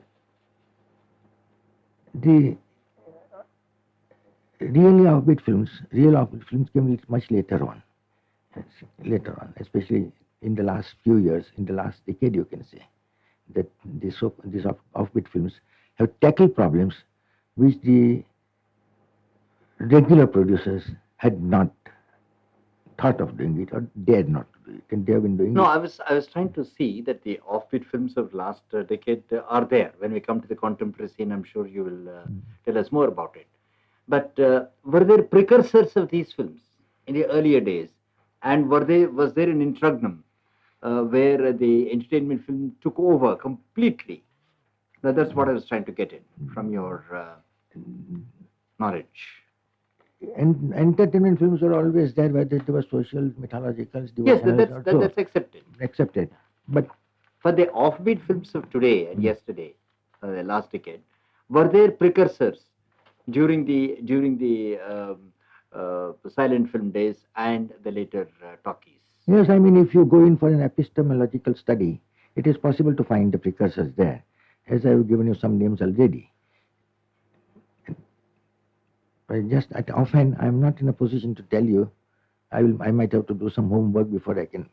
real offbeat films came much later on. Especially in the last few years, in the last decade, you can say, that these offbeat films have tackled problems which the regular producers had not thought of doing it or dared not to do it, and they have been doing No, it. I was trying to see that the offbeat films of last decade are there. When we come to the contemporary scene, I'm sure you will tell us more about it. But were there precursors of these films in the earlier days? And was there an interregnum where the entertainment film took over completely? Now, that's what I was trying to get in from your knowledge. And entertainment films were always there, whether it was social, mythological, Yes, devotional, that's accepted. accepted. But For the offbeat films of today and yesterday, the last decade, were there precursors during the silent film days and the later talkies? yes, I mean, if you go in for an epistemological study, it is possible to find the precursors there, as I have given you some names already. But just at offhand, I am not in a position to tell you. I might have to do some homework before I can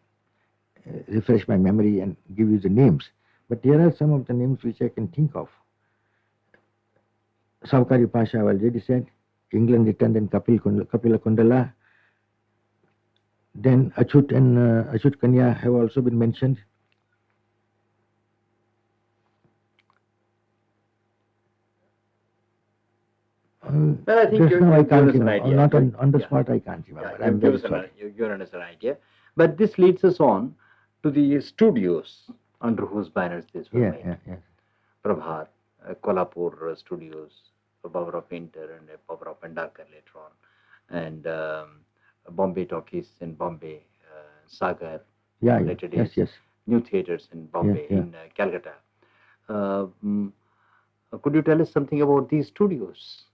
refresh my memory and give you the names. But here are some of the names which I can think of. Saukari Pasha, I already said. England Return, then Kapila Kundala. Then Achut and Achut Kanya have also been mentioned. Well, I think just now I can't given us an remember. idea. Not on the spot, I can't remember. Yeah, I'm very sorry. you've given us an idea. But this leads us on to the studios under whose banners this was made. Yeah. Prabhat, Kolhapur studios, Baburao Painter and Baburao Pendalkar later on, and Bombay Talkies in Bombay, Sagar, later days, yes. new theaters in Bombay, Yeah. in Calcutta. Could you tell us something about these studios?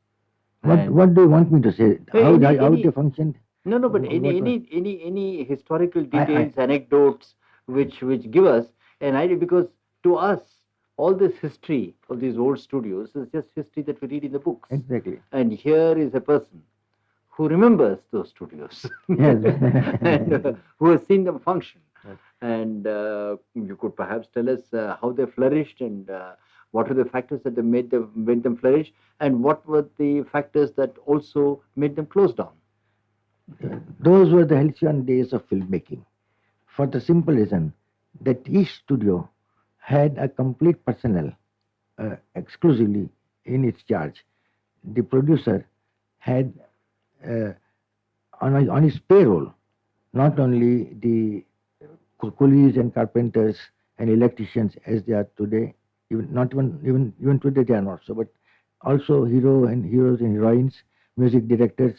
What do you want me to say? How they functioned? No, but any historical details, anecdotes, which give us an idea, because to us, all this history of these old studios is just history that we read in the books. Exactly. And here is a person who remembers those studios, Yes. and who has seen them function. Yes. And you could perhaps tell us how they flourished, and what are the factors that made them flourish, and what were the factors that also made them close down. Those were the halcyon days of filmmaking, for the simple reason that each studio had a complete personnel exclusively in its charge. The producer had on his payroll not only the coolies and carpenters and electricians as they are today, even today they are not so, but also heroes and heroines, music directors,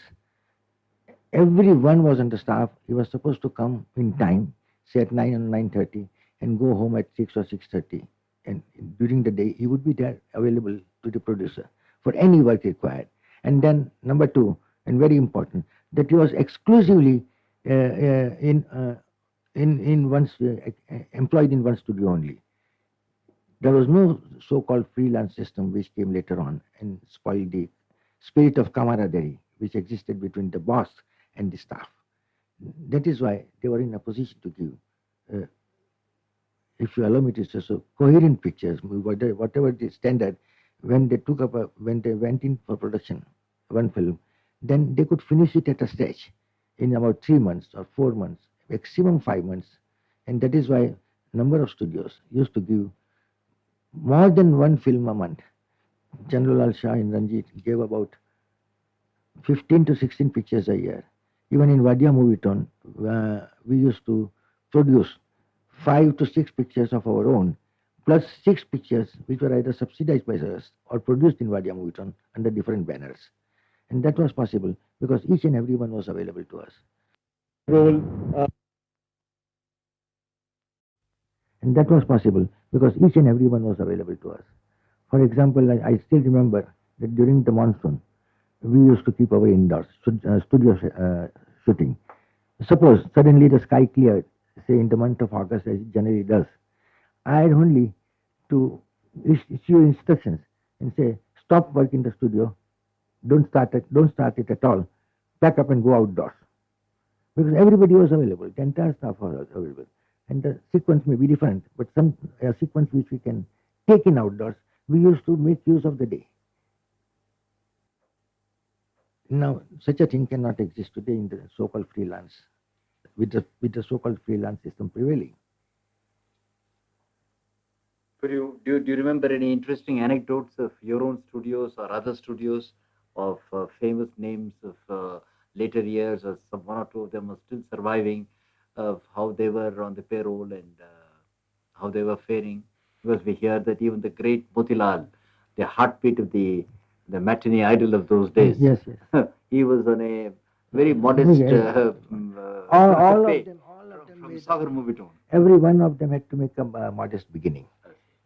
Everyone was on the staff. He was supposed to come in time, say at 9 or 9:30, and go home at 6 or 6:30. And during the day, he would be there available to the producer for any work required. And then number two, and very important, that he was exclusively uh, uh, in uh, employed in one studio only. There was no so-called freelance system which came later on and spoiled the spirit of camaraderie which existed between the boss and the staff. That is why they were in a position to give, uh, if you allow me to say so, coherent pictures, whatever the standard. When they took up, when they went in for production, one film, then they could finish it at a stretch in about 3 months or 4 months, maximum 5 months, and that is why number of studios used to give more than one film a month. General Al Shah in Ranjit gave about 15 to 16 pictures a year. Even in Wadia Movietone, we used to produce 5 to 6 pictures of our own, plus 6 pictures which were either subsidized by us or produced in Wadia Movietone under different banners. And that was possible because each and every one was available to us. Role. And that was possible because each and every one was available to us. For example, I still remember that during the monsoon, we used to keep our indoors studio shooting. Suppose suddenly the sky cleared, say in the month of August, as it generally does. I had only to issue instructions and say, stop work in the studio, don't start it at all, pack up and go outdoors. Because everybody was available, the entire staff was available. And the sequence may be different, but some sequence which we can take in outdoors, we used to make use of the day. Now, such a thing cannot exist today in the so-called freelance, with the so-called freelance system prevailing. Do you remember any interesting anecdotes of your own studios or other studios of famous names of later years, or some one or two of them are still surviving, of how they were on the payroll and how they were faring? Because we hear that even the great Motilal, the heartbeat of the matinee idol of those days, Yes, yes. he was on a very modest All pay of them from made, Sagar Movietone. every one of them had to make a modest beginning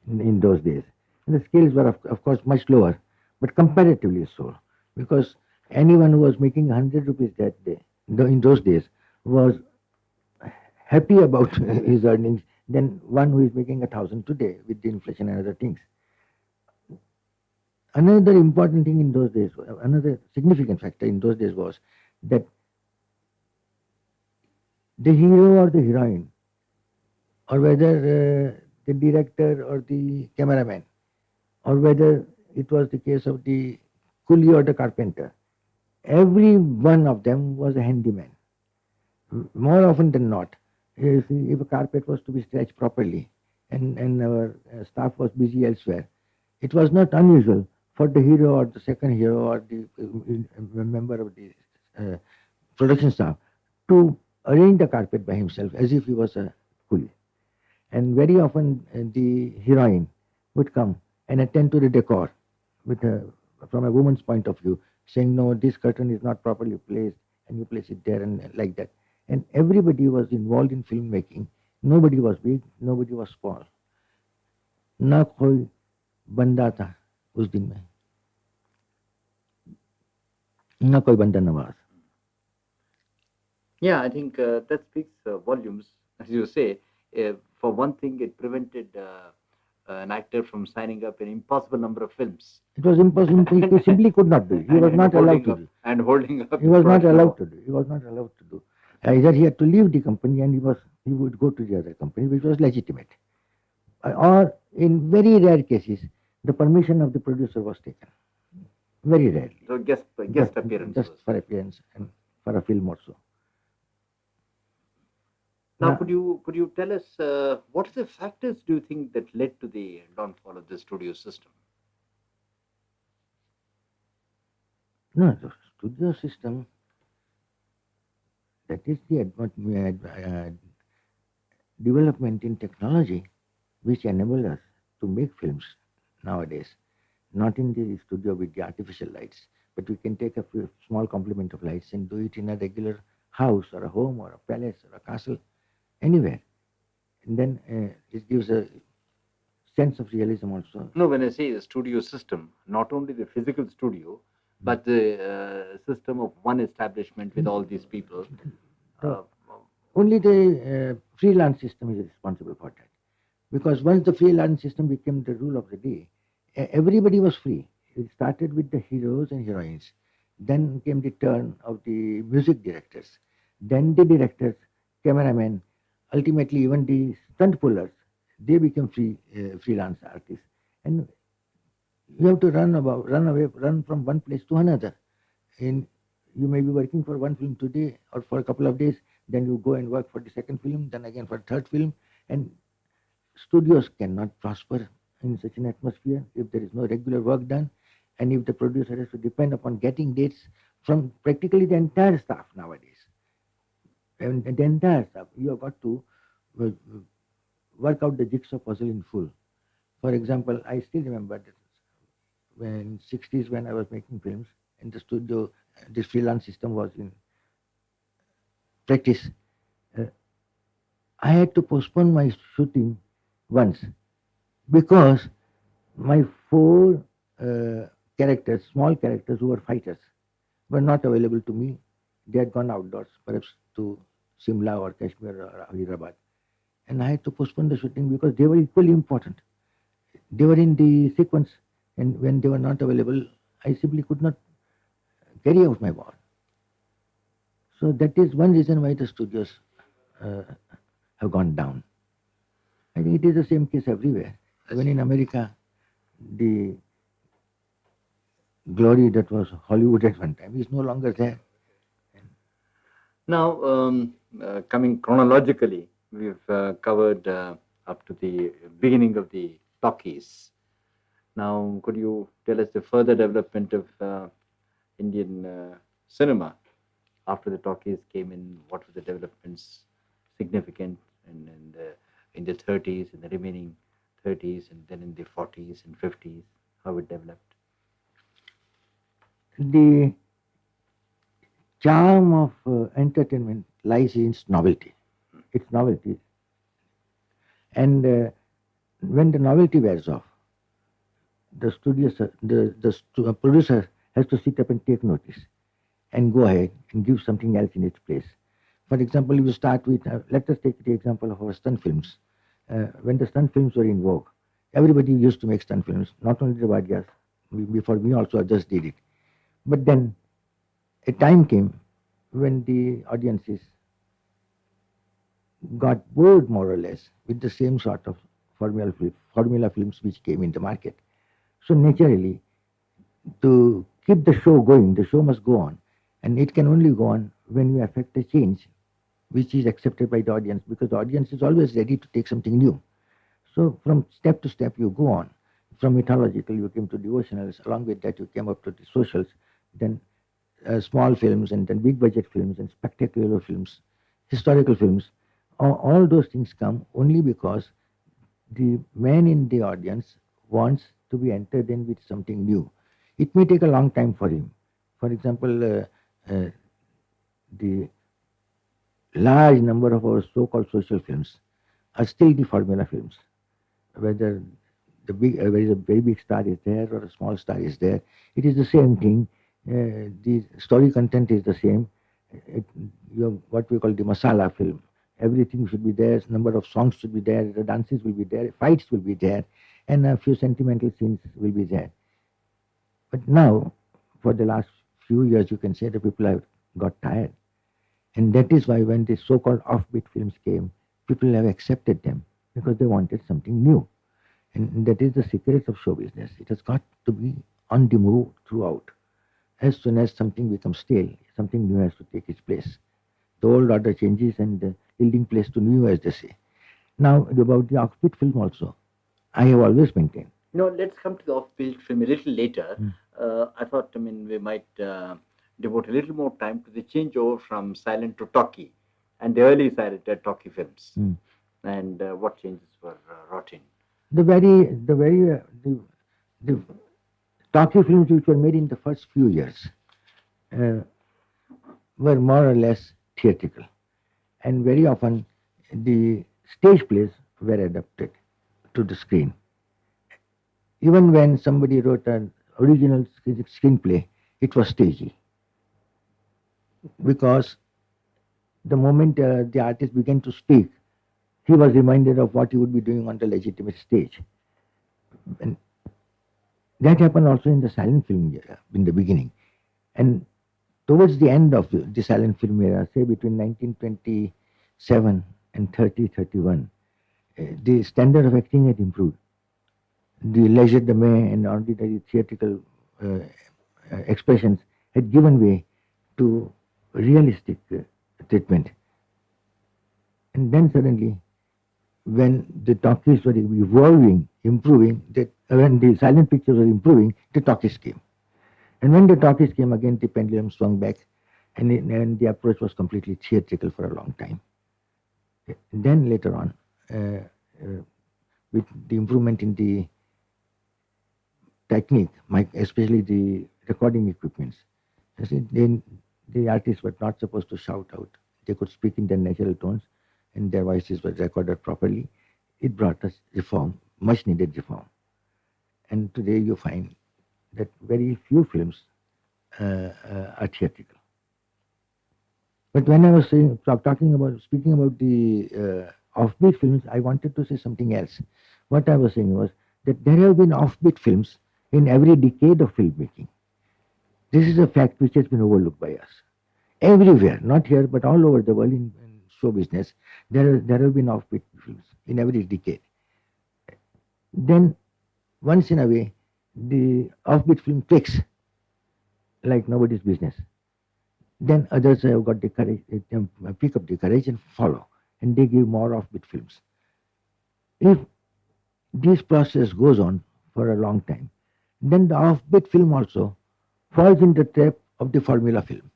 in those days. And the scales were, of course, much lower, but comparatively so, because anyone who was making 100 rupees that day, in those days, was happy about his earnings than one who is making 1,000 today with the inflation and other things. Another important thing in those days, another significant factor in those days was that the hero or the heroine, or whether the director or the cameraman, or whether it was the case of the coolie or the carpenter, every one of them was a handyman. More often than not, if a carpet was to be stretched properly and our staff was busy elsewhere, it was not unusual for the hero or the second hero or the member of the uh, production staff to arrange the carpet by himself as if he was a coolie. And very often the heroine would come and attend to the decor with from a woman's point of view, saying, no, this curtain is not properly placed, and you place it there, and like that. And everybody was involved in filmmaking. Nobody was big, nobody was small. ना कोई बंदा था उस दिन में, ना कोई बंदा Nawaz. Yeah, I think that speaks volumes, as you say. For one thing, it prevented an actor from signing up an impossible number of films. It was impossible. He simply could not do it. He was not allowed to do. And holding up. He was not allowed to do. He was not allowed to do. Either he had to leave the company and he would go to the other company, which was legitimate. Or in very rare cases, the permission of the producer was taken. Very rarely. So guest appearance. Just for appearance and for a film also. Now, could you tell us what are the factors do you think that led to the downfall of the studio system? No, the studio system, that is the development in technology which enable us to make films nowadays, not in the studio with the artificial lights, but we can take a few small complement of lights and do it in a regular house or a home or a palace or a castle, anywhere. And then it gives a sense of realism also. No, when I say the studio system, not only the physical studio, but the system of one establishment with all these people. The- Only the freelance system is responsible for that. Because once the freelance system became the rule of the day, everybody was free. It started with the heroes and heroines. Then came the turn of the music directors. Then the directors, cameramen, ultimately even the stunt pullers. They became freelance artists. And you have to run away, run from one place to another. In you may be working for one film today or for a couple of days, then you go and work for the second film, then again for the third film, and studios cannot prosper in such an atmosphere if there is no regular work done, and if the producer has to depend upon getting dates from practically the entire staff nowadays. And the entire staff, you have got to uh, work out the jigsaw puzzle in full. For example, I still remember that when 60s when I was making films in the studio, this freelance system was in practice. Uh, I had to postpone my shooting once because my four characters, small characters who were fighters, were not available to me. They had gone outdoors, perhaps to Simla or Kashmir or Hyderabad. And I had to postpone the shooting because they were equally important. They were in the sequence, and when they were not available, I simply could not carry out my war. So that is one reason why the studios uh, have gone down. I think it is the same case everywhere. Even in America, the glory that was Hollywood at one time is no longer there. Now, coming chronologically, we've covered up to the beginning of the talkies. Now, could you tell us the further development of Indian cinema after the talkies came in? What were the developments significant in the 30s, in the remaining 30s, and then in the 40s and 50s? How it developed? The charm of entertainment lies in its novelty. Its novelty. And when the novelty wears off, the studio, producer has to sit up and take notice and go ahead and give something else in its place. For example, if you start with, let us take the example of our stunt films. When the stunt films were in vogue, everybody used to make stunt films, not only the Wadias, before me also, I just did it. But then a time came when the audiences got bored more or less with the same sort of formula films which came in the market. So naturally, to keep the show going, the show must go on. And it can only go on when you affect a change which is accepted by the audience, because the audience is always ready to take something new. So from step to step you go on. From mythological you came to devotionals, along with that you came up to the socials, then small films and then big budget films and spectacular films, historical films. All those things come only because the man in the audience wants to be entertained with something new. It may take a long time for him. For example, the large number of our so-called social films are still the formula films. Whether whether a very big star is there or a small star is there, it is the same thing. The story content is the same. What we call the masala film. Everything should be there. Number of songs should be there. The dances will be there. Fights will be there, and a few sentimental scenes will be there. But now, for the last few years, you can say the people have got tired. And that is why when the so-called offbeat films came, people have accepted them because they wanted something new. And that is the secret of show business. It has got to be on the move throughout. As soon as something becomes stale, something new has to take its place. The old order changes and yielding place to new, as they say. Now, about the offbeat film also, I have always maintained. Let's come to the off-beat film a little later. I thought, we might devote a little more time to the changeover from silent to talkie and the early silent talkie films, and what changes were wrought in. The very, the talkie films which were made in the first few years uh, were more or less theatrical, and very often the stage plays were adapted to the screen. Even when somebody wrote an original screenplay, it was stagey because the moment the artist began to speak, he was reminded of what he would be doing on the legitimate stage. And that happened also in the silent film era in the beginning. And towards the end of the silent film era, say between 1927 and 31, the standard of acting had improved. The legerdemain and ordinary theatrical uh, expressions had given way to realistic treatment. And then suddenly, when the talkies were evolving, improving, when the silent pictures were improving, the talkies came. And when the talkies came again, the pendulum swung back, and the approach was completely theatrical for a long time. Then later on, uh, uh, with the improvement in the technique, especially the recording equipments, you see, then the artists were not supposed to shout out. They could speak in their natural tones, and their voices were recorded properly. It brought us reform, much needed reform. And today you find that very few films are theatrical. But when I was speaking about the offbeat films, I wanted to say something else. What I was saying was that there have been offbeat films in every decade of filmmaking. This is a fact which has been overlooked by us. Everywhere, not here, but all over the world in show business, there have been offbeat films in every decade. Then, once in a way, the offbeat film clicks like nobody's business. Then others have got the courage, pick up the courage and follow, and they give more offbeat films. If this process goes on for a long time, then the offbeat film also falls in the trap of the formula film.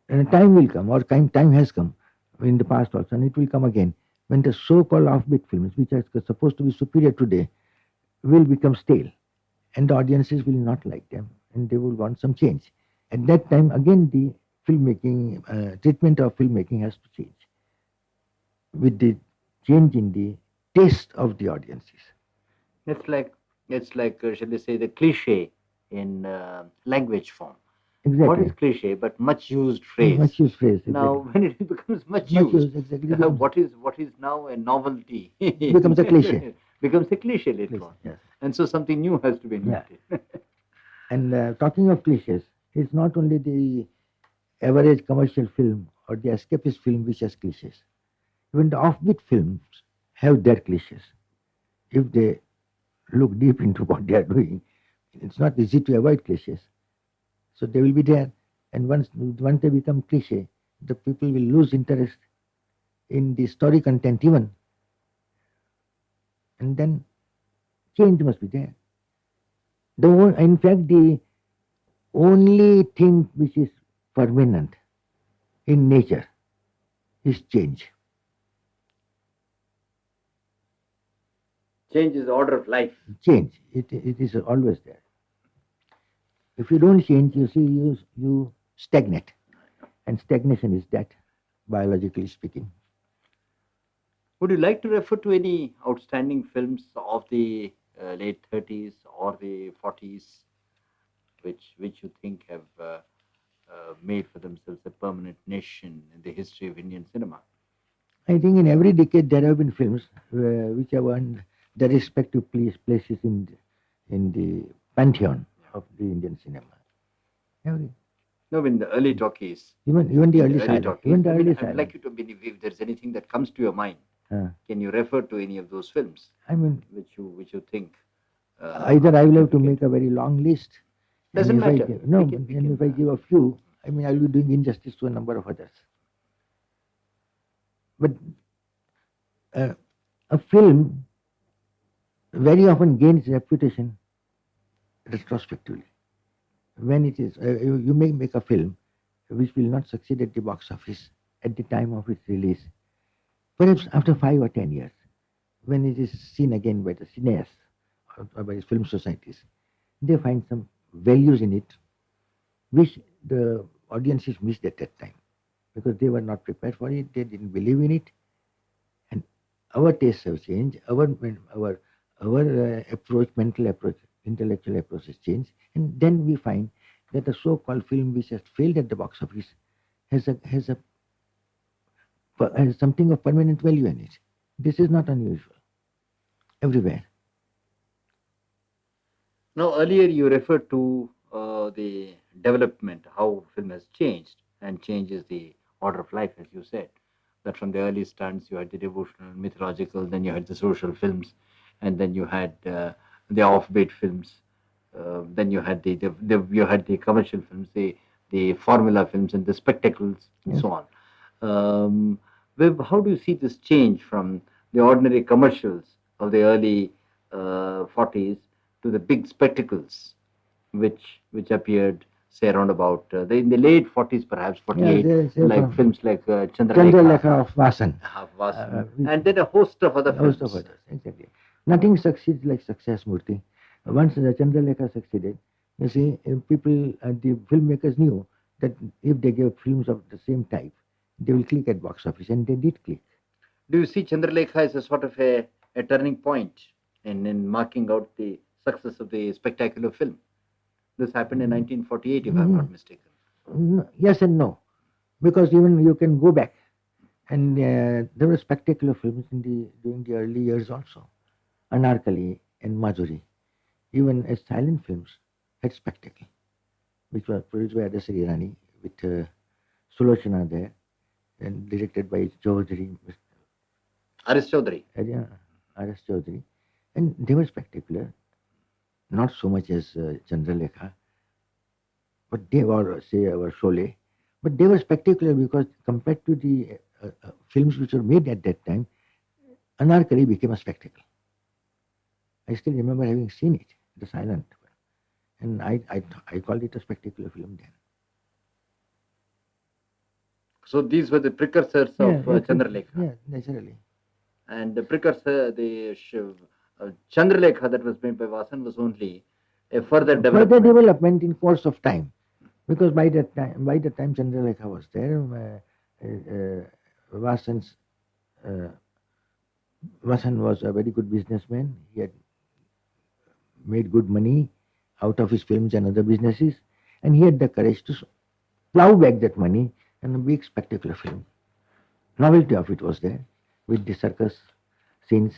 And a time will come, or time has come in the past also, and it will come again, when the so-called offbeat films, which are supposed to be superior today, will become stale, and the audiences will not like them, and they will want some change. At that time, again, the filmmaking treatment of filmmaking has to change with the change in the taste of the audiences. It's like shall we say, the cliche in language form. What Exactly. is cliche but much used phrase? Much used phrase. Now, Exactly. when it becomes much Much used, used, exactly. Becomes, what is now a novelty becomes a cliche. becomes a cliche later on. Yes. And so something new has to be Yeah. invented. And talking of cliches, it's not only the average commercial film or the escapist film which has cliches. Even the offbeat films have their cliches. If they look deep into what they are doing, it's not easy to avoid cliches. So they will be there. And once they become cliche, the people will lose interest in the story content even. And then change must be there. In fact, the only thing which is permanent in nature is change. Change is the order of life. Change. It is always there. If you don't change, you see, you stagnate. And stagnation is death, biologically speaking. Would you like to refer to any outstanding films of the late 30s or the 40s, which you think have made for themselves a permanent niche in the history of Indian cinema? I think in every decade there have been films which have earned their respective places in the pantheon of the Indian cinema. Every, No, in the early talkies. even the early silent. Talkies. Even the I mean, early I'd silent. like you to believe if there's anything that comes to your mind. Can you refer to any of those films? I mean, which you think? either I will have to make a very long list. Doesn't and if matter. if I give a few, I mean, I'll be doing injustice to a number of others. But a film very often gains reputation retrospectively. When it is, you may make a film which will not succeed at the box office at the time of its release, perhaps after 5 or 10 years, when it is seen again by the cineasts or by the film societies, they find some values in it which the audiences missed at that time because they were not prepared for it, they didn't believe in it, and our tastes have changed, our approach, mental approach, intellectual approach has changed, and then we find that a so-called film which has failed at the box office has something of permanent value in it. This is not unusual everywhere. Now, earlier you referred to the development, how film has changed and changes the order of life, as you said. That from the early stunts, you had the devotional, mythological, then you had the social films, and then you had the offbeat films. Then you had you had the commercial films, the formula films, and the spectacles, and Yes. so on. How do you see this change from the ordinary commercials of the early 40s to the big spectacles, which appeared, say, around about in the late 40s, perhaps 48, like films like Chandralekha of Vasan. and then a host of other A host films. of others, exactly. Nothing succeeds like success, Murthy. Once the Chandralekha succeeded, you see, people, the filmmakers knew that if they gave films of the same type, they will click at box office, and they did click. Do you see Chandralekha as a sort of a turning point in marking out the success of the spectacular film? This happened in 1948, if I'm not mistaken. Yes and no, because even you can go back, and there were spectacular films during the early years also. Anarkali and Madhuri, even as silent films, had spectacle, which was produced by Adasari Rani with Sulochana there, and directed by Chaudhary, Aris Chaudhary. R.S. Chaudhary, and they were spectacular, not so much as Chandralekha, but they were, say, our Sholay, but they were spectacular because compared to the films which were made at that time, Anarkali became a spectacle. I still remember having seen it, the silent, and I called it a spectacular film then. So these were the precursors of Chandralekha. Yeah, naturally. And the precursor, the Chandralekha that was made by Vasan was only a further development. Further development in course of time, because by the time Chandralekha was there, Vasan's Vasan was a very good businessman. He had made good money out of his films and other businesses, and he had the courage to plow back that money and a big spectacular film. Novelty of it was there, with the circus scenes,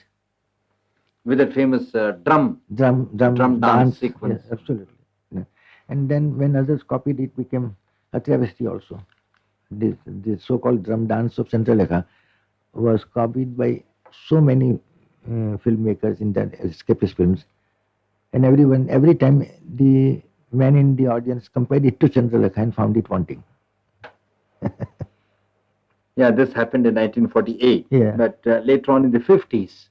with that famous drum dance sequence. Yes, absolutely. Yeah. And then when others copied it, became a travesty also. The so-called drum dance of Chandralekha was copied by so many filmmakers in that escapist films, and every time the man in the audience compared it to Chandralekha and found it wanting. Yeah, this happened in 1948. Yeah. But later on in the 50s,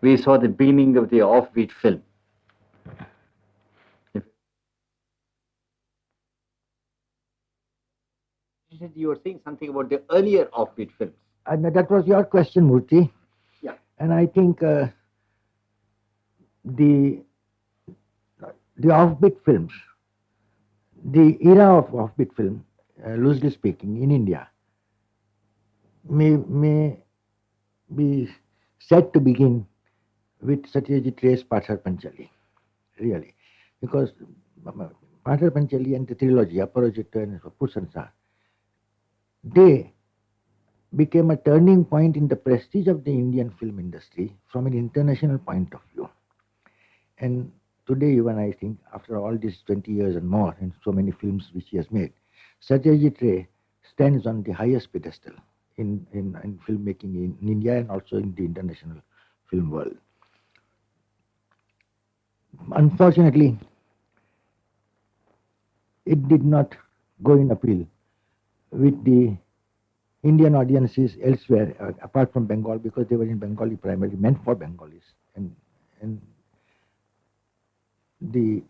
we saw the beginning of the offbeat film. You were saying something about the earlier offbeat films. And that was your question, Murthy. Yeah. And I think the offbeat films, the era of offbeat film, loosely speaking, in India, may be said to begin with Satyajit Ray's Pathar Panchali, really, because Pathar Panchali and the trilogy, Aparajita and Pusansar, they became a turning point in the prestige of the Indian film industry from an international point of view. And today, even I think, after all these 20 years and more, and so many films which he has made, Satyajit Ray stands on the highest pedestal in filmmaking in India and also in the international film world. Unfortunately, it did not go in appeal with the Indian audiences elsewhere, apart from Bengal, because they were in Bengali primarily, meant for Bengalis. And the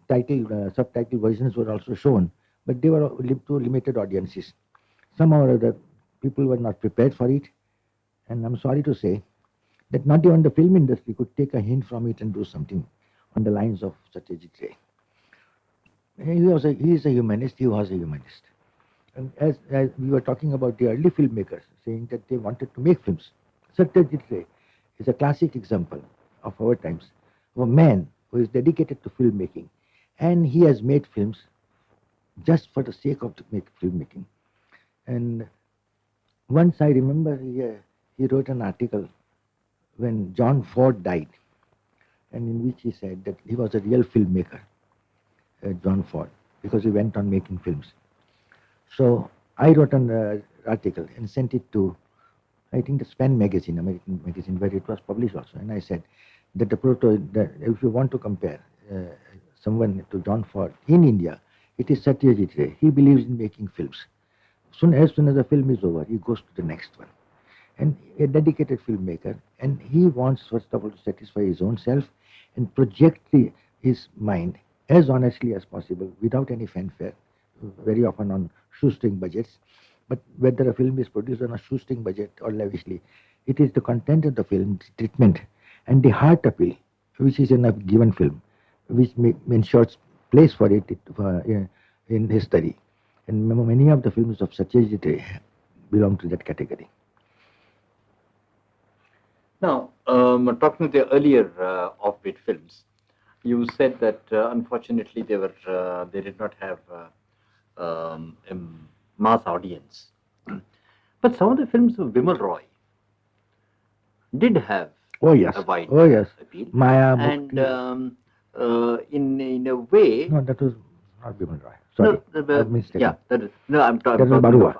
subtitle versions were also shown, but they were to limited audiences. Somehow or other, people were not prepared for it, and I'm sorry to say that not even the film industry could take a hint from it and do something on the lines of Satyajit Ray. He is a humanist, he was a humanist. And as we were talking about the early filmmakers, saying that they wanted to make films, Satyajit Ray is a classic example of our times, of a man who is dedicated to filmmaking. And he has made films just for the sake of filmmaking. And once I remember he wrote an article when John Ford died, and in which he said that he was a real filmmaker, John Ford, because he went on making films. So I wrote an article and sent it to, I think, the Span magazine, American magazine, where it was published also. And I said that that if you want to compare someone to John Ford in India, it is Satyajit Ray. He believes in making films. As soon as the film is over, he goes to the next one. And a dedicated filmmaker, and he wants, first of all, to satisfy his own self and project his mind as honestly as possible without any fanfare, very often on shoestring budgets. But whether a film is produced on a shoestring budget or lavishly, it is the content of the film, its treatment, and the heart appeal, which is in a given film, which ensures place for it in history. And many of the films of Satyajit Ray belong to that category. Now, talking to the earlier offbeat films, you said that unfortunately they did not have a mass audience. But some of the films of Bimal Roy did have Oh yes, a wide oh yes, appeal. Maya. And Mukti. in a way, No, that was not Bimal Roy. Sorry, no, I'm mistaken. yeah, that is, no, I'm That was talking Barua.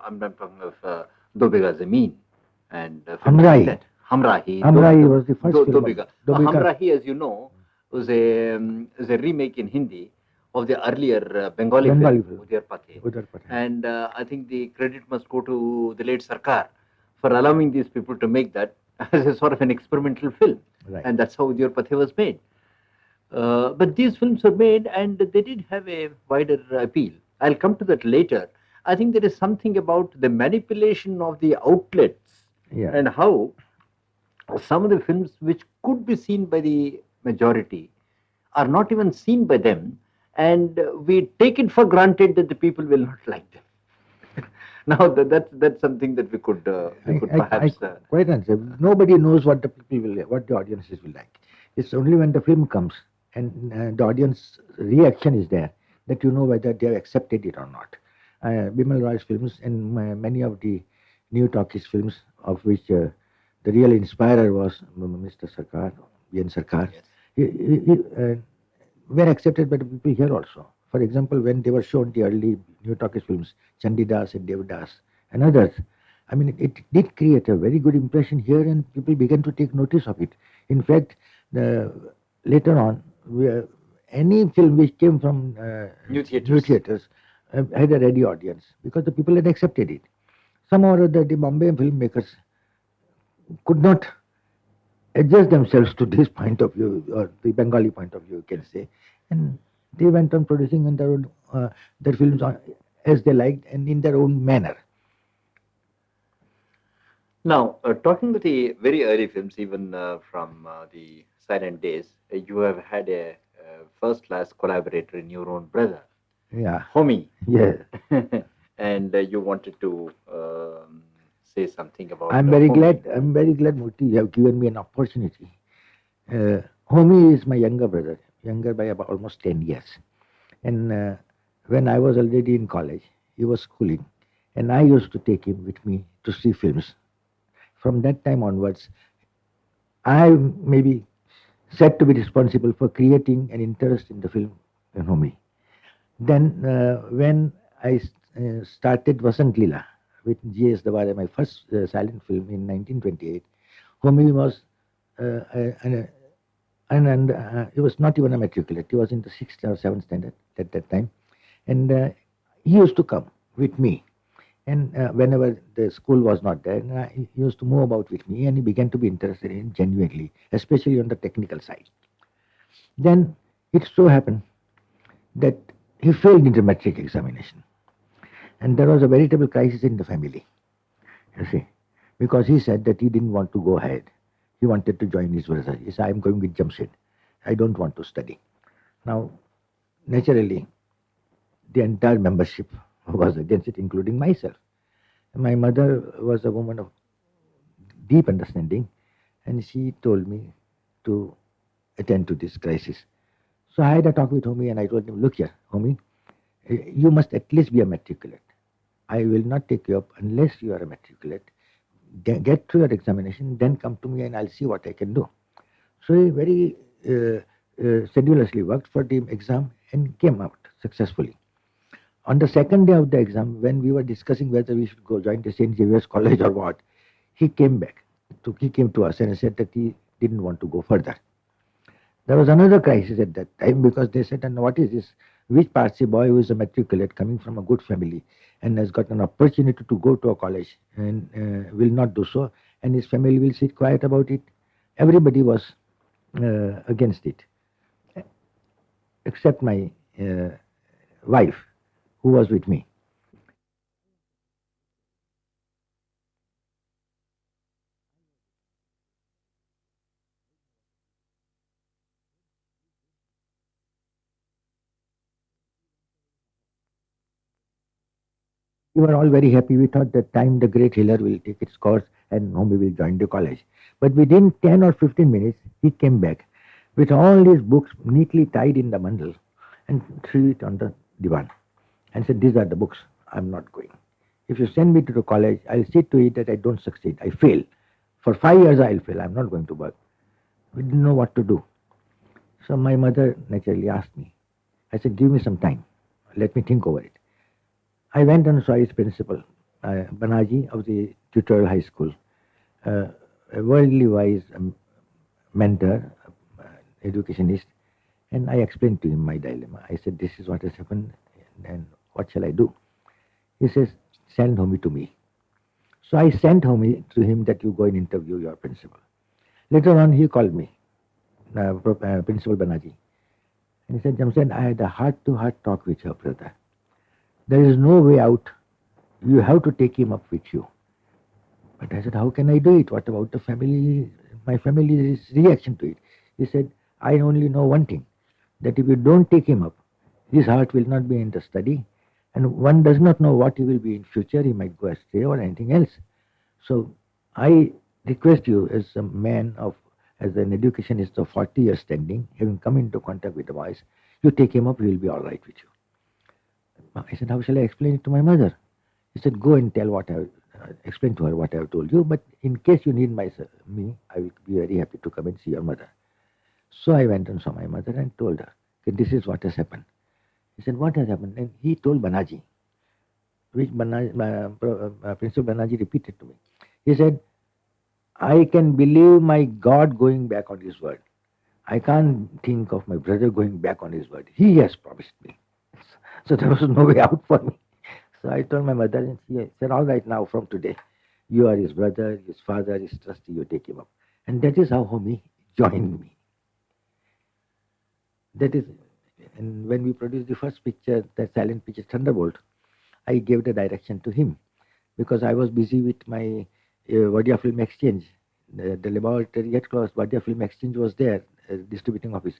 of Do Bigha Zameen and Hamrahi. like that. Hamrahi. Hamrahi was the first Do film. Bigha. Do Bigha. Hamrahi, as you know, was a remake in Hindi of the earlier Bengali film, Udayar Pathe. And I think the credit must go to the late Sarkar for allowing these people to make that as a sort of an experimental film. Right. And that's how Udayar Pathe was made. But these films were made and they did have a wider appeal. I'll come to that later. I think there is something about the manipulation of the outlets and how some of the films which could be seen by the majority are not even seen by them, and we take it for granted that the people will not like them. Now that's something that we could perhaps quite answer. Nobody knows what the people will, what the audiences will like. It's only when the film comes and the audience reaction is there that you know whether they have accepted it or not. Bimal Roy's films and many of the new talkies films, of which the real inspirer was Mr. Sarkar, Yen Sarkar, yes. Were accepted by the people here also. For example, when they were shown the early new talkies films, Chandidas and Devdas and others, I mean, it did create a very good impression here, and people began to take notice of it. In fact, later on, any film which came from new theaters had a ready audience because the people had accepted it. Somehow or other, the Bombay filmmakers could not adjust themselves to this point of view, or the Bengali point of view, you can say, and they went on producing in their own, their films as they liked and in their own manner. Now, talking to the very early films, even from the silent days, you have had a first-class collaborator in your own brother, Homi. Yeah. And you wanted to say something about. I'm very glad, Murthy, you have given me an opportunity. Homi is my younger brother, younger by about almost 10 years. And when I was already in college, he was schooling, and I used to take him with me to see films. From that time onwards, I may be said to be responsible for creating an interest in the film in Homi. Then when I started Vasant Leela with G.S. Daware, my first silent film in 1928, Homi was he was not even a matriculate. He was in the 6th or 7th standard at that time. And he used to come with me. And whenever the school was not there, he used to move about with me, and he began to be interested in genuinely, especially on the technical side. Then it so happened that he failed in the matric examination. And there was a veritable crisis in the family, you see, because he said that he didn't want to go ahead. He wanted to join his brother. He said, I'm going with Jamshed. I don't want to study. Now, naturally, the entire membership was against it, including myself. My mother was a woman of deep understanding, and she told me to attend to this crisis. So I had a talk with Homi, and I told him, look here, Homi, you must at least be a matriculate. I will not take you up unless you are a matriculate. Get through your examination, then come to me and I'll see what I can do. So he very sedulously worked for the exam and came out successfully. On the second day of the exam, when we were discussing whether we should go join the St. Xavier's College or what, he came back. He came to us and said that he didn't want to go further. There was another crisis at that time because they said, and what is this? Which Parsi boy who is a matriculate coming from a good family and has got an opportunity to go to a college and will not do so, and his family will sit quiet about it? Everybody was against it, except my wife, who was with me. We were all very happy. We thought that time the great healer will take its course and Homi will join the college. But within 10 or 15 minutes, he came back with all his books neatly tied in the bundle and threw it on the divan and said, these are the books. I'm not going. If you send me to the college, I'll see to it that I don't succeed. I fail. For 5 years, I'll fail. I'm not going to work. We didn't know what to do. So my mother naturally asked me. I said, give me some time. Let me think over it. I went and saw his principal, Banaji of the tutorial high school, a worldly wise mentor, educationist, and I explained to him my dilemma. I said, this is what has happened, and what shall I do? He says, send Homi to me. So I sent Homi to him that you go and interview your principal. Later on, he called me, Principal Banaji, and he said, Jamshed, I had a heart-to-heart talk with your brother. There is no way out. You have to take him up with you. But I said, how can I do it? What about the family, my family's reaction to it? He said, I only know one thing, that if you don't take him up, his heart will not be in the study, and one does not know what he will be in future. He might go astray or anything else. So I request you as a man of, as an educationist of 40 years standing, having come into contact with the boys, you take him up, he will be all right with you. I said, how shall I explain it to my mother? He said, go and tell what I have, explain to her what I have told you, but in case you need me, I will be very happy to come and see your mother. So I went and saw my mother and told her, okay, this is what has happened. He said, what has happened? And he told Banaji, which Principal Banaji repeated to me. He said, I can believe my God going back on his word. I can't think of my brother going back on his word. He has promised me. So there was no way out for me. So I told my mother, and she said, all right, now from today, you are his brother, his father, his trustee, you take him up. And that is how Homi joined me. That is, and when we produced the first picture, the silent picture Thunderbolt, I gave the direction to him because I was busy with my Wadia Film Exchange. The laboratory yet closed. Wadia Film Exchange was there, distributing office,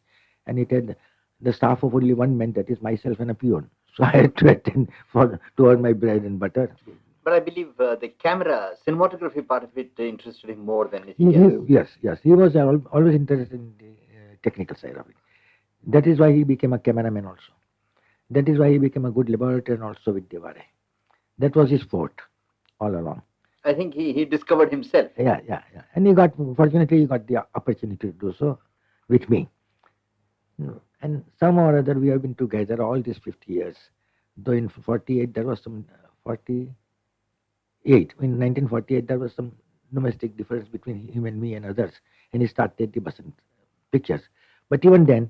and it had the staff of only one man, that is myself and a peon. So I had to attend to earn my bread and butter. But I believe the camera, cinematography part of it interested him more than anything else. Yes. He was always interested in the technical side of it. That is why he became a cameraman also. That is why he became a good laboratorian also with Devare. That was his forte all along. I think he discovered himself. Yeah. And fortunately, he got the opportunity to do so with me. And somehow or other, we have been together all these 50 years. Though in 48, there was some 48. In 1948, there was some domestic difference between him and me and others. And he started the Basant pictures. But even then,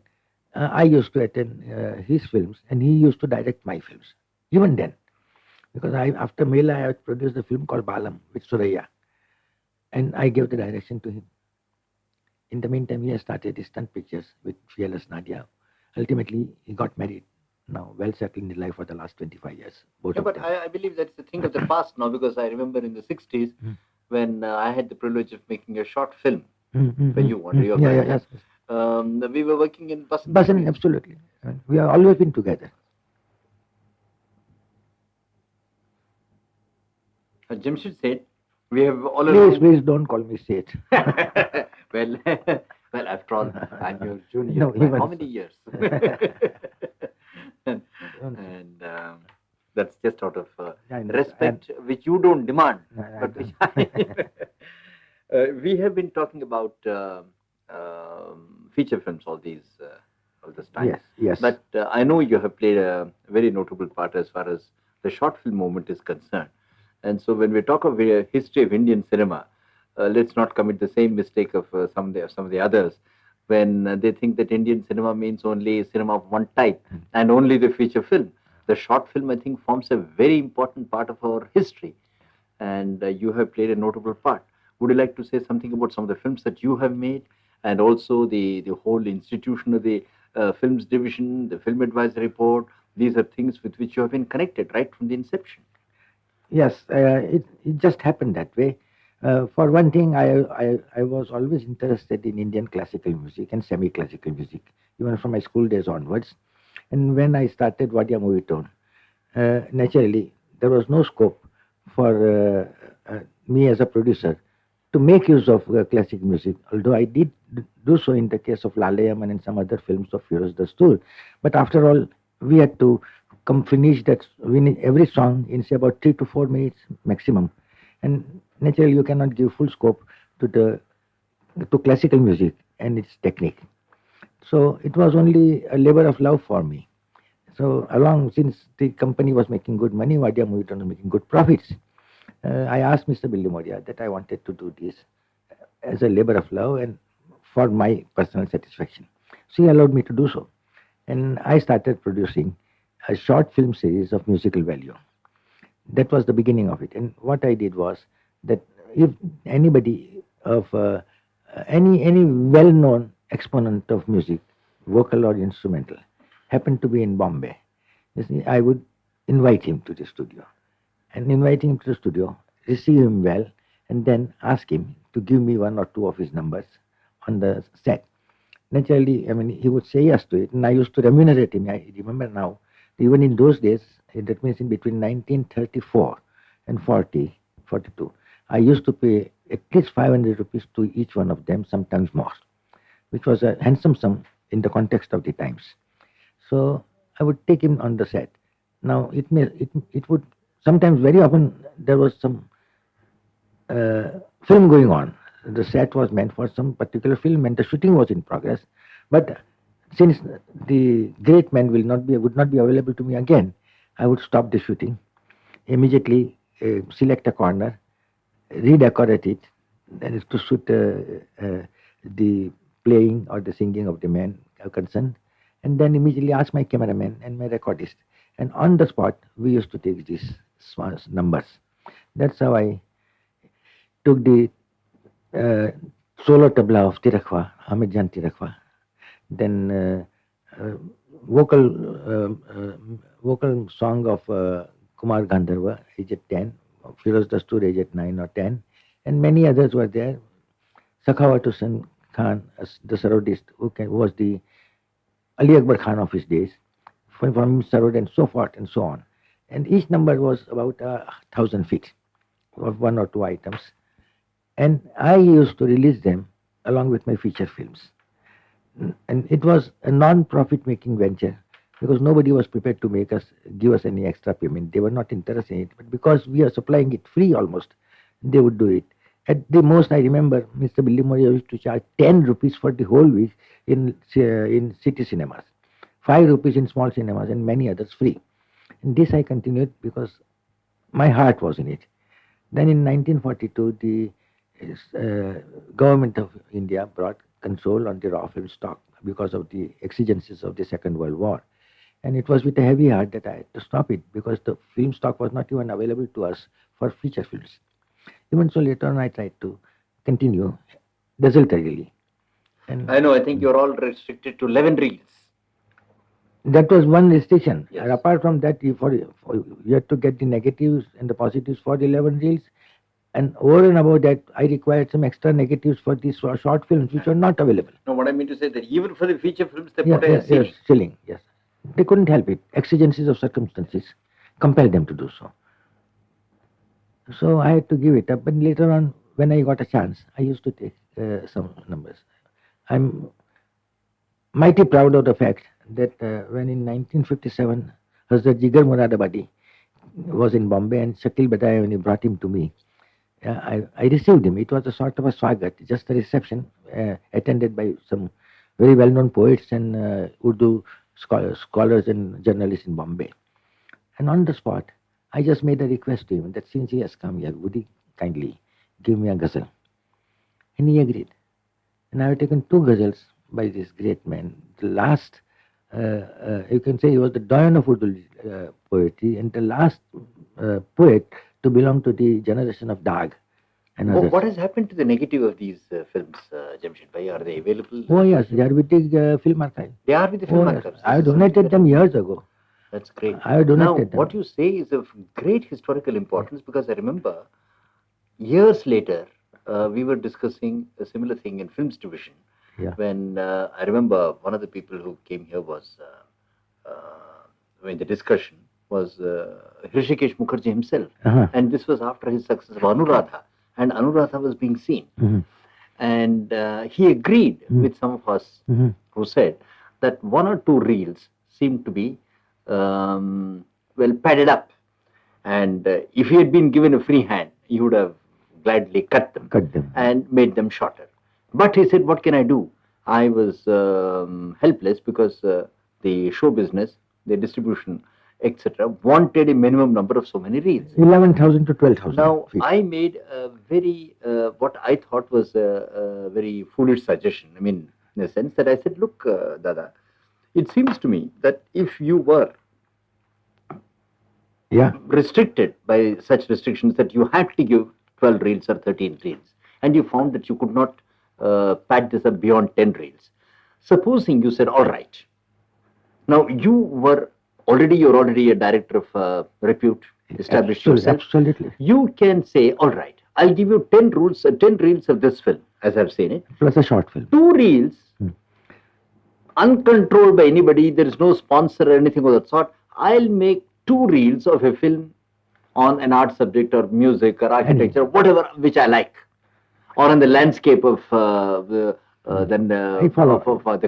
I used to attend his films and he used to direct my films. Even then. Because after Mela, I had produced a film called Balam with Suraya. And I gave the direction to him. In the meantime, he has started his stunt pictures with Fearless Nadia. Ultimately, he got married. Now, well settled in life for the last 25 years. Yeah, but I believe that's the thing of the past now, because I remember in the 60s when I had the privilege of making a short film for you, Wonder Your Bride. Yes. We were working in Basan. Basan, absolutely. We have always been together. Jamshid said, we have all Please, along. please don't call me Seth. well, well, after all, I'm your junior. No, By even how so. many years? and that's just out of I know, respect, which you don't demand, I but which don't. we have been talking about feature films all this time. Yes, yes. But I know you have played a very notable part as far as the short film movement is concerned. And so when we talk of the history of Indian cinema, let's not commit the same mistake of some of the others when they think that Indian cinema means only cinema of one type and only the feature film. The short film, I think, forms a very important part of our history, and you have played a notable part. Would you like to say something about some of the films that you have made, and also the whole institution of the films division, the film advisory board? These are things with which you have been connected right from the inception. Yes, it just happened that way. For one thing, I was always interested in Indian classical music and semi-classical music, even from my school days onwards. And when I started Wadia Movie Tone, naturally, there was no scope for me as a producer to make use of classic music, although I did do so in the case of Lalayaman and some other films of Firoz Dastur. But after all, we had to come finish that every song in say about 3 to 4 minutes maximum. And naturally, you cannot give full scope to the to classical music and its technique. So it was only a labor of love for me. So along since the company was making good money, Wadia Movie was making good profits. I asked Mr. Billy Moria that I wanted to do this as a labor of love and for my personal satisfaction. So he allowed me to do so. And I started producing a short film series of musical value. That was the beginning of it. And what I did was that if anybody of any well-known exponent of music, vocal or instrumental, happened to be in Bombay, you see, I would invite him to the studio. And inviting him to the studio, receive him well, and then ask him to give me one or two of his numbers on the set. Naturally, I mean, he would say yes to it, and I used to remunerate him. I remember now, even in those days, that means in between 1934 and 42, I used to pay at least 500 rupees to each one of them, sometimes more, which was a handsome sum in the context of the times. So I would take him on the set. Now it would sometimes very often there was some film going on. The set was meant for some particular film, and the shooting was in progress. But since the great man would not be available to me again, I would stop the shooting immediately, select a corner, redecorate it, that is to suit the playing or the singing of the man concerned, and then immediately ask my cameraman and my recordist. And on the spot, we used to take these numbers. That's how I took the uh, solo tabla of Tirakwa, Hamid Jan Tirakwa, then uh, vocal vocal song of Kumar Gandharva, age at 10, Firoz Dastur, age at 9 or 10, and many others were there. Sakhawat Hussain Khan, the Sarodist, who was the Ali Akbar Khan of his days, from Sarod and so forth and so on. And each number was about 1,000 feet of one or two items. And I used to release them along with my feature films. And it was a non-profit making venture because nobody was prepared to give us any extra payment. They were not interested in it, but because we are supplying it free almost, they would do it. At the most, I remember Mr. Billy Moria used to charge 10 rupees for the whole week in city cinemas, 5 rupees in small cinemas, and many others free. And this I continued because my heart was in it. Then in 1942, the government of India brought control on the raw film stock because of the exigencies of the Second World War. And it was with a heavy heart that I had to stop it because the film stock was not even available to us for feature films. Even so, later on, I tried to continue desultorily. And I know, I think you're all restricted to 11 reels. that was one restriction. Yes. And apart from that, you had to get the negatives and the positives for the 11 reels, And over and above that, I required some extra negatives for these short films which were not available. No, what I mean to say that even for the feature films, they Yeah, put a ceiling. yes, ceiling, yes. They couldn't help it. Exigencies of circumstances compelled them to do so. So I had to give it up. But later on, when I got a chance, I used to take some numbers. I'm mighty proud of the fact that when in 1957, Hazrat Jigar Muradabadi was in Bombay and Shakil Badai, when he brought him to me, I received him. It was a sort of a swagat, just a reception attended by some very well-known poets and Urdu scholars and journalists in Bombay. And on the spot, I just made a request to him that since he has come here, would he kindly give me a ghazal? And he agreed. And I have taken 2 ghazals by this great man. The last, you can say he was the doyen of Urdu poetry, and the last poet to belong to the generation of Dag. And others. What has happened to the negative of these films, Jamshid Bhai? Are they available? Oh yes, they are with the film archive. They are with the film Yes. archives. I This is donated something them that- years ago. That's great. I have Now, donated them. what you say is of great historical importance because I remember years later we were discussing a similar thing in films division. Yeah. When I remember one of the people who came here was when the discussion was Hrishikesh Mukherjee himself, Uh-huh. and this was after his success of Anuradha, and Anuradha was being seen, Mhm. and he agreed Mhm. with some of us Mhm. who said that 1 or 2 reels seemed to be well padded up, and if he had been given a free hand, he would have gladly cut them Cut them. and made them shorter. But he said, what can I do? I was helpless because the show business, the distribution, etc., wanted a minimum number of so many reels. 11,000 to 12,000. Now, feet. I made a very, what I thought was a very foolish suggestion. I mean, in the sense that I said, look, Dada, it seems to me that if you were Yeah. restricted by such restrictions that you had to give 12 reels or 13 reels, and you found that you could not pad this up beyond 10 reels. Supposing you said, all right, now you're already a director of repute, established yourself. Absolutely. You can say, all right, I'll give you 10 reels of this film, as I've seen it. Plus a short film. 2 reels, uncontrolled by anybody, there is no sponsor or anything of that sort. I'll make 2 reels of a film on an art subject or music or architecture, whatever which I like, or on the landscape of the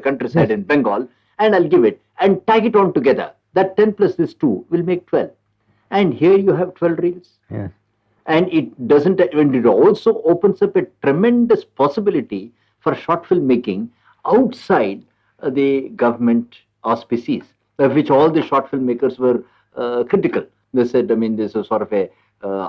countryside in Bengal, and I'll give it and tag it on together. That 10 plus this 2 will make 12, and here you have 12 reels. Yes. And it doesn't, and it also opens up a tremendous possibility for short film making outside the government auspices, of which all the short filmmakers were critical. They said, I mean, this is sort of a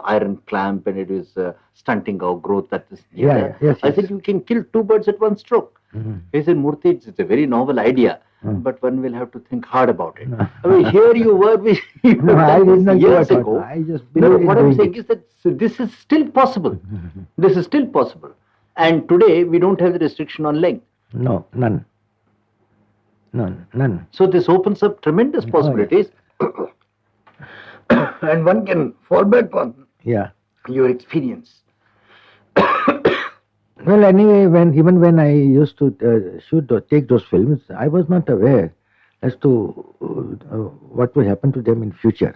iron clamp and it is stunting our growth. That is, Yeah, yes, I yes. said, you can kill 2 birds at 1 stroke. Mhm. He said, Murthy, it's a very novel idea, Mm. but one will have to think hard about it. No. I mean, here you were, No, I did not years give a ago. thought. I just No, believed in what I'm doing saying it. is that this is still possible. Mhm. This is still possible. And today we don't have the restriction on length. No, none. None. So this opens up tremendous possibilities. And one can fall back on Yeah. your experience. Well, anyway, even when I used to shoot or take those films, I was not aware as to what will happen to them in future.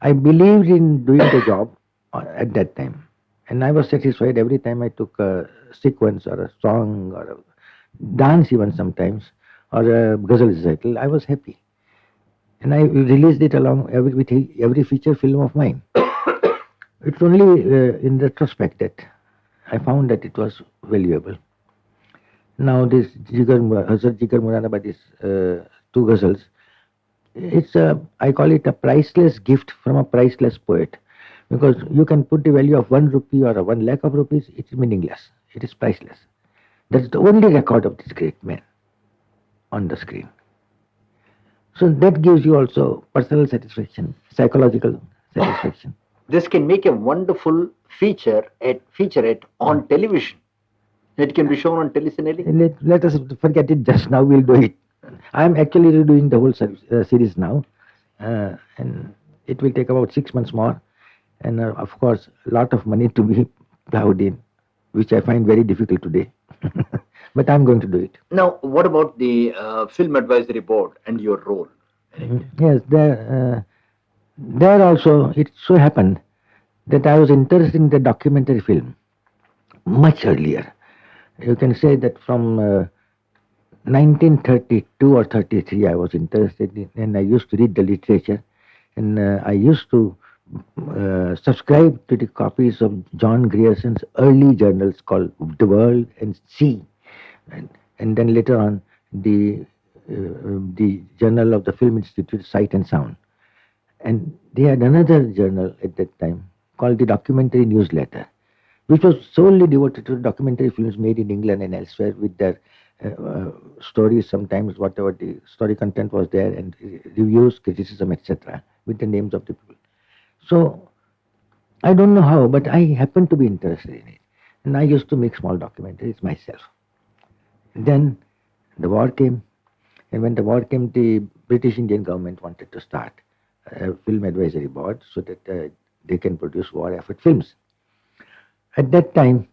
I believed in doing the job at that time, and I was satisfied every time I took a sequence or a song or a dance even sometimes or a ghazal recital. I was happy, and I released it along with every feature film of mine. It's only in retrospect that I found that it was valuable. Now this Hazrat Jigar Muradabadi's 2 ghazals, I call it a priceless gift from a priceless poet, because you can put the value of 1 rupee or 1 lakh of rupees, it's meaningless. It is priceless. That's the only record of this great man on the screen. So that gives you also personal satisfaction, psychological satisfaction. This can make a wonderful featurette on television. It can be shown on telecinema. Let us forget it just now, we'll do it. I'm actually redoing the whole series now, and it will take about 6 months more, and of course, a lot of money to be plowed in, which I find very difficult today. But I'm going to do it. Now, what about the Film Advisory Board and your role in it? Yes, there also it so happened that I was interested in the documentary film much earlier. You can say that from 1932 or 33, I was interested in, and I used to read the literature, and I used to subscribe to the copies of John Grierson's early journals called The World and Sea, and, and then later on the Journal of the Film Institute, Sight and Sound. And they had another journal at that time called the Documentary Newsletter, which was solely devoted to documentary films made in England and elsewhere with their stories, sometimes whatever the story content was there, and reviews, criticism, etc., with the names of the people. So I don't know how, but I happened to be interested in it. And I used to make small documentaries myself. Then the war came, and when the war came, the British Indian government wanted to start a film advisory board so that they can produce war effort films. At that time,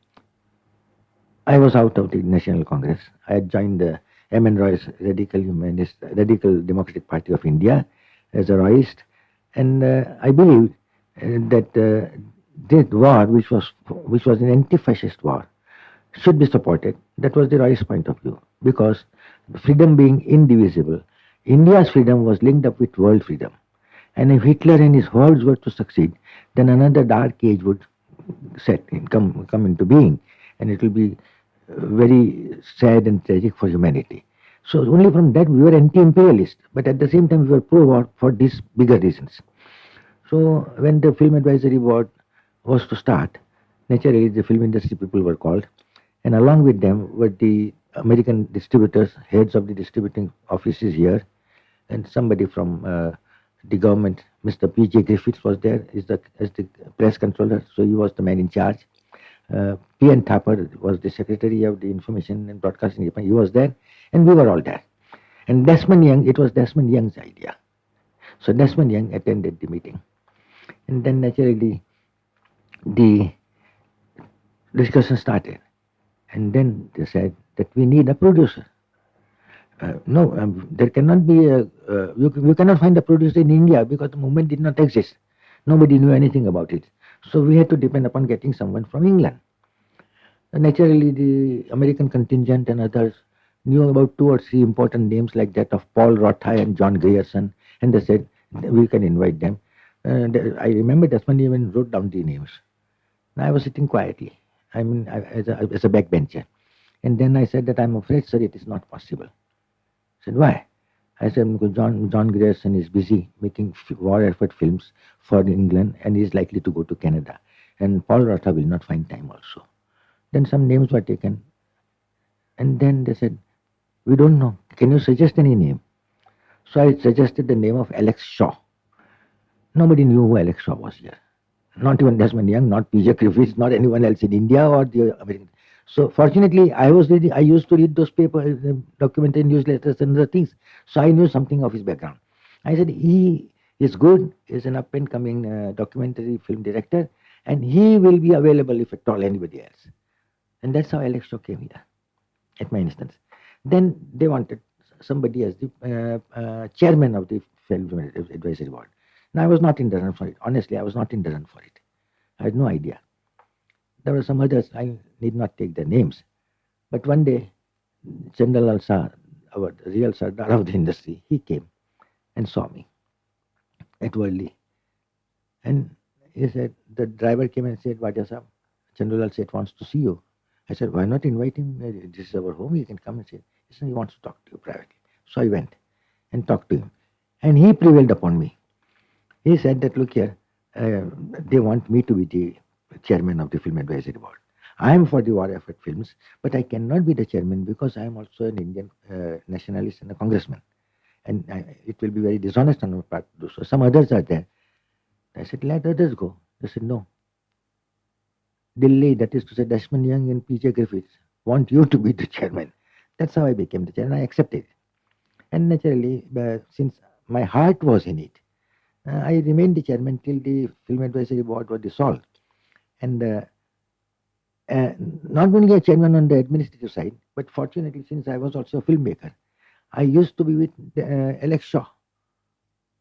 I was out of the National Congress. I had joined the M.N. Roy's Radical Democratic Party of India as a Royist, and I believed that this war, which was an anti-fascist war, should be supported. That was the Roy's point of view, because freedom being indivisible, India's freedom was linked up with world freedom. And if Hitler and his hordes were to succeed, then another dark age would come into being, and it will be very sad and tragic for humanity. So only from that we were anti-imperialist, but at the same time we were pro-war for these bigger reasons. So when the Film Advisory Board was to start, naturally the film industry people were called, and along with them were the American distributors, heads of the distributing offices here, and somebody from the government. Mr. P.J. Griffiths was there as the press controller, so he was the man in charge. P.N. Thapar was the secretary of the Information and Broadcasting Department. He was there, and we were all there. And Desmond Young, it was Desmond Young's idea. So Desmond Young attended the meeting. And then naturally the discussion started. And then they said that we need a producer. No, there cannot be you cannot find a producer in India because the movement did not exist. Nobody knew anything about it. So we had to depend upon getting someone from England. Naturally, the American contingent and others knew about two or three important names like that of Paul Rothai and John Grierson, and they said we can invite them. I remember Desmond even wrote down the names. I was sitting quietly, as a backbencher. And then I said that I'm afraid, sir, it is not possible. I said, why? I said, because John Grierson is busy making war effort films for England and is likely to go to Canada. And Paul Rotha will not find time also. Then some names were taken. And then they said, we don't know. Can you suggest any name? So I suggested the name of Alex Shaw. Nobody knew who Alex Shaw was here. Not even Desmond Young, not P.J. Griffiths, not anyone else in India or the American. So fortunately, I used to read those papers, documentary newsletters and other things. So I knew something of his background. I said, he is good, is an up and coming documentary film director, and he will be available if at all anybody else. And that's how Alex Shaw came here, at my instance. Then they wanted somebody as the chairman of the Film Advisory Board. Now, I was not in the run for it. Honestly, I was not in the run for it. I had no idea. There were some others, I need not take their names. But one day, General Alsa, our real Sardar of the industry, he came and saw me at Worli. And he said, the driver came and said, Wadia Sahab, General Alsa wants to see you. I said, why not invite him? This is our home, he can come and say. He said, he wants to talk to you privately. So I went and talked to him. And he prevailed upon me. He said that, look here, they want me to be the chairman of the Film Advisory Board. I am for the war effort films, but I cannot be the chairman because I am also an Indian nationalist and a congressman. And it will be very dishonest on my part to do so. Some others are there. I said, let others go. They said, no. Delhi, that is to say, Desmond Young and P.J. Griffiths, want you to be the chairman. That's how I became the chairman. I accepted it. And naturally, since my heart was in it, I remained the chairman till the Film Advisory Board was dissolved. And uh, not only a chairman on the administrative side, but fortunately, since I was also a filmmaker, I used to be with Alex Shaw,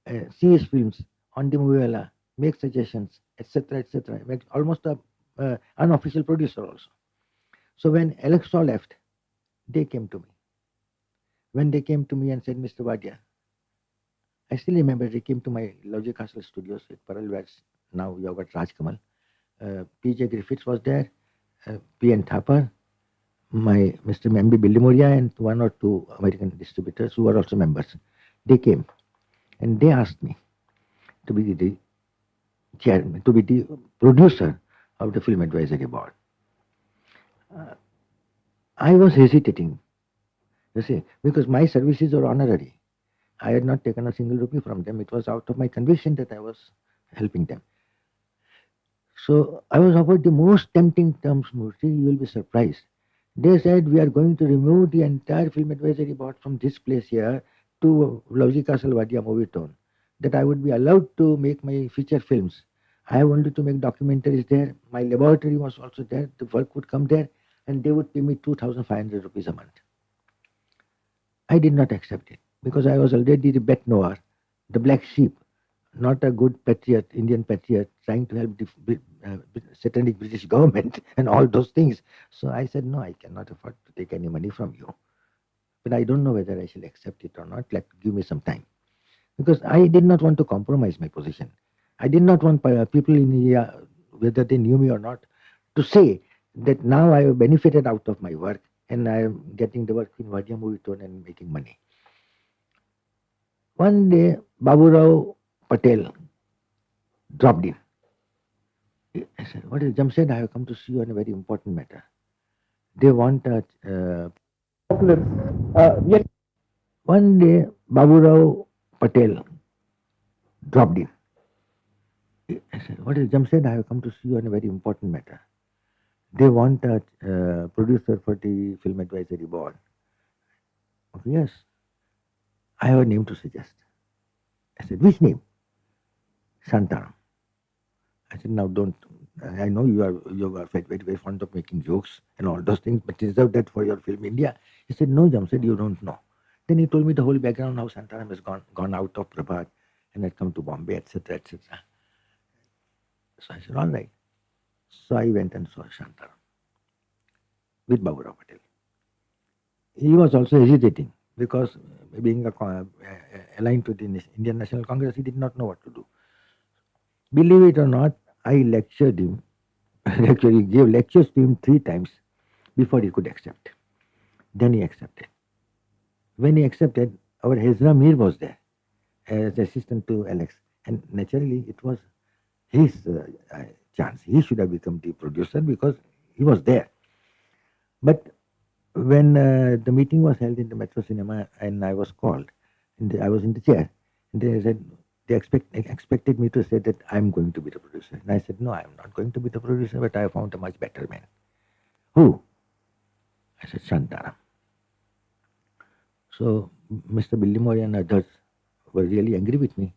CS Films, on the movie, make suggestions, etc., etc. Almost a unofficial producer also. So when Alex Shaw left, they came to me. When they came to me and said, Mr. Wadia, I still remember they came to my Logic Castle studios at Paral, where now you have got Raj Kamal. PJ Griffiths was there, P.N. Thapar, my Mr. Membi Billimoria, and one or two American distributors who were also members. They came and they asked me to be the chairman, to be the producer of the Film Advisory Board. I was hesitating, you see, because my services were honorary. I had not taken a single rupee from them. It was out of my conviction that I was helping them. So I was offered the most tempting terms, Murthy. You will be surprised. They said, we are going to remove the entire Film Advisory Board from this place here to Lauji Castle Wadia movie tone. That I would be allowed to make my feature films. I have only to make documentaries there. My laboratory was also there. The work would come there and they would pay me 2,500 rupees a month. I did not accept it because I was already the bête noire, the black sheep, not a good patriot, Indian patriot, trying to help the satanic British government and all those things. So I said, no, I cannot afford to take any money from you. But I don't know whether I shall accept it or not. Give me some time. Because I did not want to compromise my position. I did not want people in India, whether they knew me or not, to say that now I have benefited out of my work and I am getting the work in Wadia movie tone and making money. One day, Baburao Patel dropped in. I said, what is Jamshed? I have come to see you on a very important matter. They want a. One day, Baburao Patel dropped in. I said, what is Jamshed? I have come to see you on a very important matter. They want a producer for the Film Advisory Board. Okay, yes. I have a name to suggest. I said, which name? Shantaram. I said, now don't. I know you are very fond of making jokes and all those things, but reserve that for your film India. He said, no, Jamshed, you don't know. Then he told me the whole background, how Shantaram has gone out of Prabhat and had come to Bombay, etc., etc. So I said, all right. So I went and saw Shantaram with Baburao Patel. He was also hesitating because being aligned to the Indian National Congress, he did not know what to do. Believe it or not, I lectured him, actually gave lectures to him 3 times before he could accept. Then he accepted. When he accepted, our Hezra Mir was there as assistant to Alex. And naturally, it was his chance. He should have become the producer because he was there. But when the meeting was held in the Metro Cinema and I was called, and I was in the chair, and they said, they expected me to say that I'm going to be the producer. And I said, no, I'm not going to be the producer, but I found a much better man. Who? I said, Shantaram. So Mr. Billimori and others were really angry with me.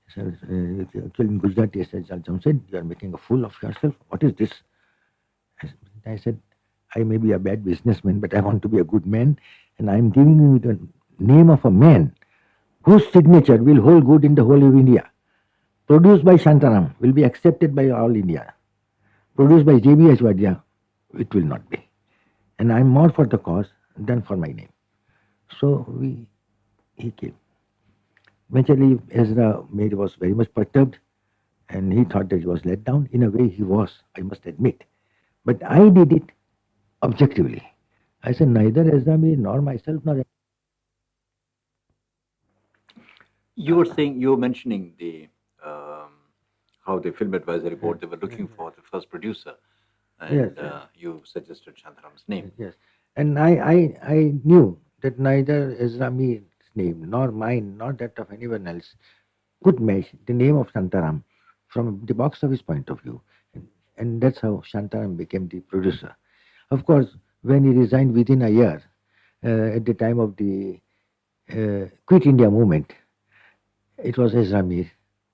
He said, actually in Gujarati, he said, Jamshed, you are making a fool of yourself. What is this? I said, I may be a bad businessman, but I want to be a good man, and I'm giving you the name of a man whose signature will hold good in the whole of India. Produced by Shantaram, will be accepted by all India. Produced by JBH Wadia, it will not be. And I'm more for the cause than for my name. So he came. Eventually, Ezra Mir was very much perturbed, and he thought that he was let down. In a way, he was, I must admit. But I did it objectively. I said, neither Ezra Mir nor myself nor You were saying, you were mentioning the how the Film Advisory Board, they were looking for the first producer, and Yes, yes. you suggested Shantaram's name. Yes. And I knew that neither Ezra Mir's name, nor mine, nor that of anyone else, could match the name of Shantaram from the box office point of view. And that's how Shantaram became the producer. Of course, when he resigned within a year, at the time of the Quit India movement, it was Ezra Mir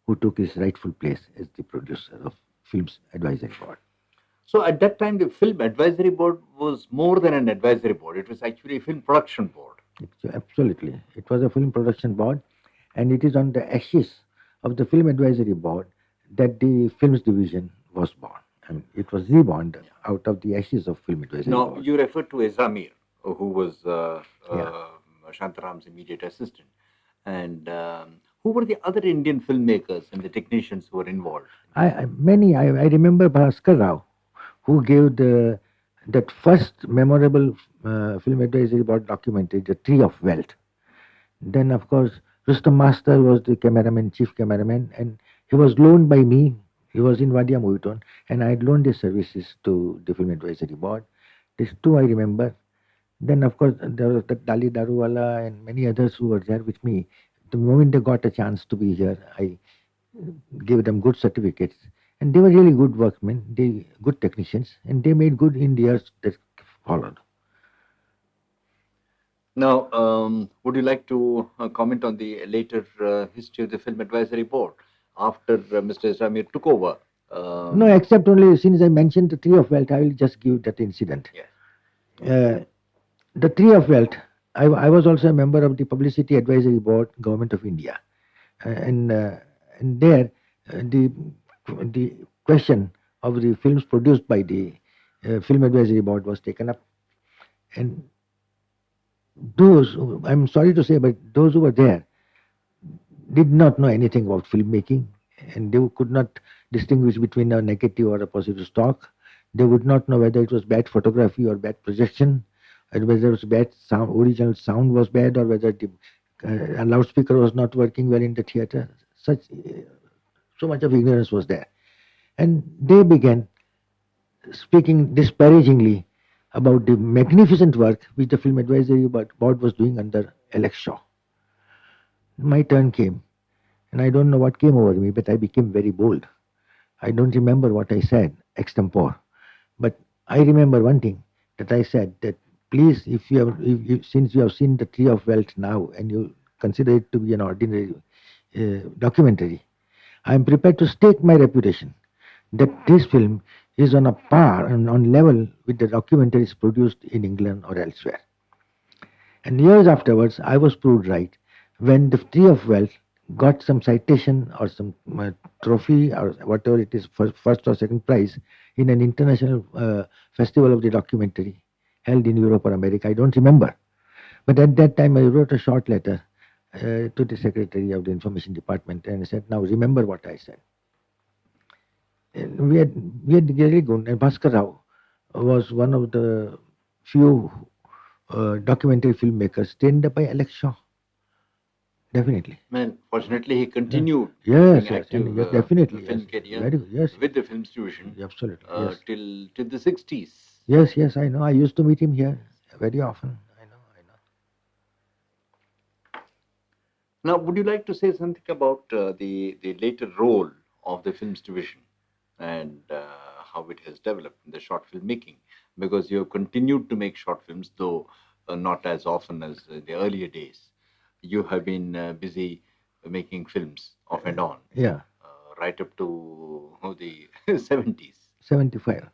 who took his rightful place as the producer of Films Advisory Board. So at that time, the Film Advisory Board was more than an advisory board. It was actually a film production board. Absolutely. It was a film production board, and it is on the ashes of the film advisory board that the films division was born. I mean, it was reborn out of the ashes of film advisory Now, board. you refer to Ezra Mir, who was Yeah. Shantaram's immediate assistant. And who were the other Indian filmmakers and the technicians who were involved? I remember Bhaskar Rao, who gave that first memorable film advisory board documentary, The Tree of Wealth. Then, of course, Rustam Master was the cameraman, chief cameraman, and he was loaned by me. He was in Wadia Movietone, and I had loaned his services to the film advisory board. These two I remember. Then, of course, there was the Dali Daruwala and many others who were there with me. The moment they got a chance to be here, I gave them good certificates. And they were really good workmen, they good technicians, and they made good in the years that followed. Now, would you like to comment on the later history of the Film Advisory Board after Mr. Ezra Mir took over? No, except only since I mentioned the Tree of Wealth, I will just give that incident. Yes. The Tree of Wealth, I was also a member of the Publicity Advisory Board, Government of India. And there, the question of the films produced by the Film Advisory Board was taken up. And I'm sorry to say, but those who were there did not know anything about filmmaking, and they could not distinguish between a negative or a positive stock. They would not know whether it was bad photography or bad projection, or whether it was bad sound, original sound was bad, or whether the loudspeaker was not working well in the theater. So much of ignorance was there. And they began speaking disparagingly about the magnificent work which the Film Advisory Board was doing under Alex Shaw. My turn came, and I don't know what came over me, but I became very bold. I don't remember what I said extempore, but I remember one thing that I said, that please, since you have seen the Tree of Wealth now and you consider it to be an ordinary documentary, I am prepared to stake my reputation that this film is on a par and on level with the documentaries produced in England or elsewhere. And years afterwards, I was proved right when the Tree of Wealth got some citation or some trophy or whatever it is, first or second prize in an international festival of the documentary held in Europe or America. I don't remember. But at that time, I wrote a short letter to the Secretary of the Information Department and I said, now remember what I said. And we had really good. And Bhaskar Rao was one of the few documentary filmmakers trained by Alex Shaw. Definitely. Man, fortunately, he continued yes, being yes, active, yes, definitely, film yes, career very good, yes, with the films division absolutely, yes, till the 60s. yes, I know. I used to meet him here very often. I know. Now, would you like to say something about the later role of the films division and how it has developed in the short filmmaking? Because you have continued to make short films, though not as often as in the earlier days. You have been busy making films off and on. Yeah. Right up to the 70s. 75.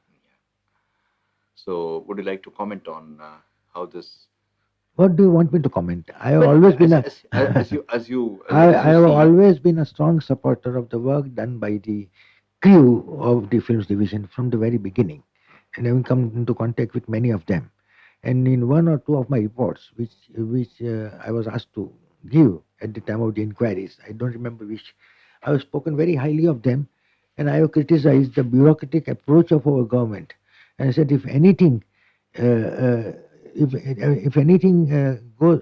So, would you like to comment on how this? What do you want me to comment? I have always been as you I have see, always been a strong supporter of the work done by the crew of the films division from the very beginning, and I've come into contact with many of them. And in one or two of my reports, which I was asked to give at the time of the inquiries, I don't remember which, I have spoken very highly of them, and I have criticized the bureaucratic approach of our government. And I said, if anything, if anything goes,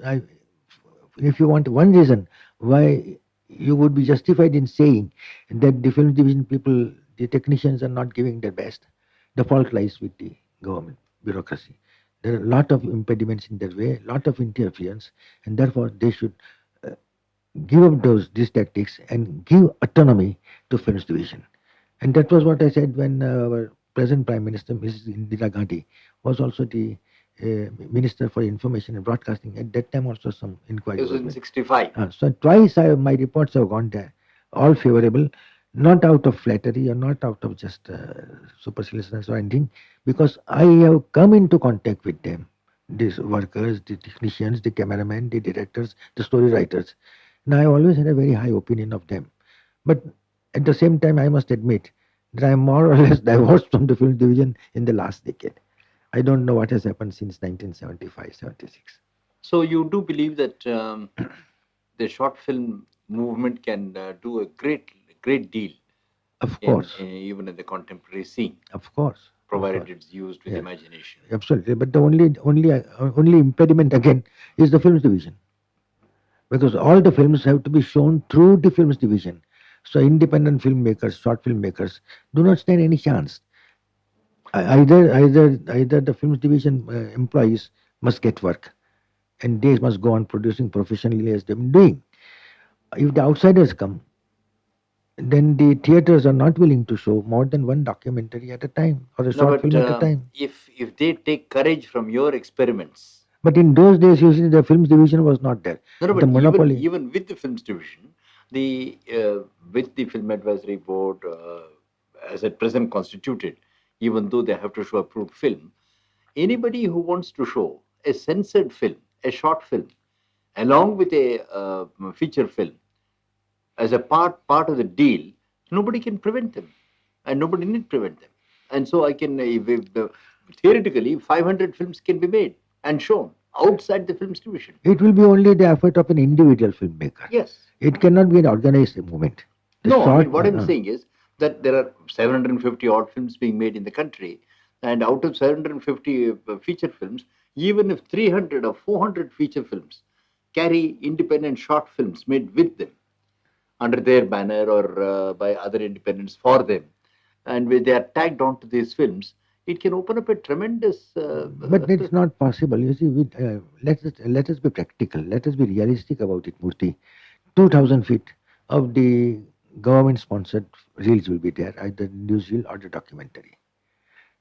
if you want one reason why you would be justified in saying that the film division people, the technicians are not giving their best, the fault lies with the government bureaucracy. There are a lot of impediments in their way, a lot of interference, and therefore they should give up these tactics and give autonomy to films division. And that was what I said when our present Prime Minister, Mrs. Indira Gandhi, was also the Minister for Information and Broadcasting. At that time also some inquiries. It was in 65. So twice my reports have gone there, all favorable. Not out of flattery or not out of just superciliousness or anything, because I have come into contact with them, these workers, the technicians, the cameramen, the directors, the story writers. And I always had a very high opinion of them. But at the same time, I must admit that I am more or less divorced from the film division in the last decade. I don't know what has happened since 1975, 76. So you do believe that the short film movement can do a great deal Of course, even in the contemporary scene, of course, of provided course. it's used with Yeah, imagination. absolutely. But the only impediment again is the films division, because all the films have to be shown through the films division. So independent filmmakers, short filmmakers, do not stand any chance. Either the films division employees must get work, and they must go on producing professionally as they've been doing. If the outsiders come, then the theaters are not willing to show more than one documentary at a time or a No, short but film at a time. if they take courage from your experiments, But in those days, usually the films division was not there. no, no, The but monopoly. even with the films division, the with the film advisory board as at present constituted, even though they have to show approved film, anybody who wants to show a censored film, a short film, along with a feature film as a part of the deal, nobody can prevent them, and nobody need prevent them. And so I can theoretically 500 films can be made and shown outside the films division. It will be only the effort of an individual filmmaker. Yes. It cannot be an organized movement. The No, I short, mean, what I'm saying is that there are 750 odd films being made in the country, and out of 750 feature films, even if 300 or 400 feature films carry independent short films made with them under their banner or by other independents for them, and when they are tagged onto these films, it can open up a tremendous. but it's not possible. You see, let us be practical. Let us be realistic about it, Murthy. 2,000 feet of the government-sponsored reels will be there, either newsreel or the documentary.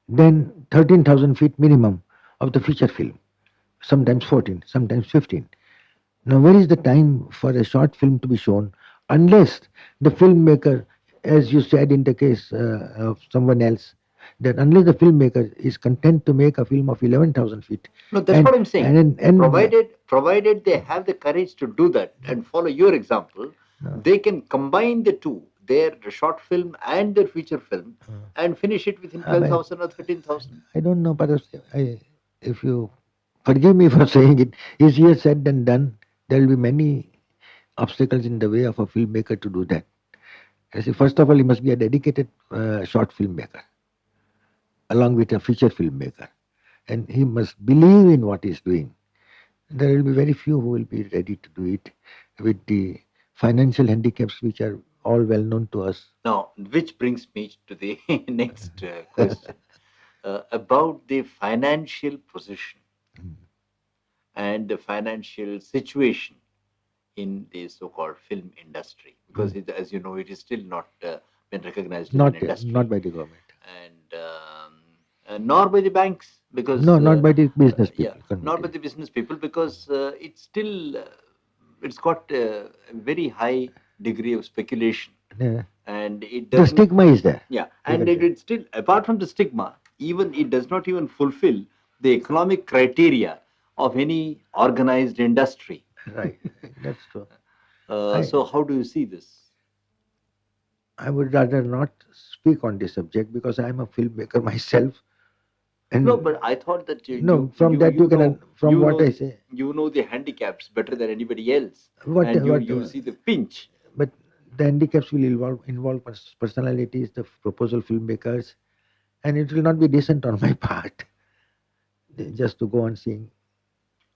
Then 13,000 feet minimum of the feature film, sometimes 14, sometimes 15. Now, where is the time for a short film to be shown unless the filmmaker, as you said in the case of someone else, that unless the filmmaker is content to make a film of 11,000 feet. No, that's what I'm saying. And Provided they have the courage to do that and follow your example, they can combine the two, their short film and their feature film, and finish it within 12,000 or 13,000. I don't know, perhaps if you forgive me for saying it, easier said than done. There will be many obstacles in the way of a filmmaker to do that. I see, first of all, he must be a dedicated short filmmaker, along with a feature filmmaker, and he must believe in what he's doing. There will be very few who will be ready to do it with the financial handicaps which are all well known to us. Now, which brings me to the next question about the financial position and the financial situation in the so-called film industry, because as you know, it is still not been recognized as an industry. Not by the government. And nor by the banks, because No, not by the business yeah, people. not by the business people, because it's still it's got a very high degree of speculation, Yeah. and it The doesn't. stigma is there. Yeah, and it still, apart from the stigma, even it does not even fulfill the economic criteria of any organized industry. Right, that's true. So how do you see this? I would rather not speak on this subject because I am a filmmaker myself. And No, but I thought that no, from that you can, from you what know, I say, you know the handicaps better than anybody else, what and what. you see the pinch. But the handicaps will involve personalities, the proposal filmmakers, and it will not be decent on my part just to go on seeing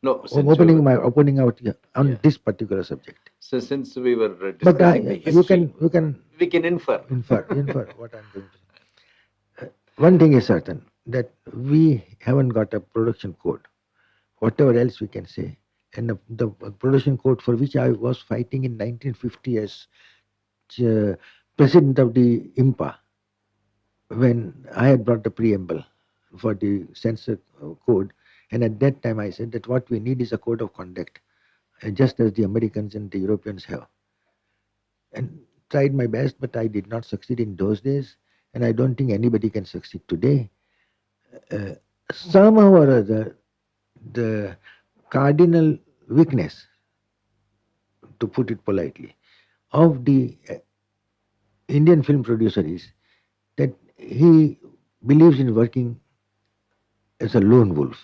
No, since we were, opening out on Yeah. this particular subject. so since we were But discussing the you history, can we can infer. infer what I'm going to say. One thing is certain, that we haven't got a production code. Whatever else we can say, and the production code for which I was fighting in 1950 as president of the IMPA, when I had brought the preamble for the censor code, and at that time I said that what we need is a code of conduct, just as the Americans and the Europeans have. And tried my best, but I did not succeed in those days, and I don't think anybody can succeed today. Uh, Somehow or other, the cardinal weakness, to put it politely, of the Indian film producer is that he believes in working as a lone wolf.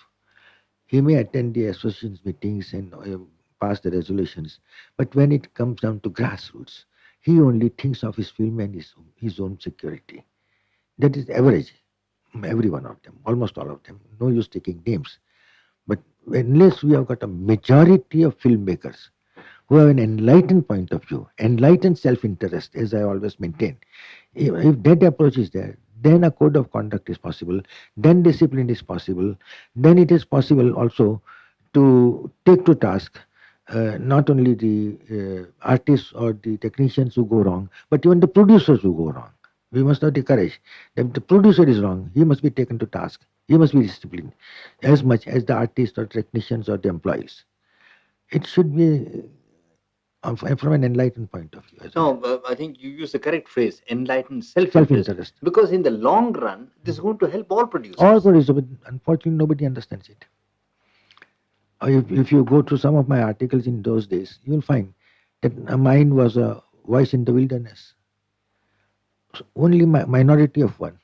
He may attend the association's meetings and pass the resolutions, but when it comes down to grassroots, he only thinks of his film and his own security. That is average, every one of them, almost all of them. No use taking names. But unless we have got a majority of filmmakers who have an enlightened point of view, enlightened self-interest, as I always maintain, if that approach is there, then a code of conduct is possible, then discipline is possible, then it is possible also to take to task not only the artists or the technicians who go wrong, but even the producers who go wrong. We must have the courage that if the producer is wrong, he must be taken to task. He must be disciplined as much as the artists or technicians or the employees. It should be from an enlightened point of view. No, I think you use the correct phrase, enlightened self-interest. Self-interest. Because in the long run, this is going to help all producers. All producers, but unfortunately nobody understands it. If you go through some of my articles in those days, you will find that mine was a voice in the wilderness. So only minority of one.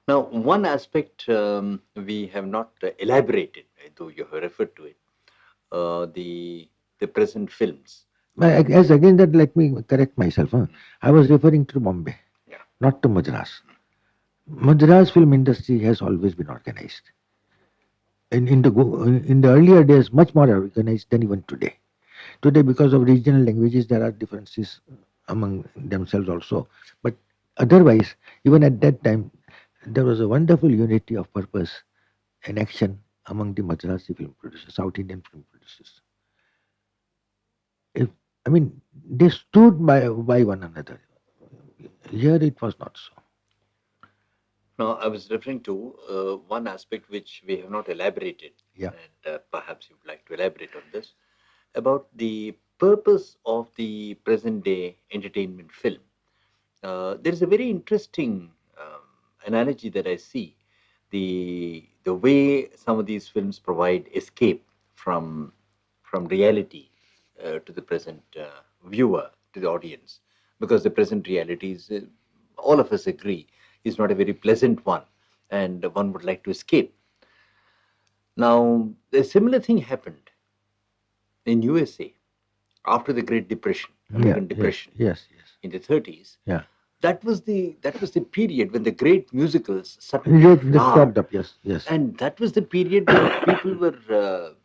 Now, one aspect we have not elaborated, though you have referred to it, the present films. As again that, let me correct myself. I was referring to Bombay, not to Madras. Madras film industry has always been organized. In the earlier days, much more organized than even today. Today, because of regional languages, there are differences among themselves also. But otherwise, even at that time, there was a wonderful unity of purpose and action among the Madrasi film producers, South Indian film producers. They stood by one another. Here it was not so. No, I was referring to one aspect which we have not elaborated, Yeah. and perhaps you would like to elaborate on this, about the purpose of the present day entertainment film. There is a very interesting analogy that I see, the way some of these films provide escape from reality to the present viewer, to the audience, because the present reality is, all of us agree, is not a very pleasant one, and one would like to escape. Now, a similar thing happened in USA after the Great Depression, American Depression, Yes. in the 30s. Yeah. That was the period when the great musicals suddenly They flowered. stopped up. Yes. And that was the period when people were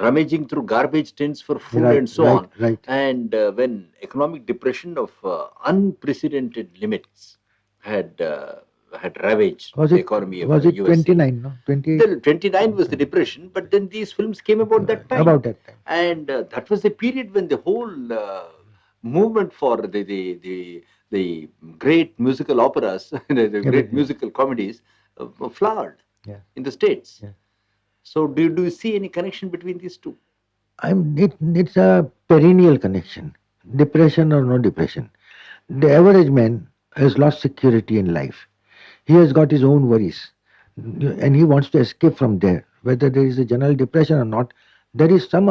rummaging through garbage tins for food and so on. Right. And when economic depression of unprecedented limits had ravaged Was the it economy of was the it USA. 29? No, 28. Well, 29 was the depression, but then these films came about that time. About that time. And that was the period when the whole movement for the great musical operas, the great musical comedies, flowered in the States. Yeah. So do you see any connection between these two? It's a perennial connection, depression or no depression. The average man has lost security in life. He has got his own worries, and he wants to escape from there. Whether there is a general depression or not, there is some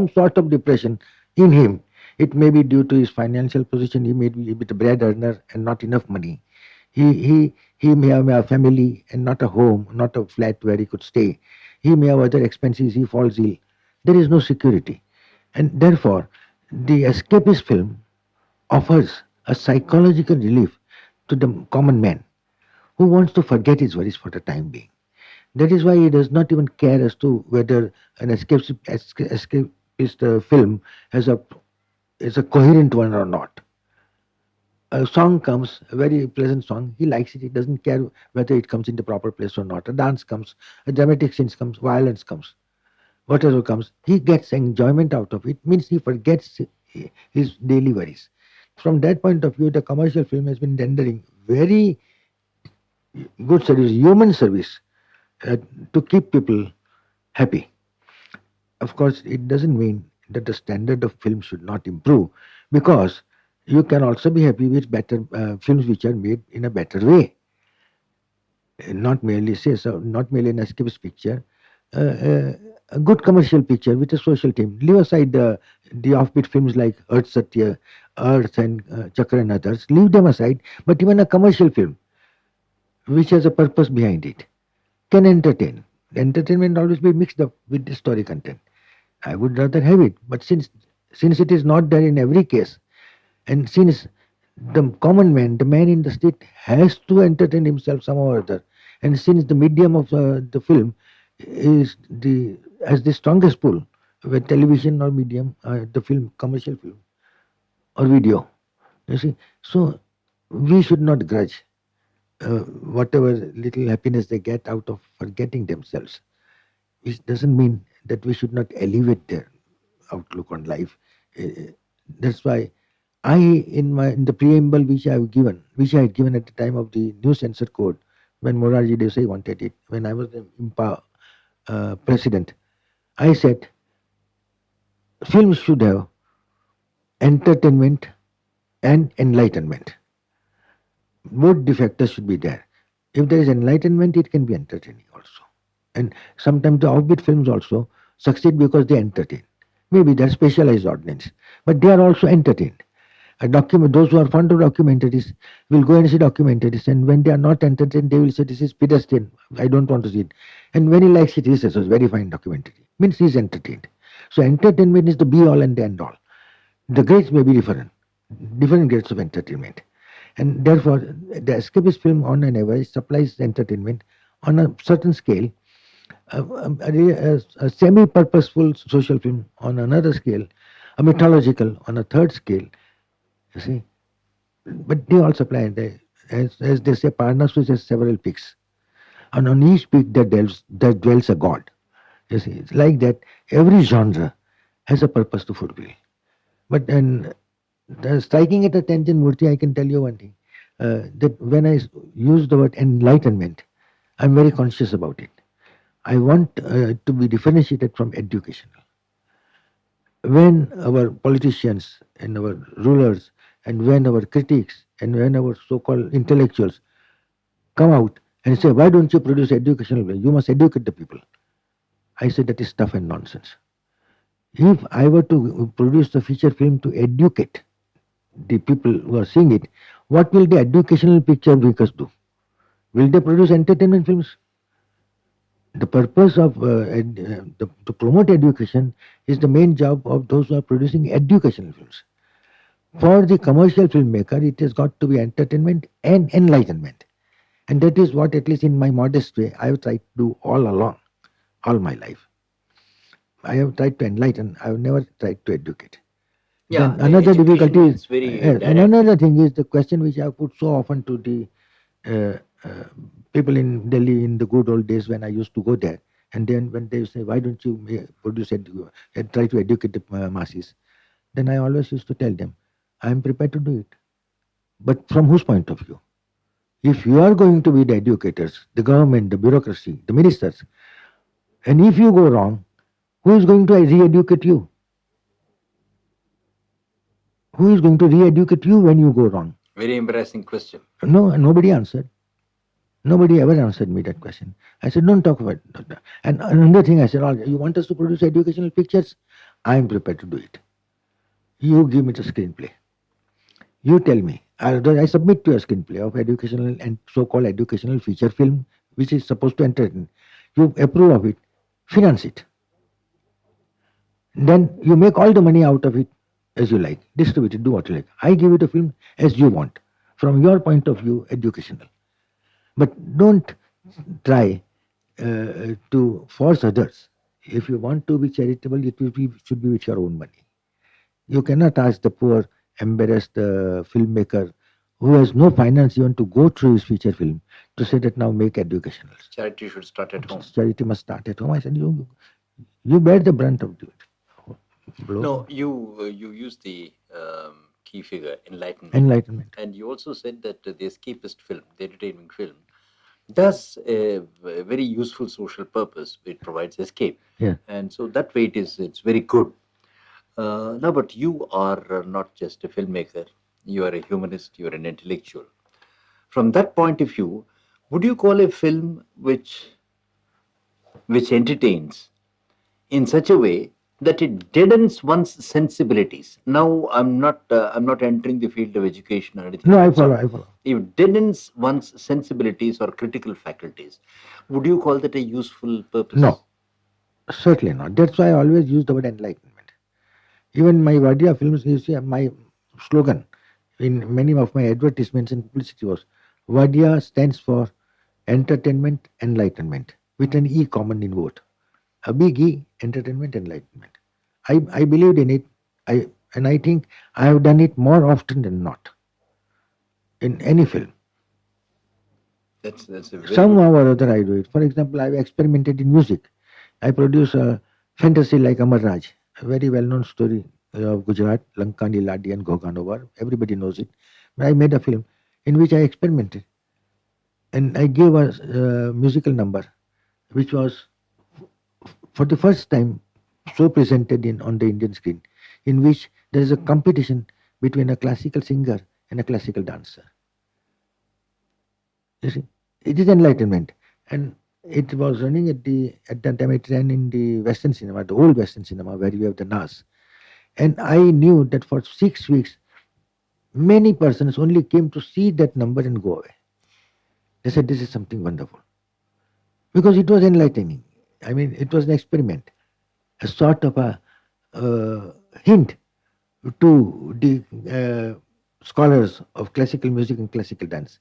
sort of depression in him. It may be due to his financial position. He may be a bit bread earner and not enough money. He may have a family and not a home, not a flat where he could stay. He may have other expenses. He falls ill. There is no security, and therefore, the escapist film offers a psychological relief to the common man who wants to forget his worries for the time being. That is why he does not even care as to whether an escapist film is a coherent one or not. A song comes, a very pleasant song, he likes it, he doesn't care whether it comes in the proper place or not. A dance comes, a dramatic scene comes, violence comes, whatever comes, he gets enjoyment out of it, means he forgets his daily worries. From that point of view, the commercial film has been rendering very good service, human service, to keep people happy. Of course, it doesn't mean that the standard of film should not improve, because You can also be happy with better films which are made in a better way. Not merely say so, not merely an escapist picture, uh, uh, a good commercial picture with a social theme. Leave aside the offbeat films like Earth Satya, Earth and Chakra and others. Leave them aside. But even a commercial film which has a purpose behind it can entertain. The entertainment always be mixed up with the story content. I would rather have it, but since it is not there in every case, and since the common man, the man in the street, has to entertain himself somehow or other, and since the medium of the film is the has the strongest pull, with television or medium, the film, commercial film or video, you see, so we should not grudge whatever little happiness they get out of forgetting themselves. It doesn't mean that we should not elevate their outlook on life. That's why in the preamble which I had given at the time of the new censor code, when Morarji Desai wanted it, when I was the IMPA president, I said films should have entertainment and enlightenment. Both the factors should be there. If there is enlightenment, it can be entertaining also. And sometimes the offbeat films also succeed because they entertain. Maybe they're specialized audience, but they are also entertained. Those who are fond of documentaries will go and see documentaries, and when they are not entertained, they will say, "This is pedestrian. I don't want to see it." And when he likes it, he says, "It's very fine documentary." Means he is entertained. So entertainment is the be all and the end all. The grades may be different grades of entertainment. And therefore, the escapist film on an average supplies entertainment on a certain scale, a semi-purposeful social film on another scale, a mythological on a third scale, you see. But they all supply, as they say, Parnassus has several peaks. And on each peak there dwells a god. You see, it's like that. Every genre has a purpose to fulfill. But and striking at attention, Murthy, I can tell you one thing. That when I use the word enlightenment, I'm very conscious about it. I want to be differentiated from educational. When our politicians and our rulers and when our critics and when our so-called intellectuals come out and say, why don't you produce educational film? You must educate the people. I say that is stuff and nonsense. If I were to produce the feature film to educate the people who are seeing it, what will the educational picture makers do? Will they produce entertainment films? The purpose of to promote education is the main job of those who are producing educational films. For the commercial filmmaker, it has got to be entertainment and enlightenment. And that is what, at least in my modest way, I have tried to do all along, all my life. I have tried to enlighten, I have never tried to educate. Yeah, Then another difficulty education is, is very and direct. another thing is the question which I have put so often to the uh, uh, people in Delhi in the good old days when I used to go there. And then when they say, why don't you produce and try to educate the masses? Then I always used to tell them, I am prepared to do it. But from whose point of view? If you are going to be the educators, the government, the bureaucracy, the ministers, and if you go wrong, who is going to re-educate you? Who is going to re-educate you when you go wrong? Very embarrassing question. No, nobody answered. Nobody ever answered me that question. I said, don't talk about that. And another thing I said, "Oh, you want us to produce educational pictures? I am prepared to do it. You give me the screenplay. You tell me. I submit to a screenplay of educational and so-called educational feature film, which is supposed to entertain. You approve of it, finance it. Then you make all the money out of it as you like. Distribute it, do what you like. I give you the film as you want. From your point of view, educational. But don't try to force others. If you want to be charitable, should be with your own money. You cannot ask the poor, embarrassed filmmaker who has no finance even to go through his feature film to say that now make educational. Charity should start at home. Charity must start at home. I said, you bear the brunt of it. No, you use the key figure enlightenment. Enlightenment. And you also said that the escapist film, the entertainment film, does a very useful social purpose. It provides escape. Yeah. And so that way it's very good. Now, but you are not just a filmmaker. You are a humanist, you are an intellectual. From that point of view, would you call a film which entertains in such a way that it deadens one's sensibilities? Now, I'm not entering the field of education or anything. No, of I that follow, sort. I follow. If it deadens one's sensibilities or critical faculties, would you call that a useful purpose? No, certainly not. That's why I always use the word enlightenment. Even my Wadia films, you see, my slogan in many of my advertisements and publicity was Wadia stands for entertainment, enlightenment, with an E common in both. A big E, entertainment, enlightenment. I believed in it, and I think I have done it more often than not in any film. That's a very Somehow or other I do it. For example, I've experimented in music. I produce a fantasy like Amar Raj, a very well-known story of Gujarat, Lankani Ladi and Goganovar. Everybody knows it. But I made a film in which I experimented. And I gave a musical number, which was for the first time so presented on the Indian screen, in which there is a competition between a classical singer and a classical dancer. You see, it is enlightenment, and it was running at that time. It ran in the Western cinema, the old Western cinema, where you have the NAS. And I knew that for 6 weeks, many persons only came to see that number and go away. They said this is something wonderful because it was enlightening. I mean, it was an experiment, a sort of a hint to the scholars of classical music and classical dance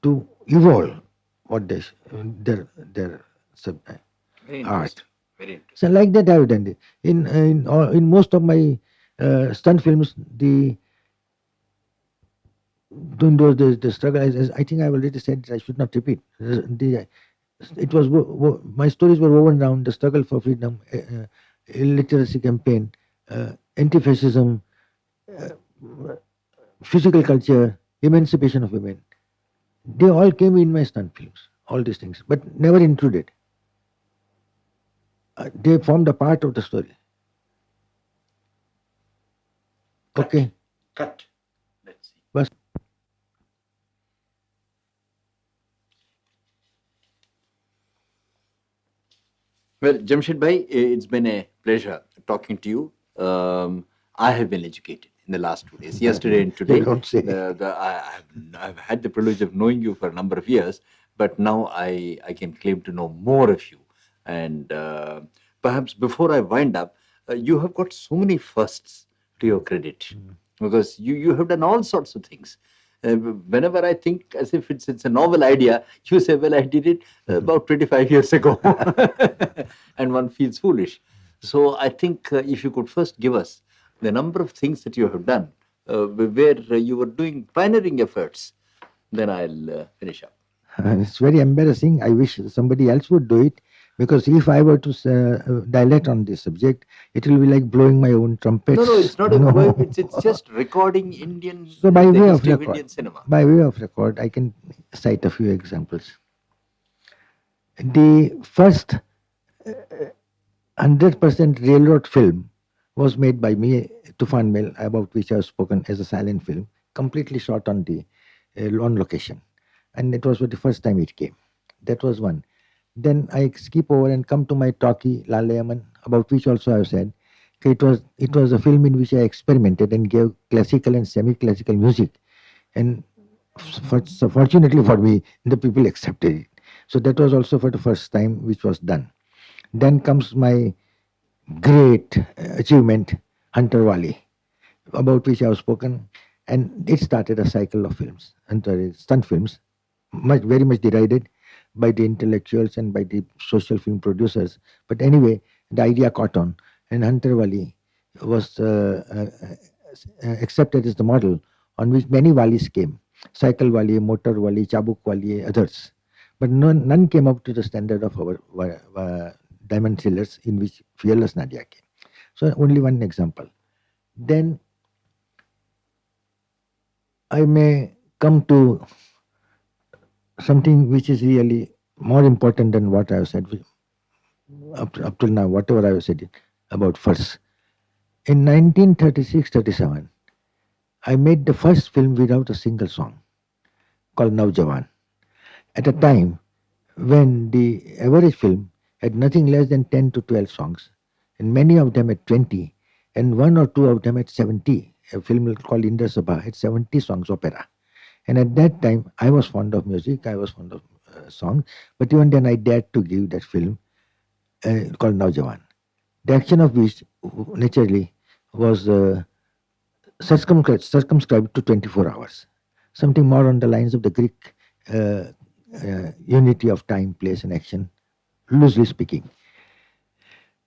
to evolve what their very art. interesting. Very interesting. So like that I've done it. In most of my stunt films, during those days, the struggle. As I think I've already said, I should not repeat. It was my stories were woven around the struggle for freedom, illiteracy campaign, anti-fascism, uh, physical culture, emancipation of women. They all came in my stunt films, all these things, but never intruded. They formed a part of the story. Okay. Cut. Let's see. Bas. Well, Jamshed Bhai, it's been a pleasure talking to you. I have been educated in the last 2 days, yesterday and today. Don't say. I've had the privilege of knowing you for a number of years, but now I can claim to know more of you. And perhaps before I wind up, you have got so many firsts to your credit because you have done all sorts of things. Whenever I think as if it's a novel idea, you say, well, I did it about 25 years ago. And one feels foolish. So I think if you could first give us the number of things that you have done where you were doing pioneering efforts, then I'll finish up. It's very embarrassing. I wish somebody else would do it because if I were to dilate on this subject, it will be like blowing my own trumpets. No, it's not a No. word. It's just recording Indian, So by the way of history of record, Indian cinema. by way of record, I can cite a few examples. The first 100% railroad film was made by me, Tufan Mill, about which I have spoken, as a silent film, completely shot on location, and it was for the first time it came. That was one. Then I skip over and come to my talkie Lalayaman, about which also I have said. Okay, it was a film in which I experimented and gave classical and semi-classical music, and so fortunately for me, the people accepted it. So that was also for the first time which was done. Then comes my great achievement, Hunter Wali, about which I have spoken, and it started a cycle of films, stunt films, very much derided by the intellectuals and by the social film producers. But anyway, the idea caught on, and Hunter Wali was accepted as the model on which many Walis came. Cycle Wali, Motor Wali, Chabuk Wali, others. But none came up to the standard of our diamond thrillers in which Fearless Nadia came. So only one example. Then I may come to something which is really more important than what I have said up till now, whatever I have said about first. In 1936-37, I made the first film without a single song called Naujawan. At a time when the average film had nothing less than 10 to 12 songs, and many of them had 20, and one or two of them had 70. A film called Indra Sabha had 70 songs opera. And at that time, I was fond of music, I was fond of songs, but even then I dared to give that film called Naujawan. The action of which, naturally, was circumscribed to 24 hours, something more on the lines of the Greek unity of time, place, and action, loosely speaking.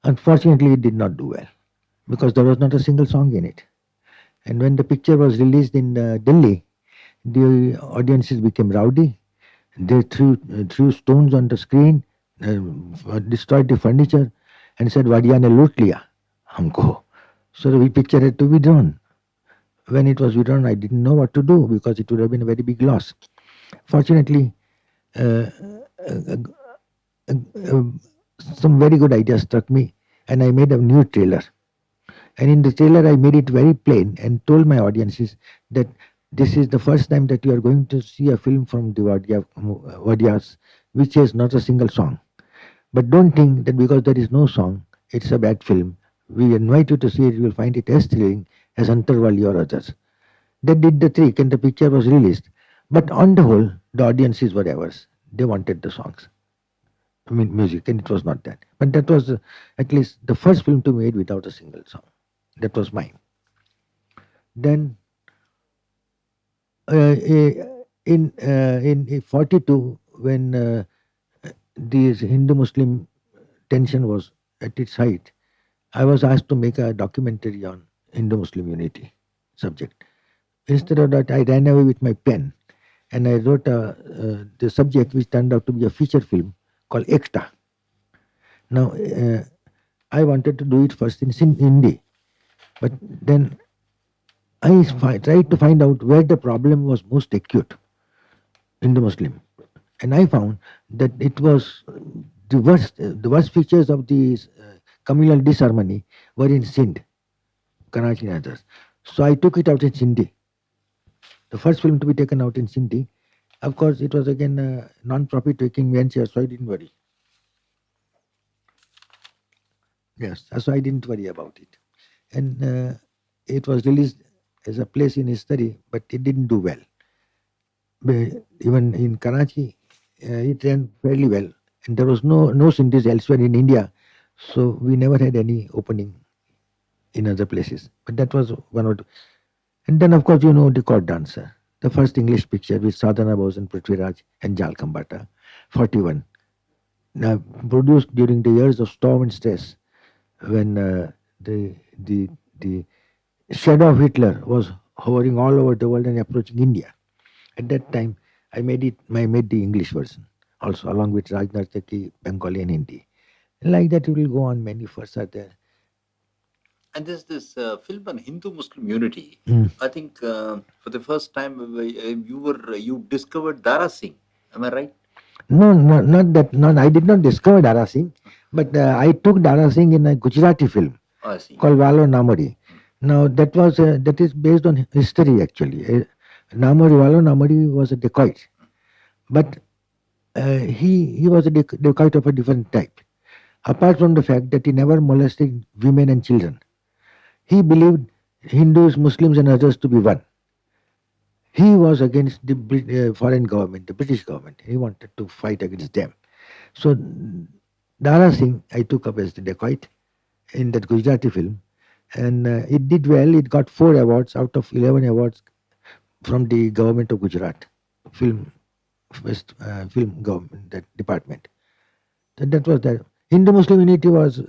Unfortunately, it did not do well because there was not a single song in it. And when the picture was released in Delhi, the audiences became rowdy. They threw stones on the screen, destroyed the furniture, and said, "Wadia ne loot liya humko." So the picture had to be drawn. When it was withdrawn, I didn't know what to do because it would have been a very big loss. Fortunately, uh, uh, uh, uh, some very good ideas struck me, and I made a new trailer. And in the trailer, I made it very plain and told my audiences that this is the first time that you are going to see a film from the Wadias, which has not a single song. But don't think that because there is no song, it's a bad film. We invite you to see it, you will find it as thrilling as Antarwali or others. That did the trick, and the picture was released. But on the whole, the audiences were averse. They wanted the songs, I mean music, and it was not that. But that was at least the first film to made without a single song. That was mine. Then in 42, when this Hindu-Muslim tension was at its height, I was asked to make a documentary on Hindu-Muslim unity subject. Instead of that, I ran away with my pen and I wrote the subject, which turned out to be a feature film called Ekta. Now, I wanted to do it first in Hindi, but then tried to find out where the problem was most acute in the Muslim, and I found that it was the worst features of the communal disharmony were in Sindh, Karachi, and others. So I took it out in Sindhi. The first film to be taken out in Sindhi. Of course, it was again a non-profit taking venture, so I didn't worry. Yes, so I didn't worry about it. And it was released as a place in history, but it didn't do well. Even in Karachi, it ran fairly well, and there was no Sindhis elsewhere in India, so we never had any opening in other places. But that was one or two. And then, of course, you know the court dancer, the first English picture with Sadhana Bose and Prithviraj and Jal Kambata, 41. Now, produced during the years of storm and stress, when the shadow of Hitler was hovering all over the world and approaching India. At that time, I made the English version also, along with Raj Nartaki, Bengali, and Hindi. And like that, it will go on. Many firsts are there. And there's this film on Hindu-Muslim unity. Mm. I think for the first time you discovered Dara Singh. Am I right? No, not that. No, I did not discover Dara Singh, but I took Dara Singh in a Gujarati film I see. called Valo Namari. Now that is based on history actually. Valo Namari was a dacoit, but he was a dacoit of a different type. Apart from the fact that he never molested women and children, he believed Hindus, Muslims, and others to be one. He was against the foreign government, the British government. He wanted to fight against them. So Dara Singh I took up as the dacoit in that Gujarati film, and it did well. It got 4 awards out of 11 awards from the government of Gujarat, film film government that department. That was that. Hindu-Muslim unity was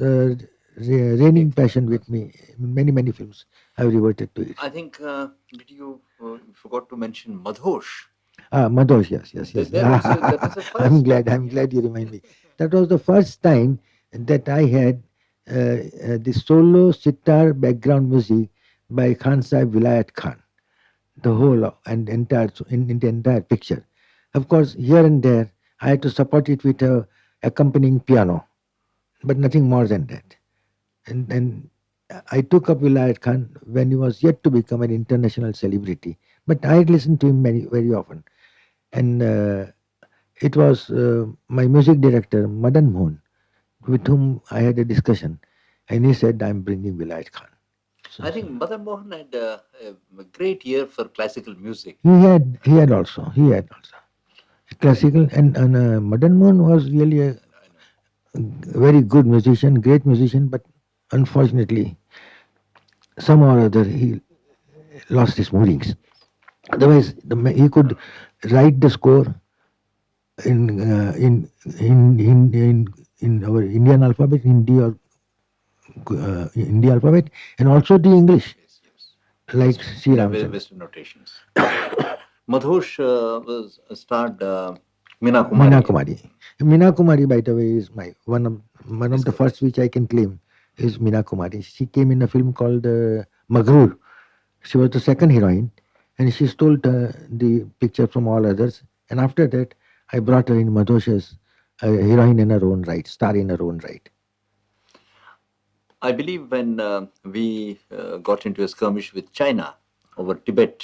reigning passion with me. Many films I have reverted to it. I think did you forgot to mention Madhosh? Madhosh, yes. That was the first. I'm glad you remind me. That was the first time that I had the solo sitar background music by Khan Sahib Vilayat Khan. The whole and entire in the entire picture. Of course, here and there I had to support it with a accompanying piano, but nothing more than that. And I took up Vilayat Khan when he was yet to become an international celebrity. But I had listened to him very often. And it was my music director, Madan Mohan, with whom I had a discussion. And he said, I'm bringing Vilayat Khan. So, I think Madan Mohan had a great ear for classical music. he had also classical, and Madan Mohan was really a very good musician, great musician, but unfortunately, somehow or other, he lost his moorings. Otherwise, he could write the score in uh, in, in in in in our Indian alphabet, Hindi alphabet, and also the English, Yes, yes. like Sri Yeah, Ramchandra. Western notations. Madhosh was starred Meena Meena Kumari. Kumari. Meena Kumari, by the way, is my one Yes, of the correct. first which I can claim is Meena Kumari. She came in a film called Maghroor. She was the second heroine, and she stole the picture from all others. And after that, I brought her in Madhosh as a heroine in her own right, star in her own right. I believe when we got into a skirmish with China over Tibet,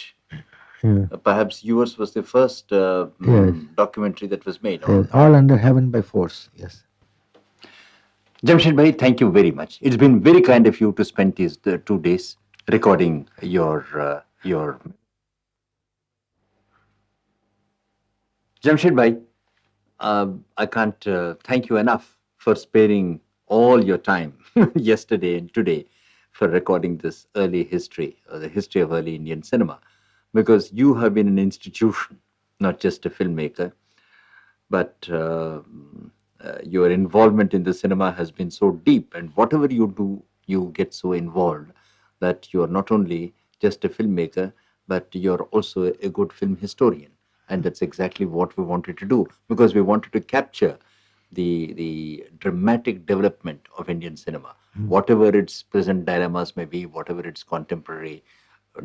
Yeah. perhaps yours was the first Yes. documentary that was made. Yes. All under heaven by force. Yes. Jamshed Bhai, thank you very much. It's been very kind of you to spend these 2 days recording your. Jamshed Bhai, I can't thank you enough for sparing all your time yesterday and today for recording this early history, or the history of early Indian cinema, because you have been an institution, not just a filmmaker, but your involvement in the cinema has been so deep, and whatever you do, you get so involved that you're not only just a filmmaker, but you're also a good film historian. And that's exactly what we wanted to do, because we wanted to capture the dramatic development of Indian cinema, whatever its present dilemmas may be, whatever its contemporary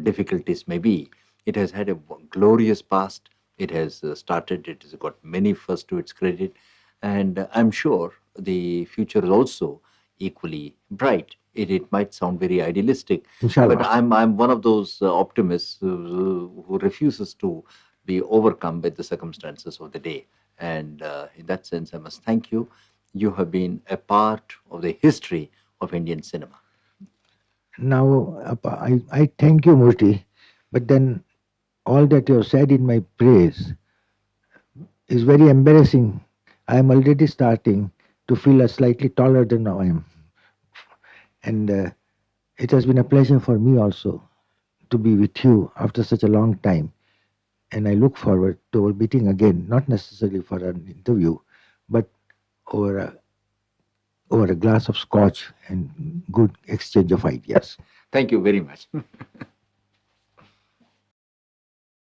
difficulties may be. It has had a glorious past. It has started, it has got many firsts to its credit, and I'm sure the future is also equally bright. It might sound very idealistic, Inshallah. but I'm one of those optimists who refuses to be overcome by the circumstances of the day. And in that sense, I must thank you. You have been a part of the history of Indian cinema. Now, I thank you, Murti, but then all that you have said in my praise is very embarrassing. I am already starting to feel a slightly taller than I am. And it has been a pleasure for me also to be with you after such a long time. And I look forward to our meeting again, not necessarily for an interview, but over a, over a glass of scotch and good exchange of ideas. Thank you very much.